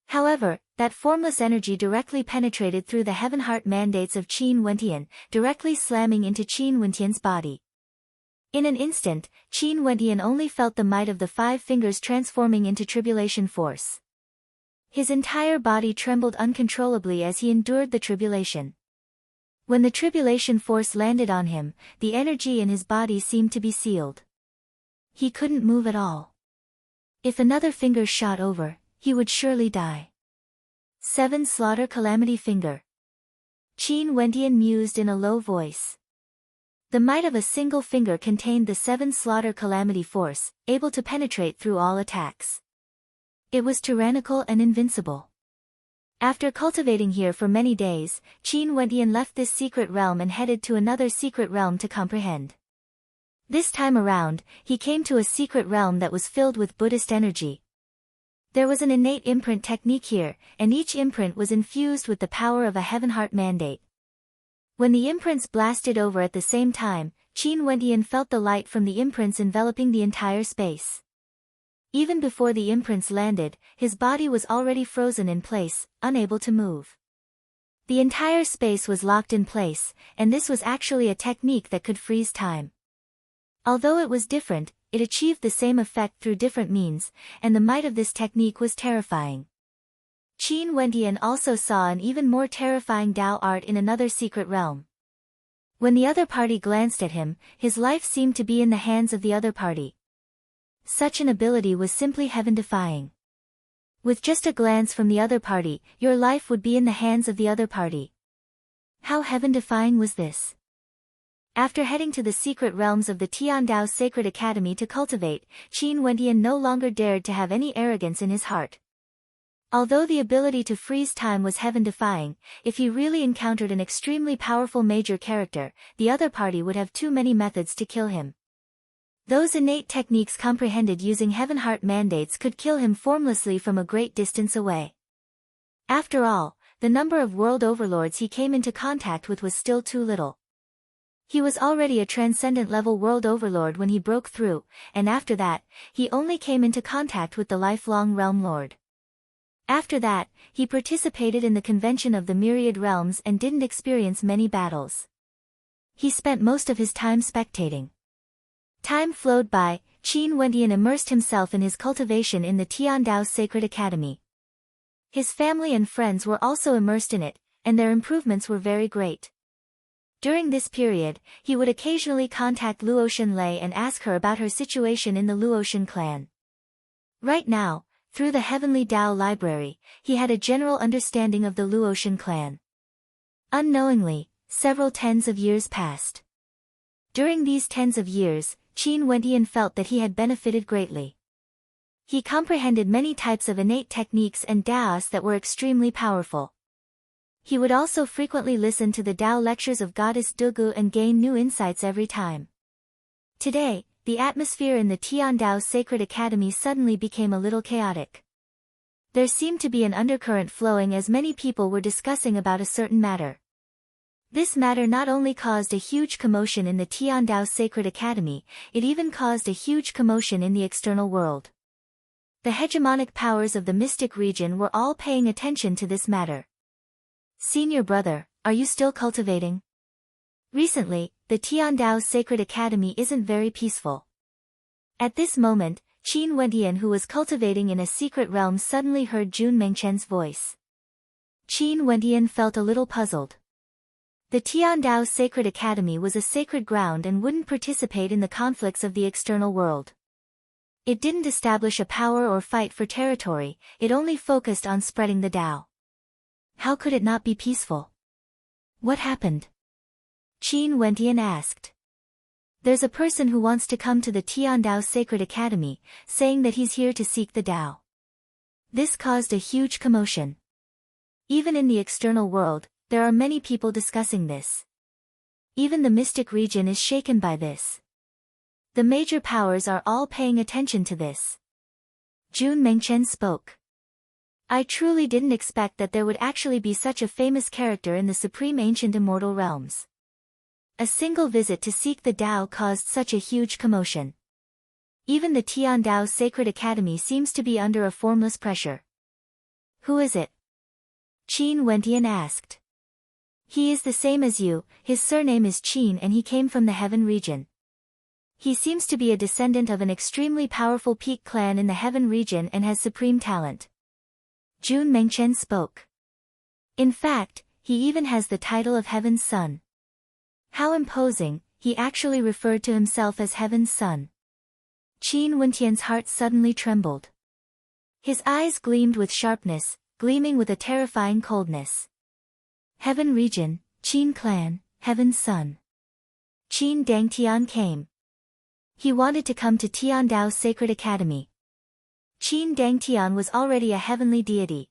However, that formless energy directly penetrated through the heaven-heart mandates of Qin Wentian, directly slamming into Qin Wentian's body. In an instant, Qin Wentian only felt the might of the 5 fingers transforming into tribulation force. His entire body trembled uncontrollably as he endured the tribulation. When the tribulation force landed on him, the energy in his body seemed to be sealed. He couldn't move at all. If another finger shot over, he would surely die. 7 Slaughter Calamity Finger. Qin Wentian mused in a low voice. The might of a single finger contained the 7 Slaughter Calamity Force, able to penetrate through all attacks. It was tyrannical and invincible. After cultivating here for many days, Qin Wentian left this secret realm and headed to another secret realm to comprehend. This time around, he came to a secret realm that was filled with Buddhist energy. There was an innate imprint technique here, and each imprint was infused with the power of a heaven-heart mandate. When the imprints blasted over at the same time, Qin Wentian felt the light from the imprints enveloping the entire space. Even before the imprints landed, his body was already frozen in place, unable to move. The entire space was locked in place, and this was actually a technique that could freeze time. Although it was different, it achieved the same effect through different means, and the might of this technique was terrifying. Qin Wentian also saw an even more terrifying Dao art in another secret realm. When the other party glanced at him, his life seemed to be in the hands of the other party. Such an ability was simply heaven-defying. With just a glance from the other party, your life would be in the hands of the other party. How heaven-defying was this? After heading to the secret realms of the Tiandao Sacred Academy to cultivate, Qin Wentian no longer dared to have any arrogance in his heart. Although the ability to freeze time was heaven-defying, if he really encountered an extremely powerful major character, the other party would have too many methods to kill him. Those innate techniques comprehended using heaven-heart mandates could kill him formlessly from a great distance away. After all, the number of world overlords he came into contact with was still too little. He was already a transcendent-level world overlord when he broke through, and after that, he only came into contact with the lifelong realm lord. After that, he participated in the convention of the myriad realms and didn't experience many battles. He spent most of his time spectating. Time flowed by, Qin Wentian immersed himself in his cultivation in the Tiandao Sacred Academy. His family and friends were also immersed in it, and their improvements were very great. During this period, he would occasionally contact Luotian Lei and ask her about her situation in the Luotian clan. Right now, through the Heavenly Tao Library, he had a general understanding of the Luotian clan. Unknowingly, several tens of years passed. During these tens of years, Qin Wentian felt that he had benefited greatly. He comprehended many types of innate techniques and Daos that were extremely powerful. He would also frequently listen to the Tao lectures of Goddess Dugu and gain new insights every time. Today, the atmosphere in the Tiandao Sacred Academy suddenly became a little chaotic. There seemed to be an undercurrent flowing as many people were discussing about a certain matter. This matter not only caused a huge commotion in the Tiandao Sacred Academy, it even caused a huge commotion in the external world. The hegemonic powers of the mystic region were all paying attention to this matter. Senior brother, are you still cultivating? Recently, the Tiandao Sacred Academy isn't very peaceful. At this moment, Qin Wentian, who was cultivating in a secret realm, suddenly heard Jun Mengchen's voice. Qin Wentian felt a little puzzled. The Tiandao Sacred Academy was a sacred ground and wouldn't participate in the conflicts of the external world. It didn't establish a power or fight for territory, it only focused on spreading the Tao. How could it not be peaceful? What happened? Qin Wentian asked. There's a person who wants to come to the Tiandao Sacred Academy, saying that he's here to seek the Tao. This caused a huge commotion. Even in the external world, there are many people discussing this. Even the mystic region is shaken by this. The major powers are all paying attention to this. Jun Mengchen spoke. I truly didn't expect that there would actually be such a famous character in the supreme ancient immortal realms. A single visit to seek the Tao caused such a huge commotion. Even the Tiandao Sacred Academy seems to be under a formless pressure. Who is it? Qin Wentian asked. He is the same as you, his surname is Qin and he came from the Heaven region. He seems to be a descendant of an extremely powerful peak clan in the Heaven region and has supreme talent. Jun Mengchen spoke. In fact, he even has the title of Heaven's Son. How imposing, he actually referred to himself as Heaven's Son. Qin Wentian's heart suddenly trembled. His eyes gleamed with sharpness, gleaming with a terrifying coldness. Heaven region, Qin clan, Heaven's Son. Qin Dangtian came. He wanted to come to Tiandao Sacred Academy. Qin Dangtian was already a heavenly deity.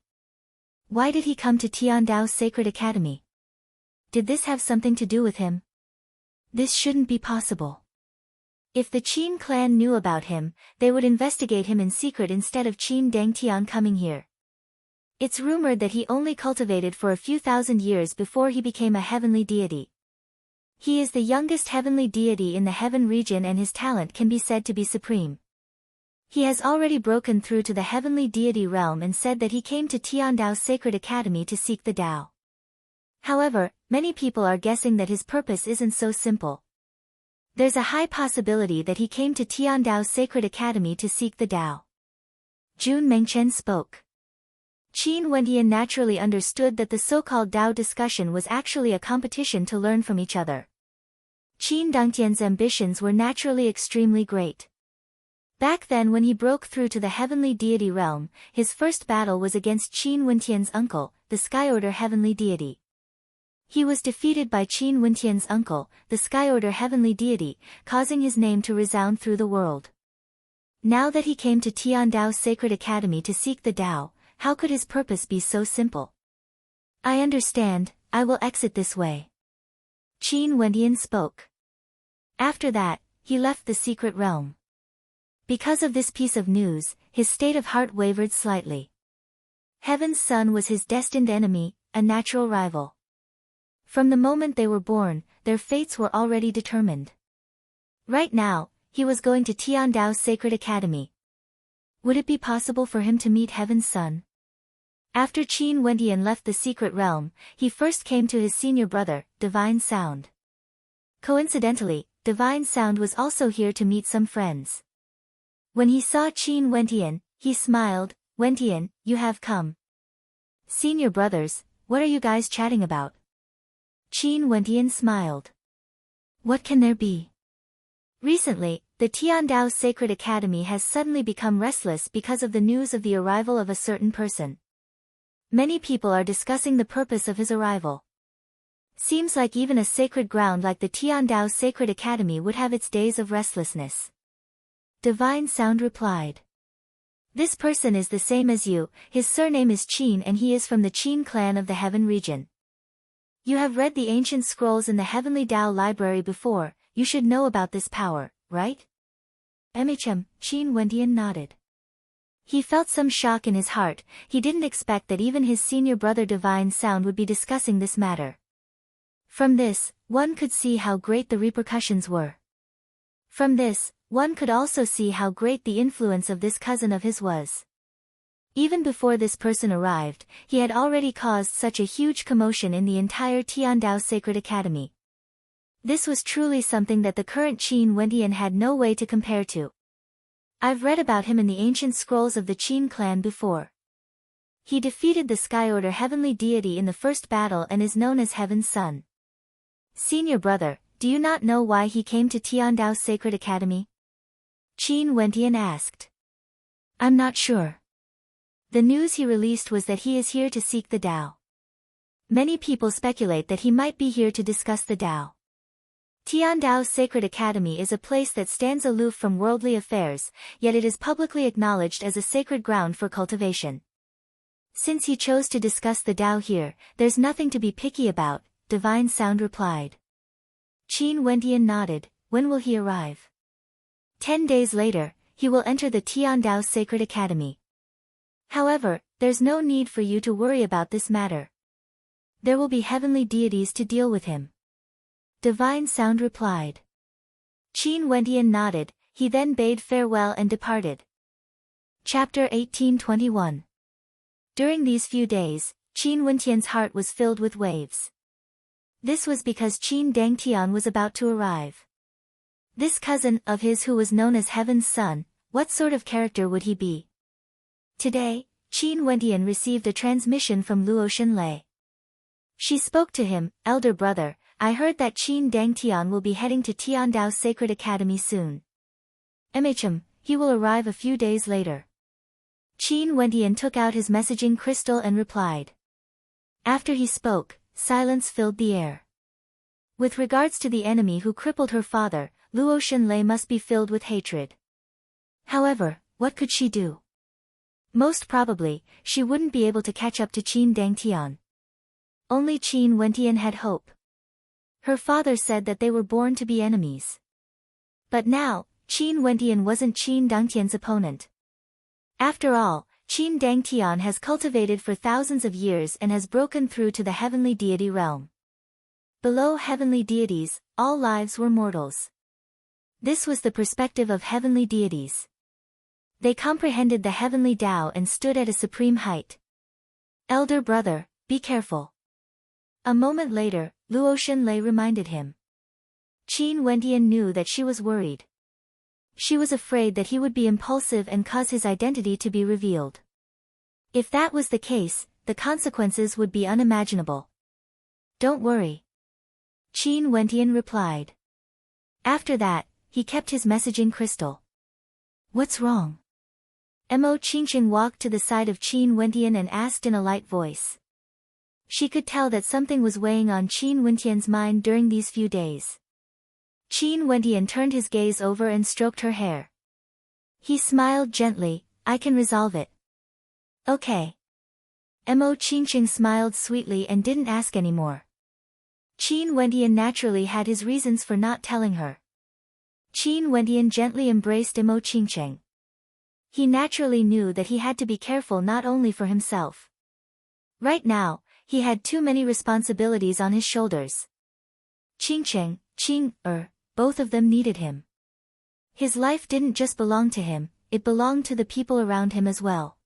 Why did he come to Tiandao Sacred Academy? Did this have something to do with him? This shouldn't be possible. If the Qin clan knew about him, they would investigate him in secret instead of Qin Dangtian coming here. It's rumored that he only cultivated for a few thousand years before he became a heavenly deity. He is the youngest heavenly deity in the Heaven region and his talent can be said to be supreme. He has already broken through to the heavenly deity realm and said that he came to Tiandao Sacred Academy to seek the Tao. However, many people are guessing that his purpose isn't so simple. There's a high possibility that he came to Tiandao Sacred Academy to seek the Tao. Jun Mengchen spoke. Qin Wentian naturally understood that the so-called Tao discussion was actually a competition to learn from each other. Qin Dangtian's ambitions were naturally extremely great. Back then when he broke through to the heavenly deity realm, his first battle was against Qin Wentian's uncle, the Sky Order heavenly deity. He was defeated by Qin Wentian's uncle, the Sky Order heavenly deity, causing his name to resound through the world. Now that he came to Tiandao Sacred Academy to seek the Tao, how could his purpose be so simple? I understand, I will exit this way. Qin Wentian spoke. After that, he left the secret realm. Because of this piece of news, his state of heart wavered slightly. Heaven's Son was his destined enemy, a natural rival. From the moment they were born, their fates were already determined. Right now, he was going to Tiandao Sacred Academy. Would it be possible for him to meet Heaven's Son? After Qin Wentian left the secret realm, he first came to his senior brother, Divine Sound. Coincidentally, Divine Sound was also here to meet some friends. When he saw Qin Wentian, he smiled. Wentian, you have come. Senior brothers, what are you guys chatting about? Qin Wentian smiled. What can there be? Recently, the Tiandao Sacred Academy has suddenly become restless because of the news of the arrival of a certain person. Many people are discussing the purpose of his arrival. Seems like even a sacred ground like the Tiandao Sacred Academy would have its days of restlessness. Divine Sound replied. This person is the same as you, his surname is Qin and he is from the Qin clan of the Heaven region. You have read the ancient scrolls in the Heavenly Tao Library before, you should know about this power, right? Qin Wentian nodded. He felt some shock in his heart. He didn't expect that even his senior brother Divine Sound would be discussing this matter. From this, one could see how great the repercussions were. From this, one could also see how great the influence of this cousin of his was. Even before this person arrived, he had already caused such a huge commotion in the entire Tiandao Sacred Academy. This was truly something that the current Qin Wentian had no way to compare to. I've read about him in the ancient scrolls of the Qin clan before. He defeated the Sky Order heavenly deity in the first battle and is known as Heaven's Son. Senior brother, do you not know why he came to Tiandao Sacred Academy? Qin Wentian asked. I'm not sure. The news he released was that he is here to seek the Tao. Many people speculate that he might be here to discuss the Tao. Tiandao Sacred Academy is a place that stands aloof from worldly affairs, yet it is publicly acknowledged as a sacred ground for cultivation. Since he chose to discuss the Tao here, there's nothing to be picky about, Divine Sound replied. Qin Wentian nodded. When will he arrive? 10 days later, he will enter the Tiandao Sacred Academy. However, there's no need for you to worry about this matter. There will be heavenly deities to deal with him. Divine Sound replied. Qin Wentian nodded. He then bade farewell and departed. Chapter 1821. During these few days, Qin Wentian's heart was filled with waves. This was because Qin Dangtian was about to arrive. This cousin of his who was known as Heaven's Son, what sort of character would he be? Today, Qin Wentian received a transmission from Luo Xinlei. She spoke to him, elder brother, I heard that Qin Dangtian will be heading to Tiandao Sacred Academy soon. He will arrive a few days later. Qin Wentian took out his messaging crystal and replied. After he spoke, silence filled the air. With regards to the enemy who crippled her father, Luo Xinlei must be filled with hatred. However, what could she do? Most probably, she wouldn't be able to catch up to Qin Dangtian. Only Qin Wentian had hope. Her father said that they were born to be enemies. But now, Qin Wentian wasn't Qin Dangtian's opponent. After all, Qin Dangtian has cultivated for thousands of years and has broken through to the heavenly deity realm. Below heavenly deities, all lives were mortals. This was the perspective of heavenly deities. They comprehended the heavenly Tao and stood at a supreme height. Elder brother, be careful. A moment later, Luo Xinlei reminded him. Qin Wentian knew that she was worried. She was afraid that he would be impulsive and cause his identity to be revealed. If that was the case, the consequences would be unimaginable. Don't worry. Qin Wentian replied. After that, he kept his messaging crystal. What's wrong? Mo Qingqing walked to the side of Qin Wentian and asked in a light voice. She could tell that something was weighing on Qin Wentian's mind during these few days. Qin Wentian turned his gaze over and stroked her hair. He smiled gently, I can resolve it. Okay. Mo Qingqing smiled sweetly and didn't ask any more. Qin Wentian naturally had his reasons for not telling her. Qin Wentian gently embraced Mo Qingqing. He naturally knew that he had to be careful not only for himself. Right now, he had too many responsibilities on his shoulders. Qingqing, both of them needed him. His life didn't just belong to him, it belonged to the people around him as well.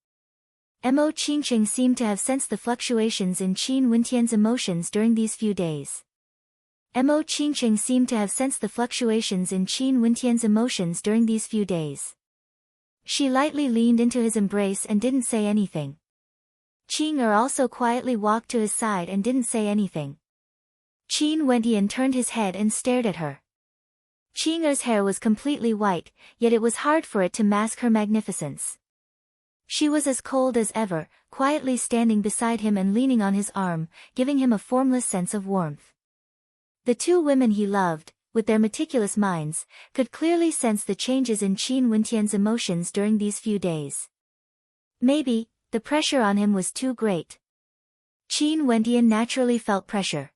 Mo Qingqing seemed to have sensed the fluctuations in Qin Wentian's emotions during these few days. Mo Qingqing seemed to have sensed the fluctuations in Qin Wentian's emotions during these few days. She lightly leaned into his embrace and didn't say anything. Qing also quietly walked to his side and didn't say anything. Qin Wentian turned his head and stared at her. Qing's hair was completely white, yet it was hard for it to mask her magnificence. She was as cold as ever, quietly standing beside him and leaning on his arm, giving him a formless sense of warmth. The two women he loved, with their meticulous minds, could clearly sense the changes in Qin Wentian's emotions during these few days. Maybe, the pressure on him was too great. Qin Wentian naturally felt pressure.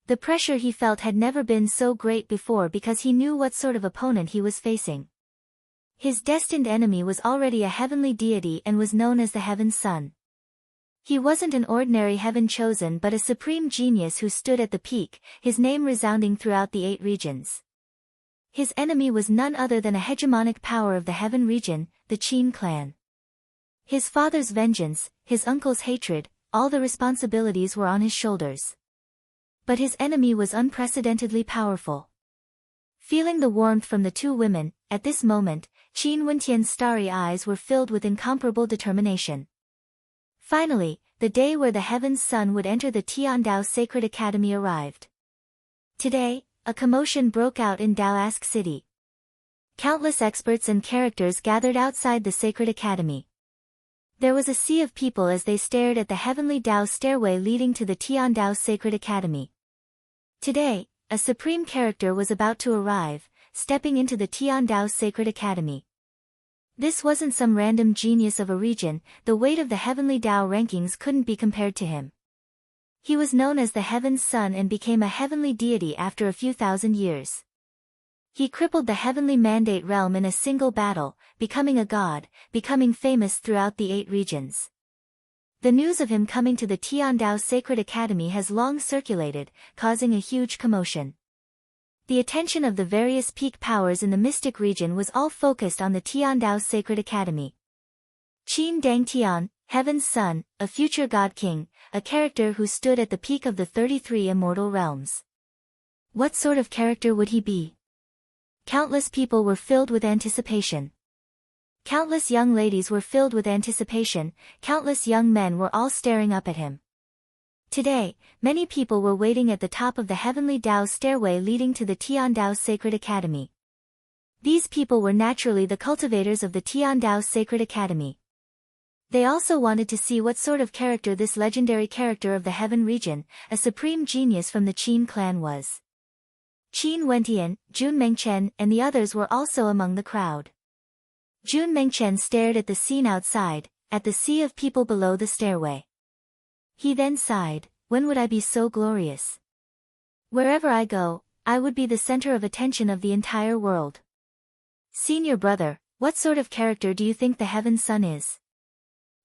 The pressure he felt had never been so great before because he knew what sort of opponent he was facing. His destined enemy was already a heavenly deity and was known as the Heaven Son. He wasn't an ordinary heaven chosen but a supreme genius who stood at the peak, his name resounding throughout the 8 regions. His enemy was none other than a hegemonic power of the heaven region, the Qin clan. His father's vengeance, his uncle's hatred, all the responsibilities were on his shoulders. But his enemy was unprecedentedly powerful. Feeling the warmth from the 2 women, at this moment, Qin Wentian's starry eyes were filled with incomparable determination. Finally, the day where the Heaven's Son would enter the Tiandao Sacred Academy arrived. Today, a commotion broke out in Daoask City. Countless experts and characters gathered outside the Sacred Academy. There was a sea of people as they stared at the heavenly Dao stairway leading to the Tiandao Sacred Academy. Today, a supreme character was about to arrive, stepping into the Tiandao Sacred Academy. This wasn't some random genius of a region, the weight of the heavenly Dao rankings couldn't be compared to him. He was known as the Heaven's Son and became a heavenly deity after a few thousand years. He crippled the heavenly mandate realm in a single battle, becoming a god, becoming famous throughout the 8 regions. The news of him coming to the Tiandao Sacred Academy has long circulated, causing a huge commotion. The attention of the various peak powers in the mystic region was all focused on the Tiandao Sacred Academy. Qin Dangtian, Heaven's Son, a future god king, a character who stood at the peak of the 33 immortal realms. What sort of character would he be? Countless people were filled with anticipation. Countless young ladies were filled with anticipation, countless young men were all staring up at him. Today, many people were waiting at the top of the heavenly Dao stairway leading to the Tiandao Sacred Academy. These people were naturally the cultivators of the Tiandao Sacred Academy. They also wanted to see what sort of character this legendary character of the heaven region, a supreme genius from the Qin clan was. Qin Wentian, Jun Mengchen and the others were also among the crowd. Jun Mengchen stared at the scene outside, at the sea of people below the stairway. He then sighed, when would I be so glorious? Wherever I go, I would be the center of attention of the entire world. Senior brother, what sort of character do you think the Heaven's Son is?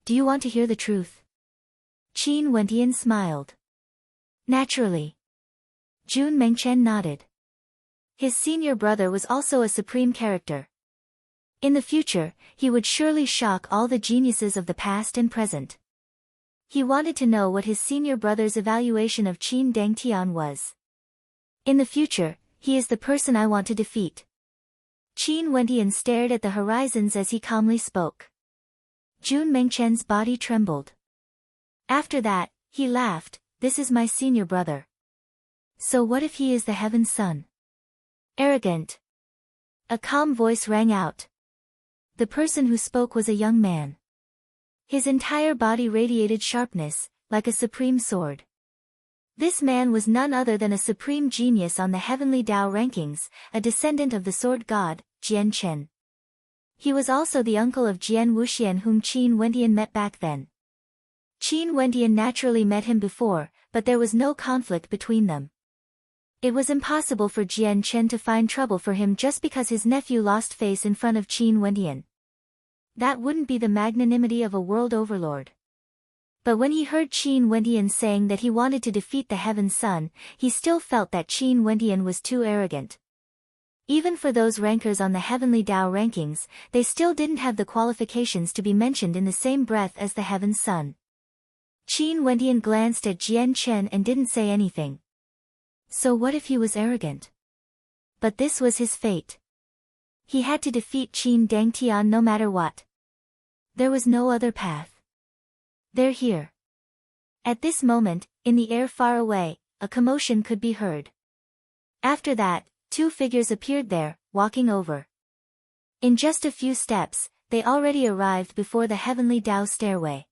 Do you want to hear the truth? Qin Wentian smiled. Naturally. Jun Mengchen nodded. His senior brother was also a supreme character. In the future, he would surely shock all the geniuses of the past and present. He wanted to know what his senior brother's evaluation of Qin Dangtian was. In the future, he is the person I want to defeat. Qin Wentian stared at the horizons as he calmly spoke. Jun Mengchen's body trembled. After that, he laughed, this is my senior brother. So what if he is the Heaven's Son? Arrogant. A calm voice rang out. The person who spoke was a young man. His entire body radiated sharpness, like a supreme sword. This man was none other than a supreme genius on the heavenly Dao rankings, a descendant of the sword god, Jian Chen. He was also the uncle of Jian Wuxian whom Qin Wentian met back then. Qin Wentian naturally met him before, but there was no conflict between them. It was impossible for Jian Chen to find trouble for him just because his nephew lost face in front of Qin Wentian. That wouldn't be the magnanimity of a world overlord. But when he heard Qin Wentian saying that he wanted to defeat the Heaven's Son, he still felt that Qin Wentian was too arrogant. Even for those rankers on the heavenly Dao rankings, they still didn't have the qualifications to be mentioned in the same breath as the Heaven's Son. Qin Wentian glanced at Jian Chen and didn't say anything. So what if he was arrogant? But this was his fate. He had to defeat Qin Dangtian no matter what. There was no other path. They're here. At this moment, in the air far away, a commotion could be heard. After that, two figures appeared there, walking over. In just a few steps, they already arrived before the heavenly Dao stairway.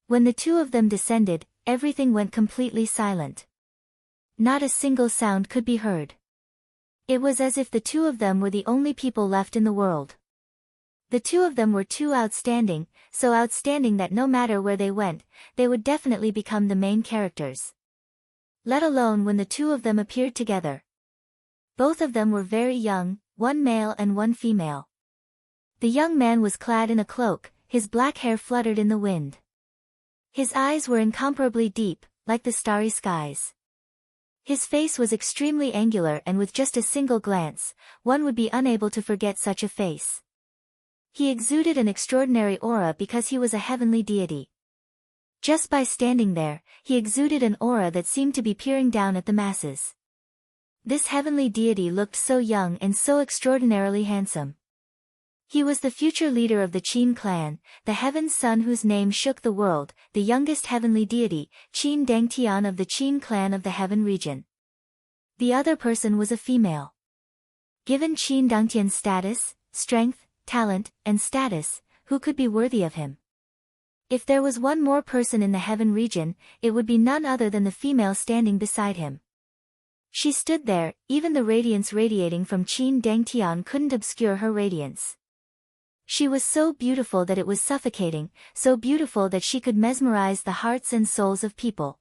When the two of them descended, everything went completely silent. Not a single sound could be heard. It was as if the two of them were the only people left in the world. The two of them were too outstanding, so outstanding that no matter where they went, they would definitely become the main characters. Let alone when the two of them appeared together. Both of them were very young, one male and one female. The young man was clad in a cloak, his black hair fluttered in the wind. His eyes were incomparably deep, like the starry skies. His face was extremely angular, and with just a single glance, one would be unable to forget such a face. He exuded an extraordinary aura because he was a heavenly deity. Just by standing there, he exuded an aura that seemed to be peering down at the masses. This heavenly deity looked so young and so extraordinarily handsome. He was the future leader of the Qin clan, the Heaven's Son whose name shook the world, the youngest heavenly deity, Qin Dangtian of the Qin clan of the Heaven region. The other person was a female. Given Qin Dangtian's status, strength, talent, and status, who could be worthy of him? If there was one more person in the Heaven region, it would be none other than the female standing beside him. She stood there, even the radiance radiating from Qin Dangtian couldn't obscure her radiance. She was so beautiful that it was suffocating, so beautiful that she could mesmerize the hearts and souls of people.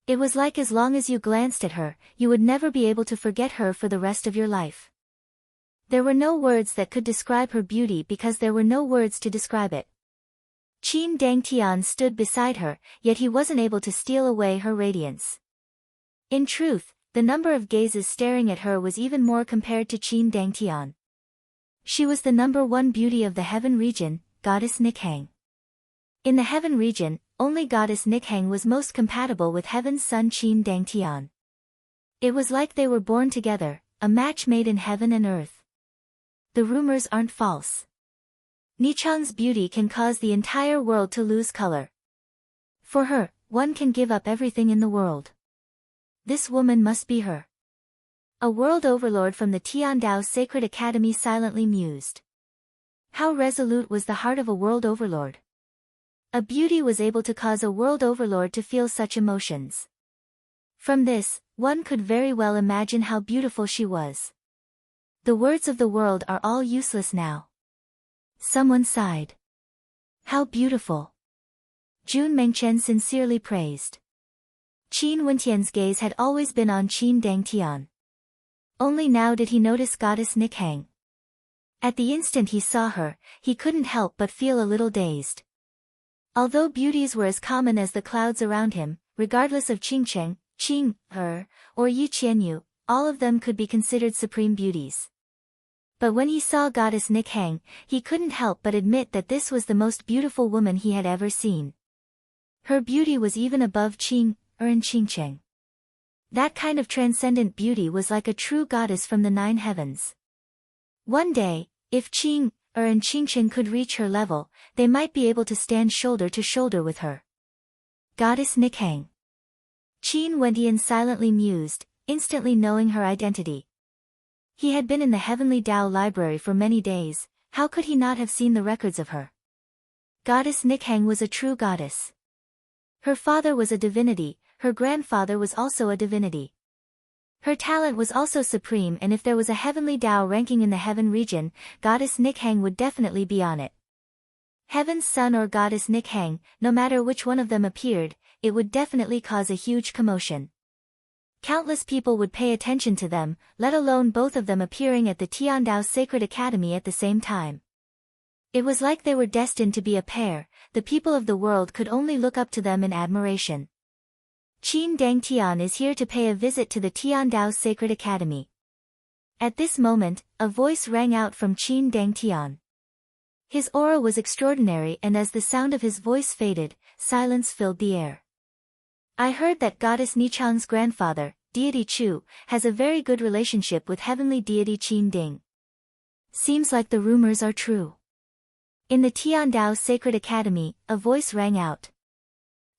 It was like as long as you glanced at her, you would never be able to forget her for the rest of your life. There were no words that could describe her beauty because there were no words to describe it. Qin Dangtian stood beside her, yet he wasn't able to steal away her radiance. In truth, the number of gazes staring at her was even more compared to Qin Dangtian. She was the number one beauty of the Heaven region, Goddess Nikhang. In the Heaven region, only Goddess Nikhang was most compatible with Heaven's Son Qin Dangtian. It was like they were born together, a match made in heaven and earth. The rumors aren't false. Nichang's beauty can cause the entire world to lose color. For her, one can give up everything in the world. This woman must be her. A world overlord from the Tiandao Sacred Academy silently mused. How resolute was the heart of a world overlord. A beauty was able to cause a world overlord to feel such emotions. From this, one could very well imagine how beautiful she was. The words of the world are all useless now. Someone sighed. How beautiful. Jun Mengchen sincerely praised. Qin Wentian's gaze had always been on Qin Dangtian. Only now did he notice Goddess Nikhang. At the instant he saw her, he couldn't help but feel a little dazed. Although beauties were as common as the clouds around him, regardless of Qingcheng, Qing, or Yi Qianyu, all of them could be considered supreme beauties. But when he saw Goddess Nikhang, he couldn't help but admit that this was the most beautiful woman he had ever seen. Her beauty was even above Qing, and Qingcheng. That kind of transcendent beauty was like a true goddess from the 9 heavens. One day, if Qing, and Qingcheng could reach her level, they might be able to stand shoulder to shoulder with her. Goddess Nikhang. Qin Wentian silently mused, instantly knowing her identity. He had been in the Heavenly Tao Library for many days, how could he not have seen the records of her? Goddess Nikhang was a true goddess. Her father was a divinity, her grandfather was also a divinity. Her talent was also supreme, and if there was a Heavenly Tao ranking in the Heaven region, Goddess Nikhang would definitely be on it. Heaven's Son or Goddess Nikhang, no matter which one of them appeared, it would definitely cause a huge commotion. Countless people would pay attention to them, let alone both of them appearing at the Tiandao Sacred Academy at the same time. It was like they were destined to be a pair, the people of the world could only look up to them in admiration. Qin Dangtian is here to pay a visit to the Tiandao Sacred Academy. At this moment, a voice rang out from Qin Dangtian. His aura was extraordinary, and as the sound of his voice faded, silence filled the air. I heard that Goddess Nichang's grandfather, Deity Chu, has a very good relationship with heavenly deity Qin Ding. Seems like the rumors are true. In the Tiandao Sacred Academy, a voice rang out.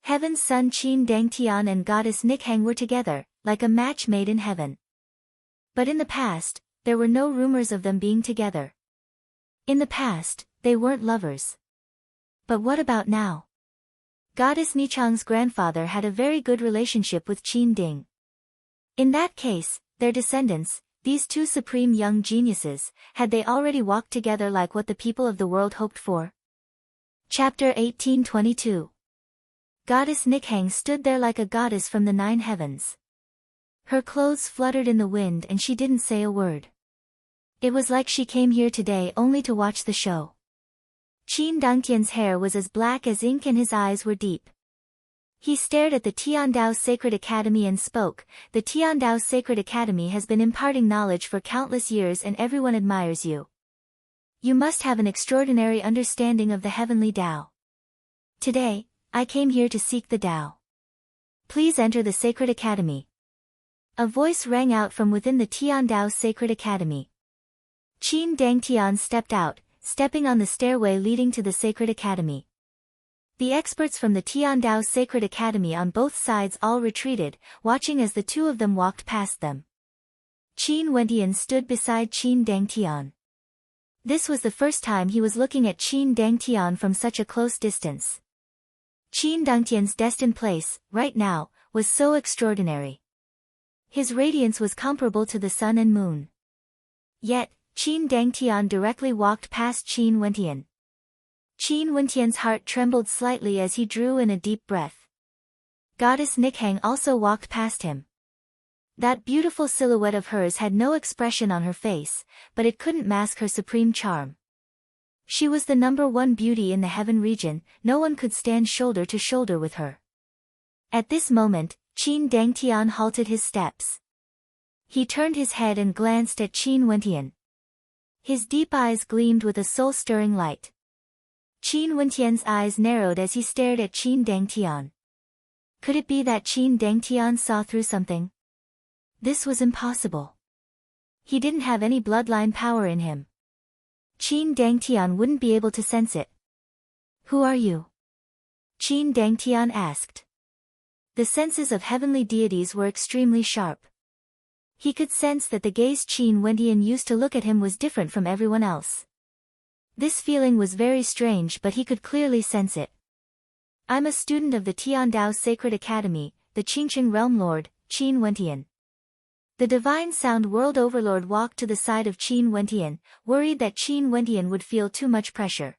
Heaven's Son Qin Dangtian and Goddess Nikhang were together, like a match made in heaven. But in the past, there were no rumors of them being together. In the past, they weren't lovers. But what about now? Goddess Nichang's grandfather had a very good relationship with Qin Ding. In that case, their descendants, these two supreme young geniuses, had they already walked together like what the people of the world hoped for? Chapter 1822. Goddess Nikhang stood there like a goddess from the 9 heavens. Her clothes fluttered in the wind and she didn't say a word. It was like she came here today only to watch the show. Qin Dangtian's hair was as black as ink and his eyes were deep. He stared at the Tiandao Sacred Academy and spoke, "The Tiandao Sacred Academy has been imparting knowledge for countless years and everyone admires you. You must have an extraordinary understanding of the heavenly Tao. Today, I came here to seek the Tao. Please enter the Sacred Academy." A voice rang out from within the Tiandao Sacred Academy. Qin Dangtian stepped out, stepping on the stairway leading to the Sacred Academy. The experts from the Tiandao Sacred Academy on both sides all retreated, watching as the two of them walked past them. Qin Wentian stood beside Qin Dangtian. This was the first time he was looking at Qin Dangtian from such a close distance. Qin Dangtian's destined place, right now, was so extraordinary. His radiance was comparable to the sun and moon. Yet, Qin Dangtian directly walked past Qin Wentian. Qin Wentian's heart trembled slightly as he drew in a deep breath. Goddess Nikhang also walked past him. That beautiful silhouette of hers had no expression on her face, but it couldn't mask her supreme charm. She was the #1 beauty in the heaven region, no one could stand shoulder to shoulder with her. At this moment, Qin Dangtian halted his steps. He turned his head and glanced at Qin Wentian. His deep eyes gleamed with a soul-stirring light. Qin Wentian's eyes narrowed as he stared at Qin Dangtian. Could it be that Qin Dangtian saw through something? This was impossible. He didn't have any bloodline power in him. Qin Dangtian wouldn't be able to sense it. "Who are you?" Qin Dangtian asked. The senses of heavenly deities were extremely sharp. He could sense that the gaze Qin Wentian used to look at him was different from everyone else. This feeling was very strange, but he could clearly sense it. "I'm a student of the Tiandao Sacred Academy, the Qingqing Realm Lord, Qin Wentian." The Divine Sound World Overlord walked to the side of Qin Wentian, worried that Qin Wentian would feel too much pressure.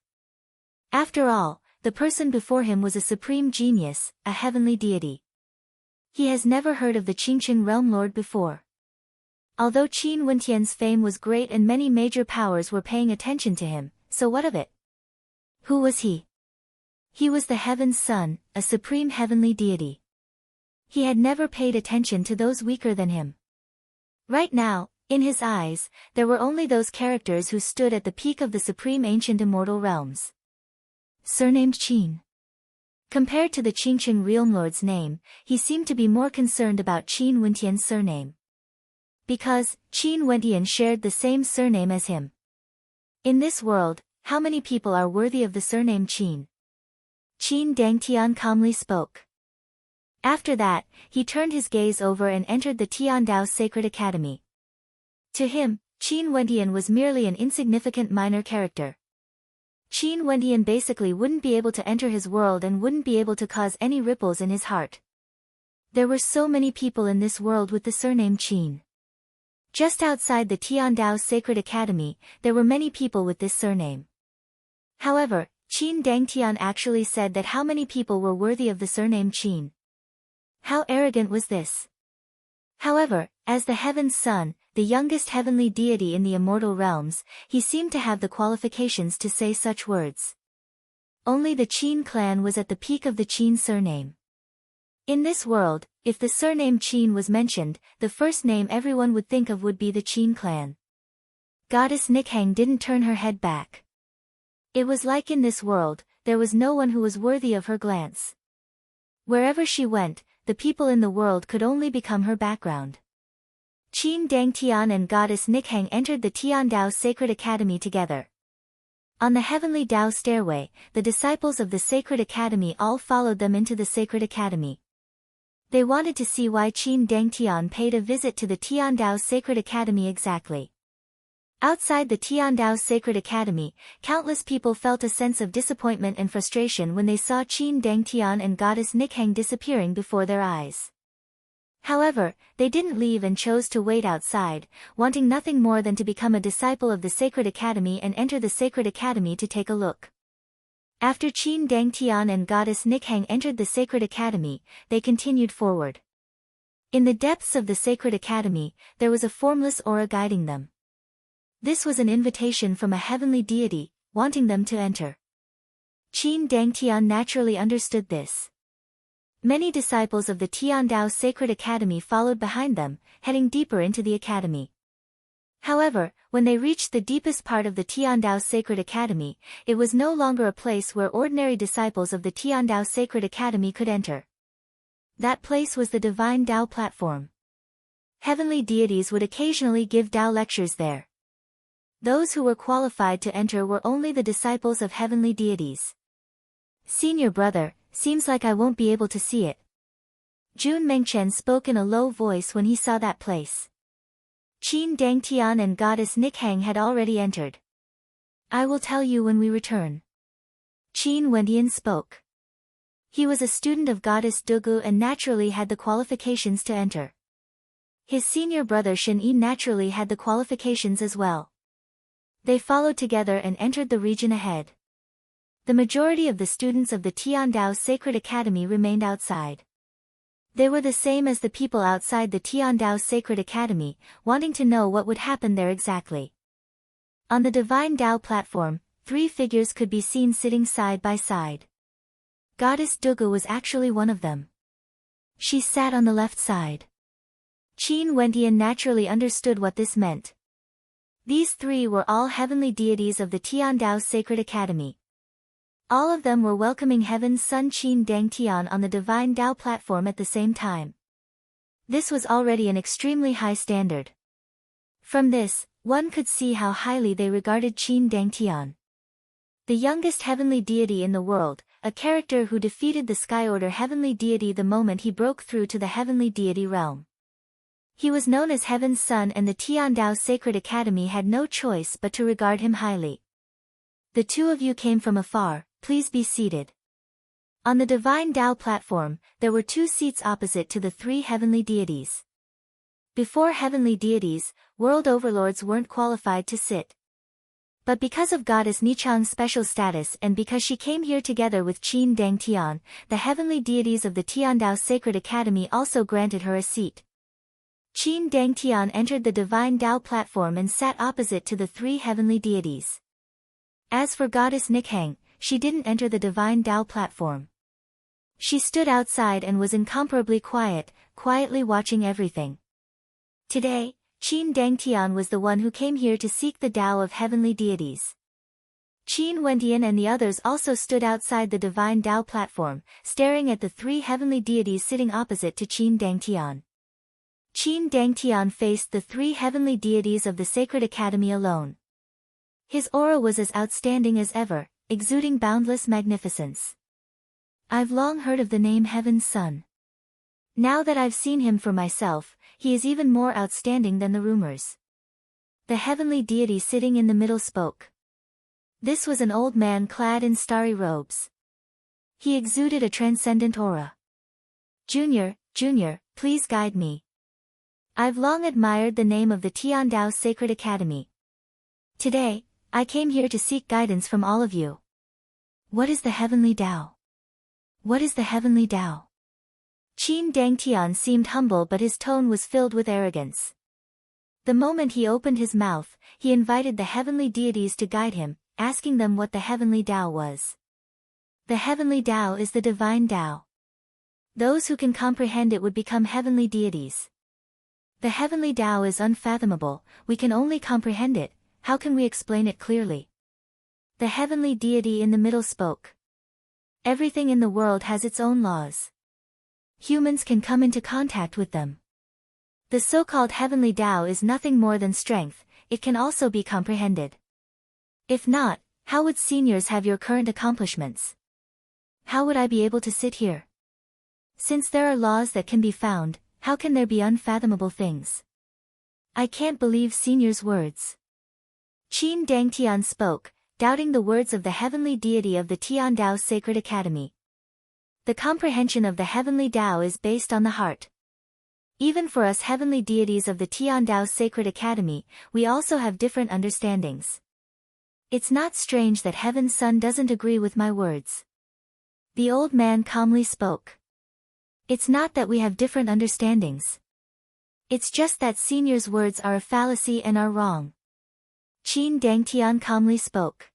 After all, the person before him was a supreme genius, a heavenly deity. He has never heard of the Qingqing Realm Lord before. Although Qin Wentian's fame was great and many major powers were paying attention to him, so what of it? Who was he? He was the Heaven's Son, a supreme heavenly deity. He had never paid attention to those weaker than him. Right now, in his eyes, there were only those characters who stood at the peak of the supreme ancient immortal realms. Surnamed Qin. Compared to the Qingqing Realm Lord's name, he seemed to be more concerned about Qin Wentian's surname. Because, Qin Wentian shared the same surname as him. In this world, how many people are worthy of the surname Qin? Qin Dangtian calmly spoke. After that, he turned his gaze over and entered the Tiandao Sacred Academy. To him, Qin Wentian was merely an insignificant minor character. Qin Wentian basically wouldn't be able to enter his world and wouldn't be able to cause any ripples in his heart. There were so many people in this world with the surname Qin. Just outside the Tiandao Sacred Academy, there were many people with this surname. However, Qin Dangtian actually said that how many people were worthy of the surname Qin. How arrogant was this? However, as the Heaven's Son, the youngest heavenly deity in the immortal realms, he seemed to have the qualifications to say such words. Only the Qin clan was at the peak of the Qin surname. In this world, if the surname Qin was mentioned, the first name everyone would think of would be the Qin clan. Goddess Nikhang didn't turn her head back. It was like in this world, there was no one who was worthy of her glance. Wherever she went, the people in the world could only become her background. Qin Dangtian and Goddess Nikhang entered the Tiandao Sacred Academy together. On the Heavenly Tao stairway, the disciples of the Sacred Academy all followed them into the Sacred Academy. They wanted to see why Qin Dangtian paid a visit to the Tiandao Sacred Academy exactly. Outside the Tiandao Sacred Academy, countless people felt a sense of disappointment and frustration when they saw Qin Dangtian and Goddess Nikhang disappearing before their eyes. However, they didn't leave and chose to wait outside, wanting nothing more than to become a disciple of the Sacred Academy and enter the Sacred Academy to take a look. After Qin Dangtian and Goddess Nikhang entered the Sacred Academy, they continued forward. In the depths of the Sacred Academy, there was a formless aura guiding them. This was an invitation from a heavenly deity, wanting them to enter. Qin Dangtian naturally understood this. Many disciples of the Tiandao Sacred Academy followed behind them, heading deeper into the academy. However, when they reached the deepest part of the Tiandao Sacred Academy, it was no longer a place where ordinary disciples of the Tiandao Sacred Academy could enter. That place was the Divine Tao platform. Heavenly deities would occasionally give Tao lectures there. Those who were qualified to enter were only the disciples of heavenly deities. Senior brother, seems like I won't be able to see it. Jun Mengchen spoke in a low voice when he saw that place. Qin Dangtian and goddess Nikhang had already entered. I will tell you when we return. Qin Wendian spoke. He was a student of goddess Dugu and naturally had the qualifications to enter. His senior brother Shen Yi naturally had the qualifications as well. They followed together and entered the region ahead. The majority of the students of the Tiandao Sacred Academy remained outside. They were the same as the people outside the Tiandao Sacred Academy, wanting to know what would happen there exactly. On the Divine Tao platform, 3 figures could be seen sitting side by side. Goddess Dugu was actually one of them. She sat on the left side. Qin Wendian naturally understood what this meant. These 3 were all heavenly deities of the Tiandao Sacred Academy. All of them were welcoming Heaven's Son Qin Dangtian on the Divine Tao platform at the same time. This was already an extremely high standard. From this, one could see how highly they regarded Qin Dangtian. The youngest heavenly deity in the world, a character who defeated the Sky Order heavenly deity the moment he broke through to the heavenly deity realm. He was known as Heaven's Son and the Tiandao Sacred Academy had no choice but to regard him highly. The 2 of you came from afar, please be seated. On the Divine Tao platform, there were 2 seats opposite to the 3 heavenly deities. Before heavenly deities, world overlords weren't qualified to sit. But because of goddess Nichang's special status and because she came here together with Qin Dangtian, the heavenly deities of the Tiandao Sacred Academy also granted her a seat. Qin Dangtian entered the Divine Tao platform and sat opposite to the 3 heavenly deities. As for goddess Nikhang, she didn't enter the Divine Tao platform. She stood outside and was incomparably quiet, quietly watching everything. Today, Qin Dangtian was the one who came here to seek the Tao of heavenly deities. Qin Wendian and the others also stood outside the Divine Tao platform, staring at the 3 heavenly deities sitting opposite to Qin Dangtian. Qin Dangtian faced the 3 heavenly deities of the Sacred Academy alone. His aura was as outstanding as ever, exuding boundless magnificence. I've long heard of the name Heaven's Son. Now that I've seen him for myself, he is even more outstanding than the rumors. The heavenly deity sitting in the middle spoke. This was an old man clad in starry robes. He exuded a transcendent aura. Junior, please guide me. I've long admired the name of the Tiandao Sacred Academy. Today, I came here to seek guidance from all of you. What is the heavenly Tao? What is the heavenly Tao? Qin Dangtian seemed humble but his tone was filled with arrogance. The moment he opened his mouth, he invited the heavenly deities to guide him, asking them what the heavenly Tao was. The heavenly Tao is the divine Tao. Those who can comprehend it would become heavenly deities. The heavenly Tao is unfathomable, we can only comprehend it, how can we explain it clearly? The heavenly deity in the middle spoke. Everything in the world has its own laws. Humans can come into contact with them. The so-called heavenly Tao is nothing more than strength, it can also be comprehended. If not, how would seniors have your current accomplishments? How would I be able to sit here? Since there are laws that can be found, how can there be unfathomable things? I can't believe seniors' words. Qin Dangtian spoke, doubting the words of the heavenly deity of the Tiandao Sacred Academy. The comprehension of the heavenly Tao is based on the heart. Even for us heavenly deities of the Tiandao Sacred Academy, we also have different understandings. It's not strange that Heaven's Son doesn't agree with my words. The old man calmly spoke. It's not that we have different understandings. It's just that seniors' words are a fallacy and are wrong. Qin Dangtian calmly spoke.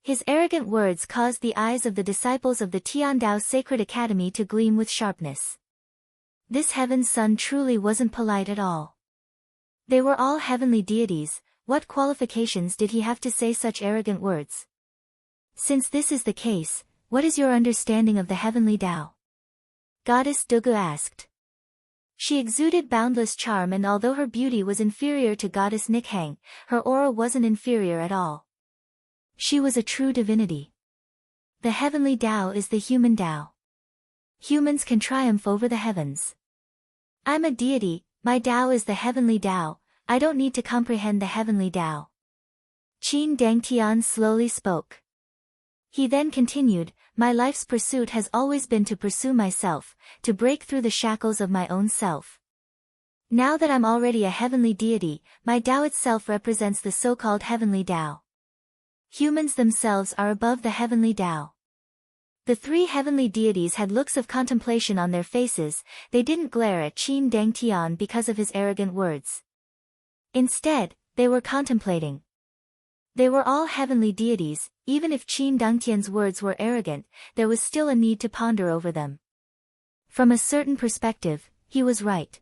His arrogant words caused the eyes of the disciples of the Tiandao Sacred Academy to gleam with sharpness. This heaven's son truly wasn't polite at all. They were all heavenly deities. What qualifications did he have to say such arrogant words? Since this is the case, what is your understanding of the heavenly Tao? Goddess Dugu asked. She exuded boundless charm, and although her beauty was inferior to Goddess Nikhang, her aura wasn't inferior at all. She was a true divinity. The heavenly Tao is the human Tao. Humans can triumph over the heavens. I'm a deity, my Tao is the heavenly Tao, I don't need to comprehend the heavenly Tao. Qin Dangtian slowly spoke. He then continued, my life's pursuit has always been to pursue myself, to break through the shackles of my own self. Now that I'm already a heavenly deity, my Tao itself represents the so-called heavenly Tao. Humans themselves are above the heavenly Tao. The three heavenly deities had looks of contemplation on their faces. They didn't glare at Qin Dangtian because of his arrogant words. Instead, they were contemplating. They were all heavenly deities. Even if Qin Dangtian's words were arrogant, there was still a need to ponder over them. From a certain perspective, he was right.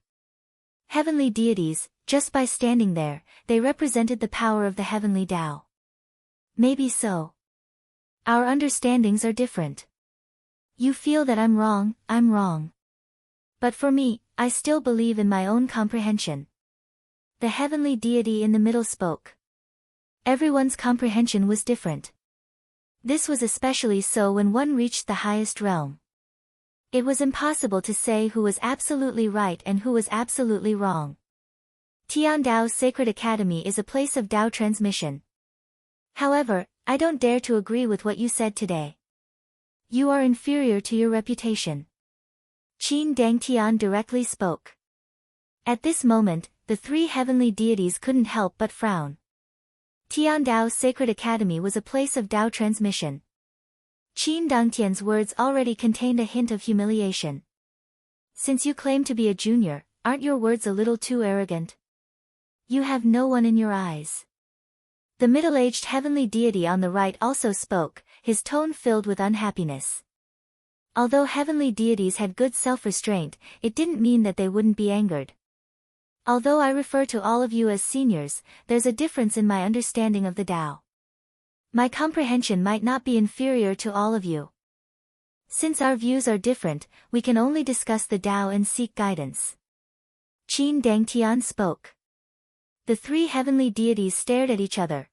Heavenly deities, just by standing there, they represented the power of the heavenly Tao. Maybe so. Our understandings are different. You feel that I'm wrong. But for me, I still believe in my own comprehension. The heavenly deity in the middle spoke. Everyone's comprehension was different. This was especially so when one reached the highest realm. It was impossible to say who was absolutely right and who was absolutely wrong. Tiandao Sacred Academy is a place of Tao transmission. However, I don't dare to agree with what you said today. You are inferior to your reputation. Qin Dangtian directly spoke. At this moment, the three heavenly deities couldn't help but frown. Tiandao Sacred Academy was a place of Tao transmission. Qin Dangtian's words already contained a hint of humiliation. Since you claim to be a junior, aren't your words a little too arrogant? You have no one in your eyes. The middle-aged heavenly deity on the right also spoke, his tone filled with unhappiness. Although heavenly deities had good self-restraint, it didn't mean that they wouldn't be angered. Although I refer to all of you as seniors, there's a difference in my understanding of the Tao. My comprehension might not be inferior to all of you. Since our views are different, we can only discuss the Tao and seek guidance. Qin Dangtian spoke. The three heavenly deities stared at each other.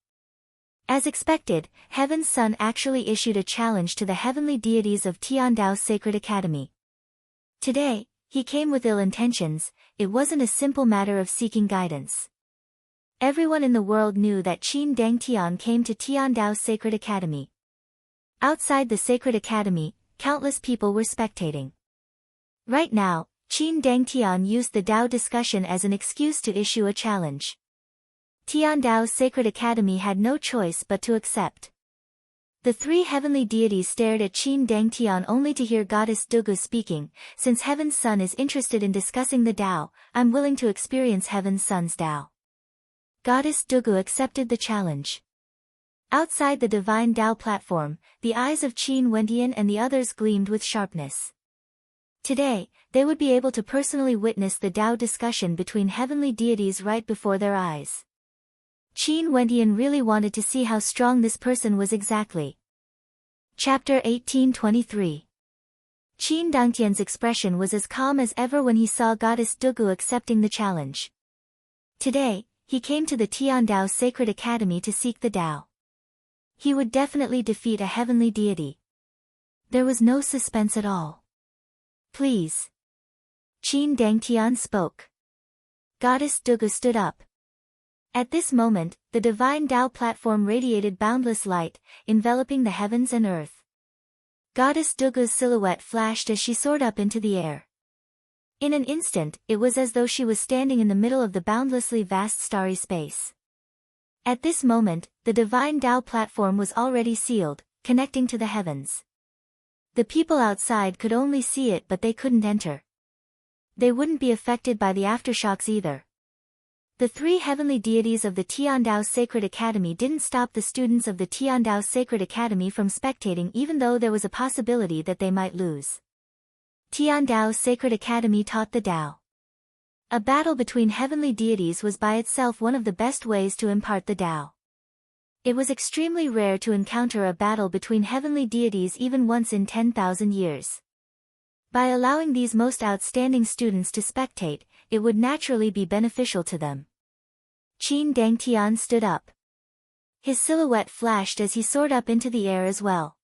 As expected, Heaven's Son actually issued a challenge to the heavenly deities of Tiandao Sacred Academy. Today, he came with ill intentions. It wasn't a simple matter of seeking guidance. Everyone in the world knew that Qin Dangtian came to Tiandao Sacred Academy. Outside the Sacred Academy, countless people were spectating. Right now, Qin Dangtian used the Tao discussion as an excuse to issue a challenge. Tiandao Sacred Academy had no choice but to accept. The three heavenly deities stared at Qin Dangtian only to hear Goddess Dugu speaking. Since Heaven's Son is interested in discussing the Tao, I'm willing to experience Heaven's Son's Tao. Goddess Dugu accepted the challenge. Outside the divine Tao platform, the eyes of Qin Wentian and the others gleamed with sharpness. Today, they would be able to personally witness the Tao discussion between heavenly deities right before their eyes. Qin Wentian really wanted to see how strong this person was exactly. Chapter 1823. Qin Dangtian's expression was as calm as ever when he saw Goddess Dugu accepting the challenge. Today, he came to the Tiandao Sacred Academy to seek the Tao. He would definitely defeat a heavenly deity. There was no suspense at all. Please. Qin Dangtian spoke. Goddess Dugu stood up. At this moment, the divine Tao platform radiated boundless light, enveloping the heavens and earth. Goddess Dugu's silhouette flashed as she soared up into the air. In an instant, it was as though she was standing in the middle of the boundlessly vast starry space. At this moment, the divine Tao platform was already sealed, connecting to the heavens. The people outside could only see it, but they couldn't enter. They wouldn't be affected by the aftershocks either. The three heavenly deities of the Tiandao Sacred Academy didn't stop the students of the Tiandao Sacred Academy from spectating even though there was a possibility that they might lose. Tiandao Sacred Academy taught the Tao. A battle between heavenly deities was by itself one of the best ways to impart the Tao. It was extremely rare to encounter a battle between heavenly deities even once in 10,000 years. By allowing these most outstanding students to spectate, it would naturally be beneficial to them. Qin Dangtian stood up. His silhouette flashed as he soared up into the air as well.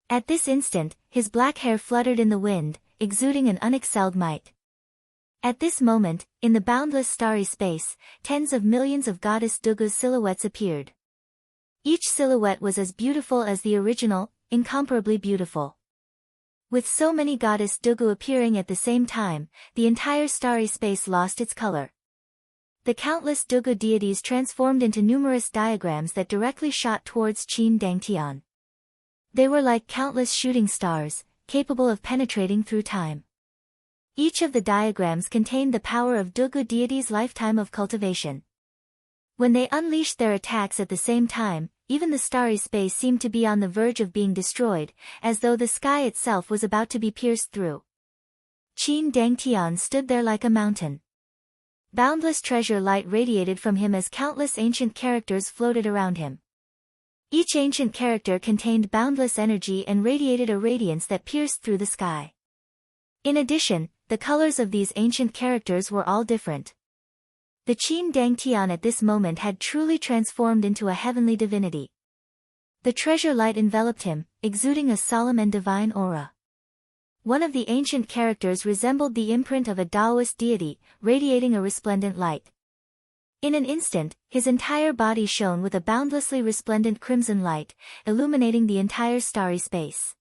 At this instant, his black hair fluttered in the wind, exuding an unexcelled might. At this moment, in the boundless starry space, tens of millions of Goddess Dugu's silhouettes appeared. Each silhouette was as beautiful as the original, incomparably beautiful. With so many Goddess Dugu appearing at the same time, the entire starry space lost its color. The countless Dugu deities transformed into numerous diagrams that directly shot towards Qin Dangtian. They were like countless shooting stars, capable of penetrating through time. Each of the diagrams contained the power of Dugu deities' lifetime of cultivation. When they unleashed their attacks at the same time, even the starry space seemed to be on the verge of being destroyed, as though the sky itself was about to be pierced through. Qin Dangtian stood there like a mountain. Boundless treasure light radiated from him as countless ancient characters floated around him. Each ancient character contained boundless energy and radiated a radiance that pierced through the sky. In addition, the colors of these ancient characters were all different. The Qin Dangtian at this moment had truly transformed into a heavenly divinity. The treasure light enveloped him, exuding a solemn and divine aura. One of the ancient characters resembled the imprint of a Taoist deity, radiating a resplendent light. In an instant, his entire body shone with a boundlessly resplendent crimson light, illuminating the entire starry space.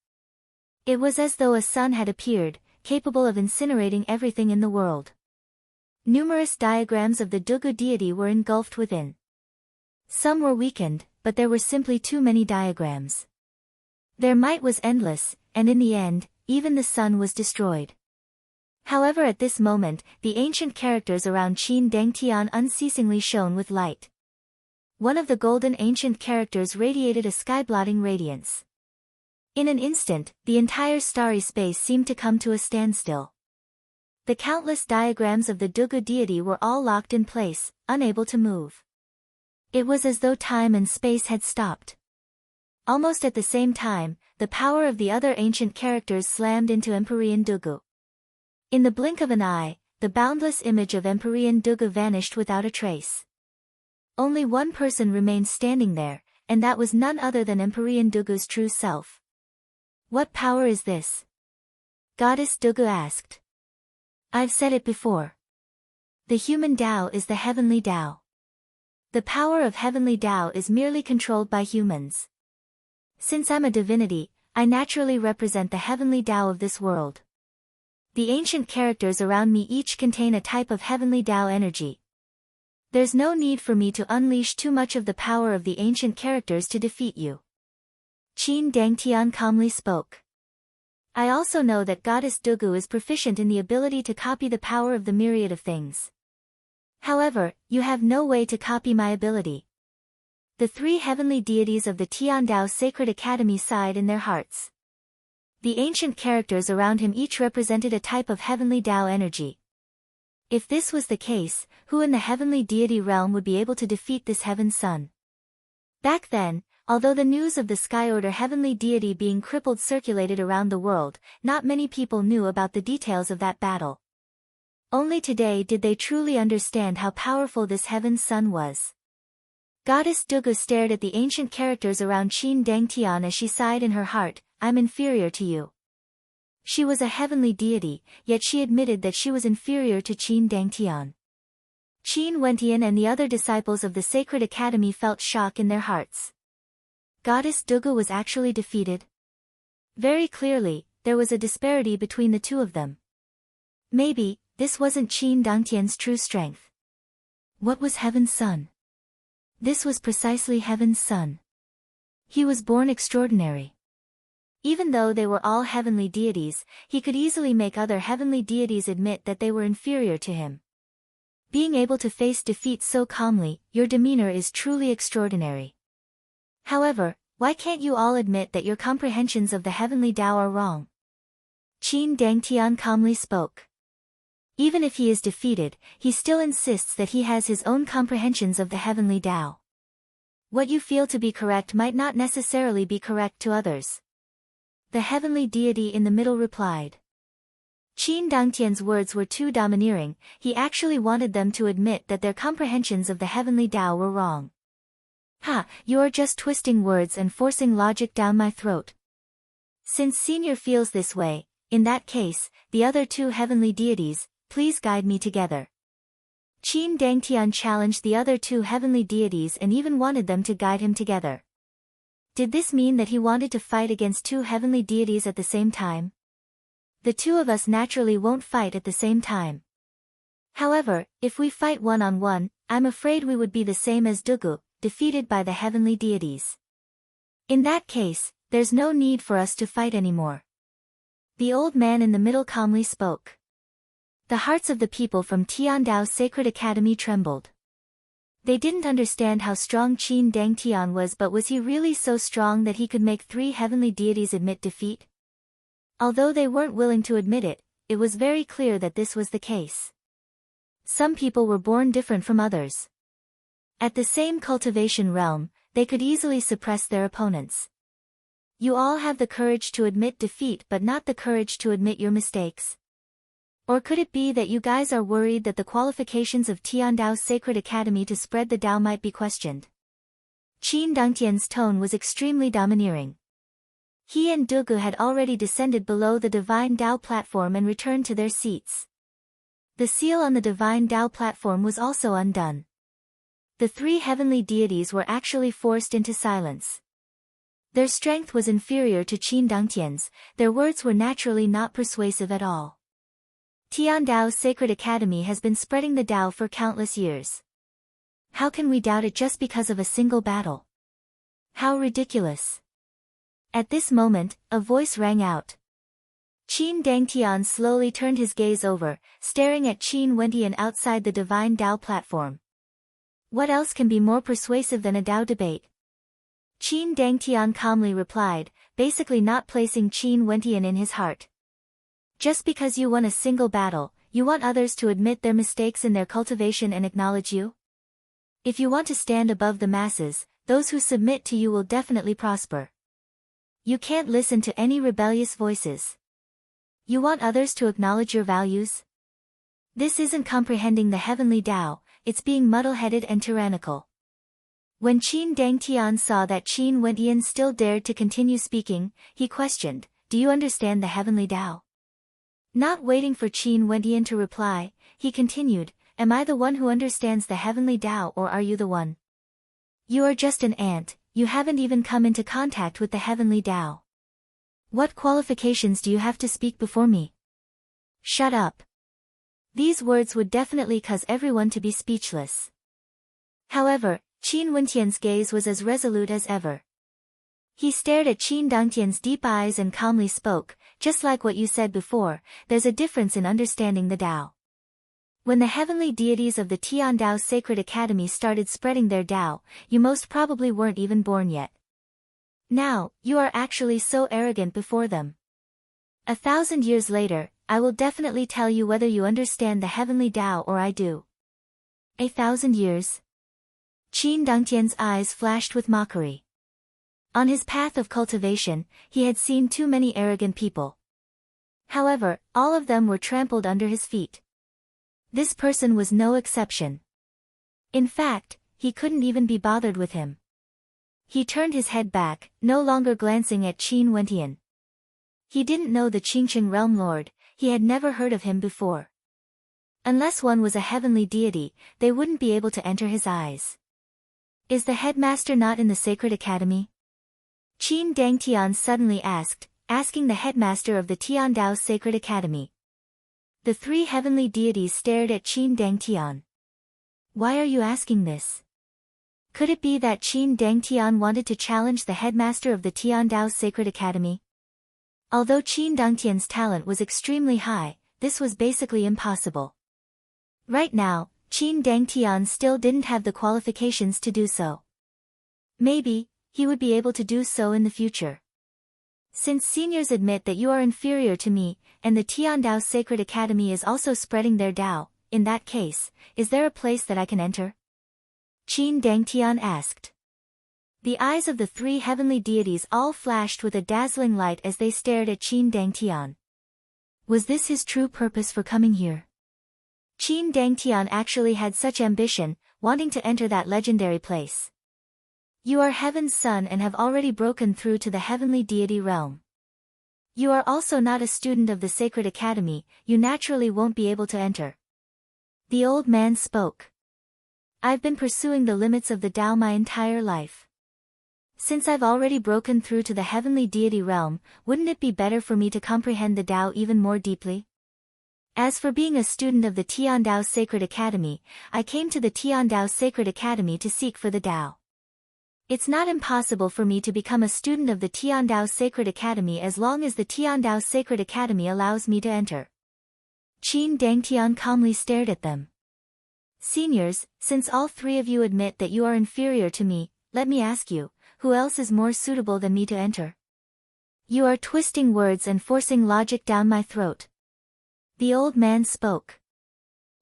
It was as though a sun had appeared, capable of incinerating everything in the world. Numerous diagrams of the Dugu deity were engulfed within. Some were weakened, but there were simply too many diagrams. Their might was endless, and in the end, even the sun was destroyed. However, at this moment, the ancient characters around Qin Dangtian unceasingly shone with light. One of the golden ancient characters radiated a sky-blotting radiance. In an instant, the entire starry space seemed to come to a standstill. The countless diagrams of the Dugu deity were all locked in place, unable to move. It was as though time and space had stopped. Almost at the same time, the power of the other ancient characters slammed into Empyrean Dugu. In the blink of an eye, the boundless image of Empyrean Dugu vanished without a trace. Only one person remained standing there, and that was none other than Empyrean Dugu's true self. "What power is this?" Goddess Dugu asked. "I've said it before. The human Tao is the heavenly Tao. The power of heavenly Tao is merely controlled by humans. Since I'm a divinity, I naturally represent the heavenly Tao of this world. The ancient characters around me each contain a type of heavenly Tao energy. There's no need for me to unleash too much of the power of the ancient characters to defeat you." Qin Dangtian calmly spoke. "I also know that Goddess Dugu is proficient in the ability to copy the power of the myriad of things. However, you have no way to copy my ability." The three heavenly deities of the Tiandao Sacred Academy sighed in their hearts. The ancient characters around him each represented a type of heavenly Tao energy. If this was the case, who in the heavenly deity realm would be able to defeat this heaven sun? Back then, although the news of the Sky Order heavenly deity being crippled circulated around the world, not many people knew about the details of that battle. Only today did they truly understand how powerful this heaven sun was. Goddess Dugu stared at the ancient characters around Qin Dangtian as she sighed in her heart, "I'm inferior to you." She was a heavenly deity, yet she admitted that she was inferior to Qin Dangtian. Qin Wentian and the other disciples of the Sacred Academy felt shock in their hearts. Goddess Dugu was actually defeated? Very clearly, there was a disparity between the two of them. Maybe, this wasn't Qin Dangtian's true strength. What was Heaven's Son? This was precisely Heaven's Son. He was born extraordinary. Even though they were all heavenly deities, he could easily make other heavenly deities admit that they were inferior to him. Being able to face defeat so calmly, your demeanor is truly extraordinary. However, why can't you all admit that your comprehensions of the heavenly Tao are wrong? Qin Dangtian calmly spoke. Even if he is defeated, he still insists that he has his own comprehensions of the heavenly Tao. What you feel to be correct might not necessarily be correct to others. The heavenly deity in the middle replied. Qin Dangtian's words were too domineering, he actually wanted them to admit that their comprehensions of the heavenly Tao were wrong. Ha, you are just twisting words and forcing logic down my throat. Since Senior feels this way, in that case, the other two heavenly deities, please guide me together. Qin Dangtian challenged the other two heavenly deities and even wanted them to guide him together. Did this mean that he wanted to fight against two heavenly deities at the same time? The two of us naturally won't fight at the same time. However, if we fight one-on-one, I'm afraid we would be the same as Dugu, defeated by the heavenly deities. In that case, there's no need for us to fight anymore. The old man in the middle calmly spoke. The hearts of the people from Tiandao Sacred Academy trembled. They didn't understand how strong Qin Dangtian was, but was he really so strong that he could make three heavenly deities admit defeat? Although they weren't willing to admit it, it was very clear that this was the case. Some people were born different from others. At the same cultivation realm, they could easily suppress their opponents. You all have the courage to admit defeat but not the courage to admit your mistakes. Or could it be that you guys are worried that the qualifications of Tiandao Sacred Academy to spread the Tao might be questioned? Qin Dangtian's tone was extremely domineering. He and Dugu had already descended below the Divine Tao platform and returned to their seats. The seal on the Divine Tao platform was also undone. The three heavenly deities were actually forced into silence. Their strength was inferior to Qin Dangtian's, their words were naturally not persuasive at all. Tiandao Sacred Academy has been spreading the Tao for countless years. How can we doubt it just because of a single battle? How ridiculous. At this moment, a voice rang out. Qin Dangtian slowly turned his gaze over, staring at Qin Wentian outside the Divine Tao platform. What else can be more persuasive than a Tao debate? Qin Dangtian calmly replied, basically not placing Qin Wentian in his heart. Just because you won a single battle, you want others to admit their mistakes in their cultivation and acknowledge you? If you want to stand above the masses, those who submit to you will definitely prosper. You can't listen to any rebellious voices. You want others to acknowledge your values? This isn't comprehending the heavenly Tao, it's being muddle-headed and tyrannical. When Qin Dangtian saw that Qin Wentian still dared to continue speaking, he questioned, do you understand the heavenly Tao? Not waiting for Qin Wentian to reply, he continued, am I the one who understands the heavenly Tao or are you the one? You are just an ant, you haven't even come into contact with the heavenly Tao. What qualifications do you have to speak before me? Shut up. These words would definitely cause everyone to be speechless. However, Qin Wentian's gaze was as resolute as ever. He stared at Qin Dangtian's deep eyes and calmly spoke, just like what you said before, there's a difference in understanding the Tao. When the heavenly deities of the Tiandao Sacred Academy started spreading their Tao, you most probably weren't even born yet. Now, you are actually so arrogant before them. 1,000 years later, I will definitely tell you whether you understand the heavenly Tao or I do. 1,000 years? Qin Dangtian's eyes flashed with mockery. On his path of cultivation, he had seen too many arrogant people. However, all of them were trampled under his feet. This person was no exception. In fact, he couldn't even be bothered with him. He turned his head back, no longer glancing at Qin Wentian. He didn't know the Qingqing Realm Lord, he had never heard of him before. Unless one was a heavenly deity, they wouldn't be able to enter his eyes. Is the headmaster not in the Sacred Academy? Qin Dangtian suddenly asked, asking the headmaster of the Tiandao Sacred Academy. The three heavenly deities stared at Qin Dangtian. Why are you asking this? Could it be that Qin Dangtian wanted to challenge the headmaster of the Tiandao Sacred Academy? Although Qin Dangtian's talent was extremely high, this was basically impossible. Right now, Qin Dangtian still didn't have the qualifications to do so. Maybe, he would be able to do so in the future. Since seniors admit that you are inferior to me, and the Tiandao Sacred Academy is also spreading their Dao, in that case, is there a place that I can enter? Qin Dangtian asked. The eyes of the three heavenly deities all flashed with a dazzling light as they stared at Qin Dangtian. Was this his true purpose for coming here? Qin Dangtian actually had such ambition, wanting to enter that legendary place. You are heaven's son and have already broken through to the heavenly deity realm. You are also not a student of the Sacred Academy, you naturally won't be able to enter. The old man spoke. I've been pursuing the limits of the Tao my entire life. Since I've already broken through to the heavenly deity realm, wouldn't it be better for me to comprehend the Tao even more deeply? As for being a student of the Tiandao Sacred Academy, I came to the Tiandao Sacred Academy to seek for the Tao. It's not impossible for me to become a student of the Tiandao Sacred Academy as long as the Tiandao Sacred Academy allows me to enter. Qin Dangtian calmly stared at them. Seniors, since all three of you admit that you are inferior to me, let me ask you, who else is more suitable than me to enter? You are twisting words and forcing logic down my throat. The old man spoke.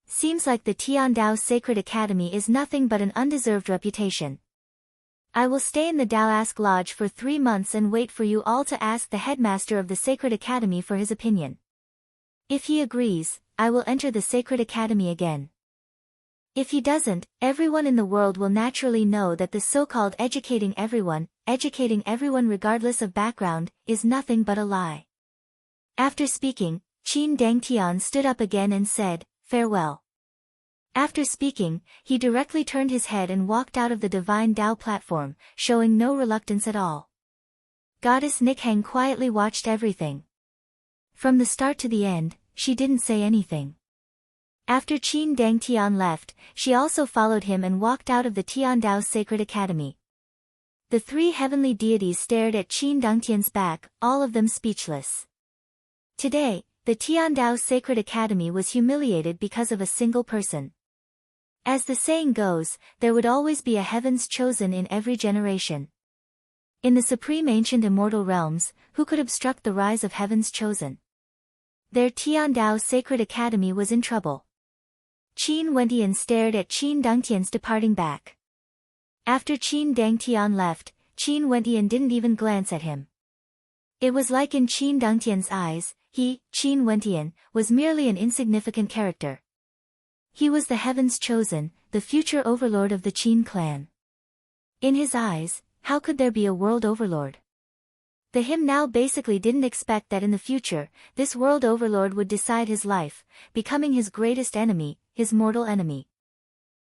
Seems like the Tiandao Sacred Academy is nothing but an undeserved reputation. I will stay in the Daoask Lodge for 3 months and wait for you all to ask the headmaster of the Sacred Academy for his opinion. If he agrees, I will enter the Sacred Academy again. If he doesn't, everyone in the world will naturally know that the so-called educating everyone regardless of background, is nothing but a lie. After speaking, Qin Dangtian stood up again and said, farewell. After speaking, he directly turned his head and walked out of the Divine Tao platform, showing no reluctance at all. Goddess Nikhang quietly watched everything. From the start to the end, she didn't say anything. After Qin Dangtian left, she also followed him and walked out of the Tiandao Sacred Academy. The three heavenly deities stared at Qin Dangtian's back, all of them speechless. Today, the Tiandao Sacred Academy was humiliated because of a single person. As the saying goes, there would always be a heaven's chosen in every generation. In the supreme ancient immortal realms, who could obstruct the rise of heaven's chosen? Their Tiandao Sacred Academy was in trouble. Qin Wentian stared at Qin Dangtian's departing back. After Qin Dangtian left, Qin Wentian didn't even glance at him. It was like in Qin Dangtian's eyes, he, Qin Wentian, was merely an insignificant character. He was the heaven's chosen, the future overlord of the Qin clan. In his eyes, how could there be a world overlord? The him now basically didn't expect that in the future, this world overlord would decide his life, becoming his greatest enemy, his mortal enemy.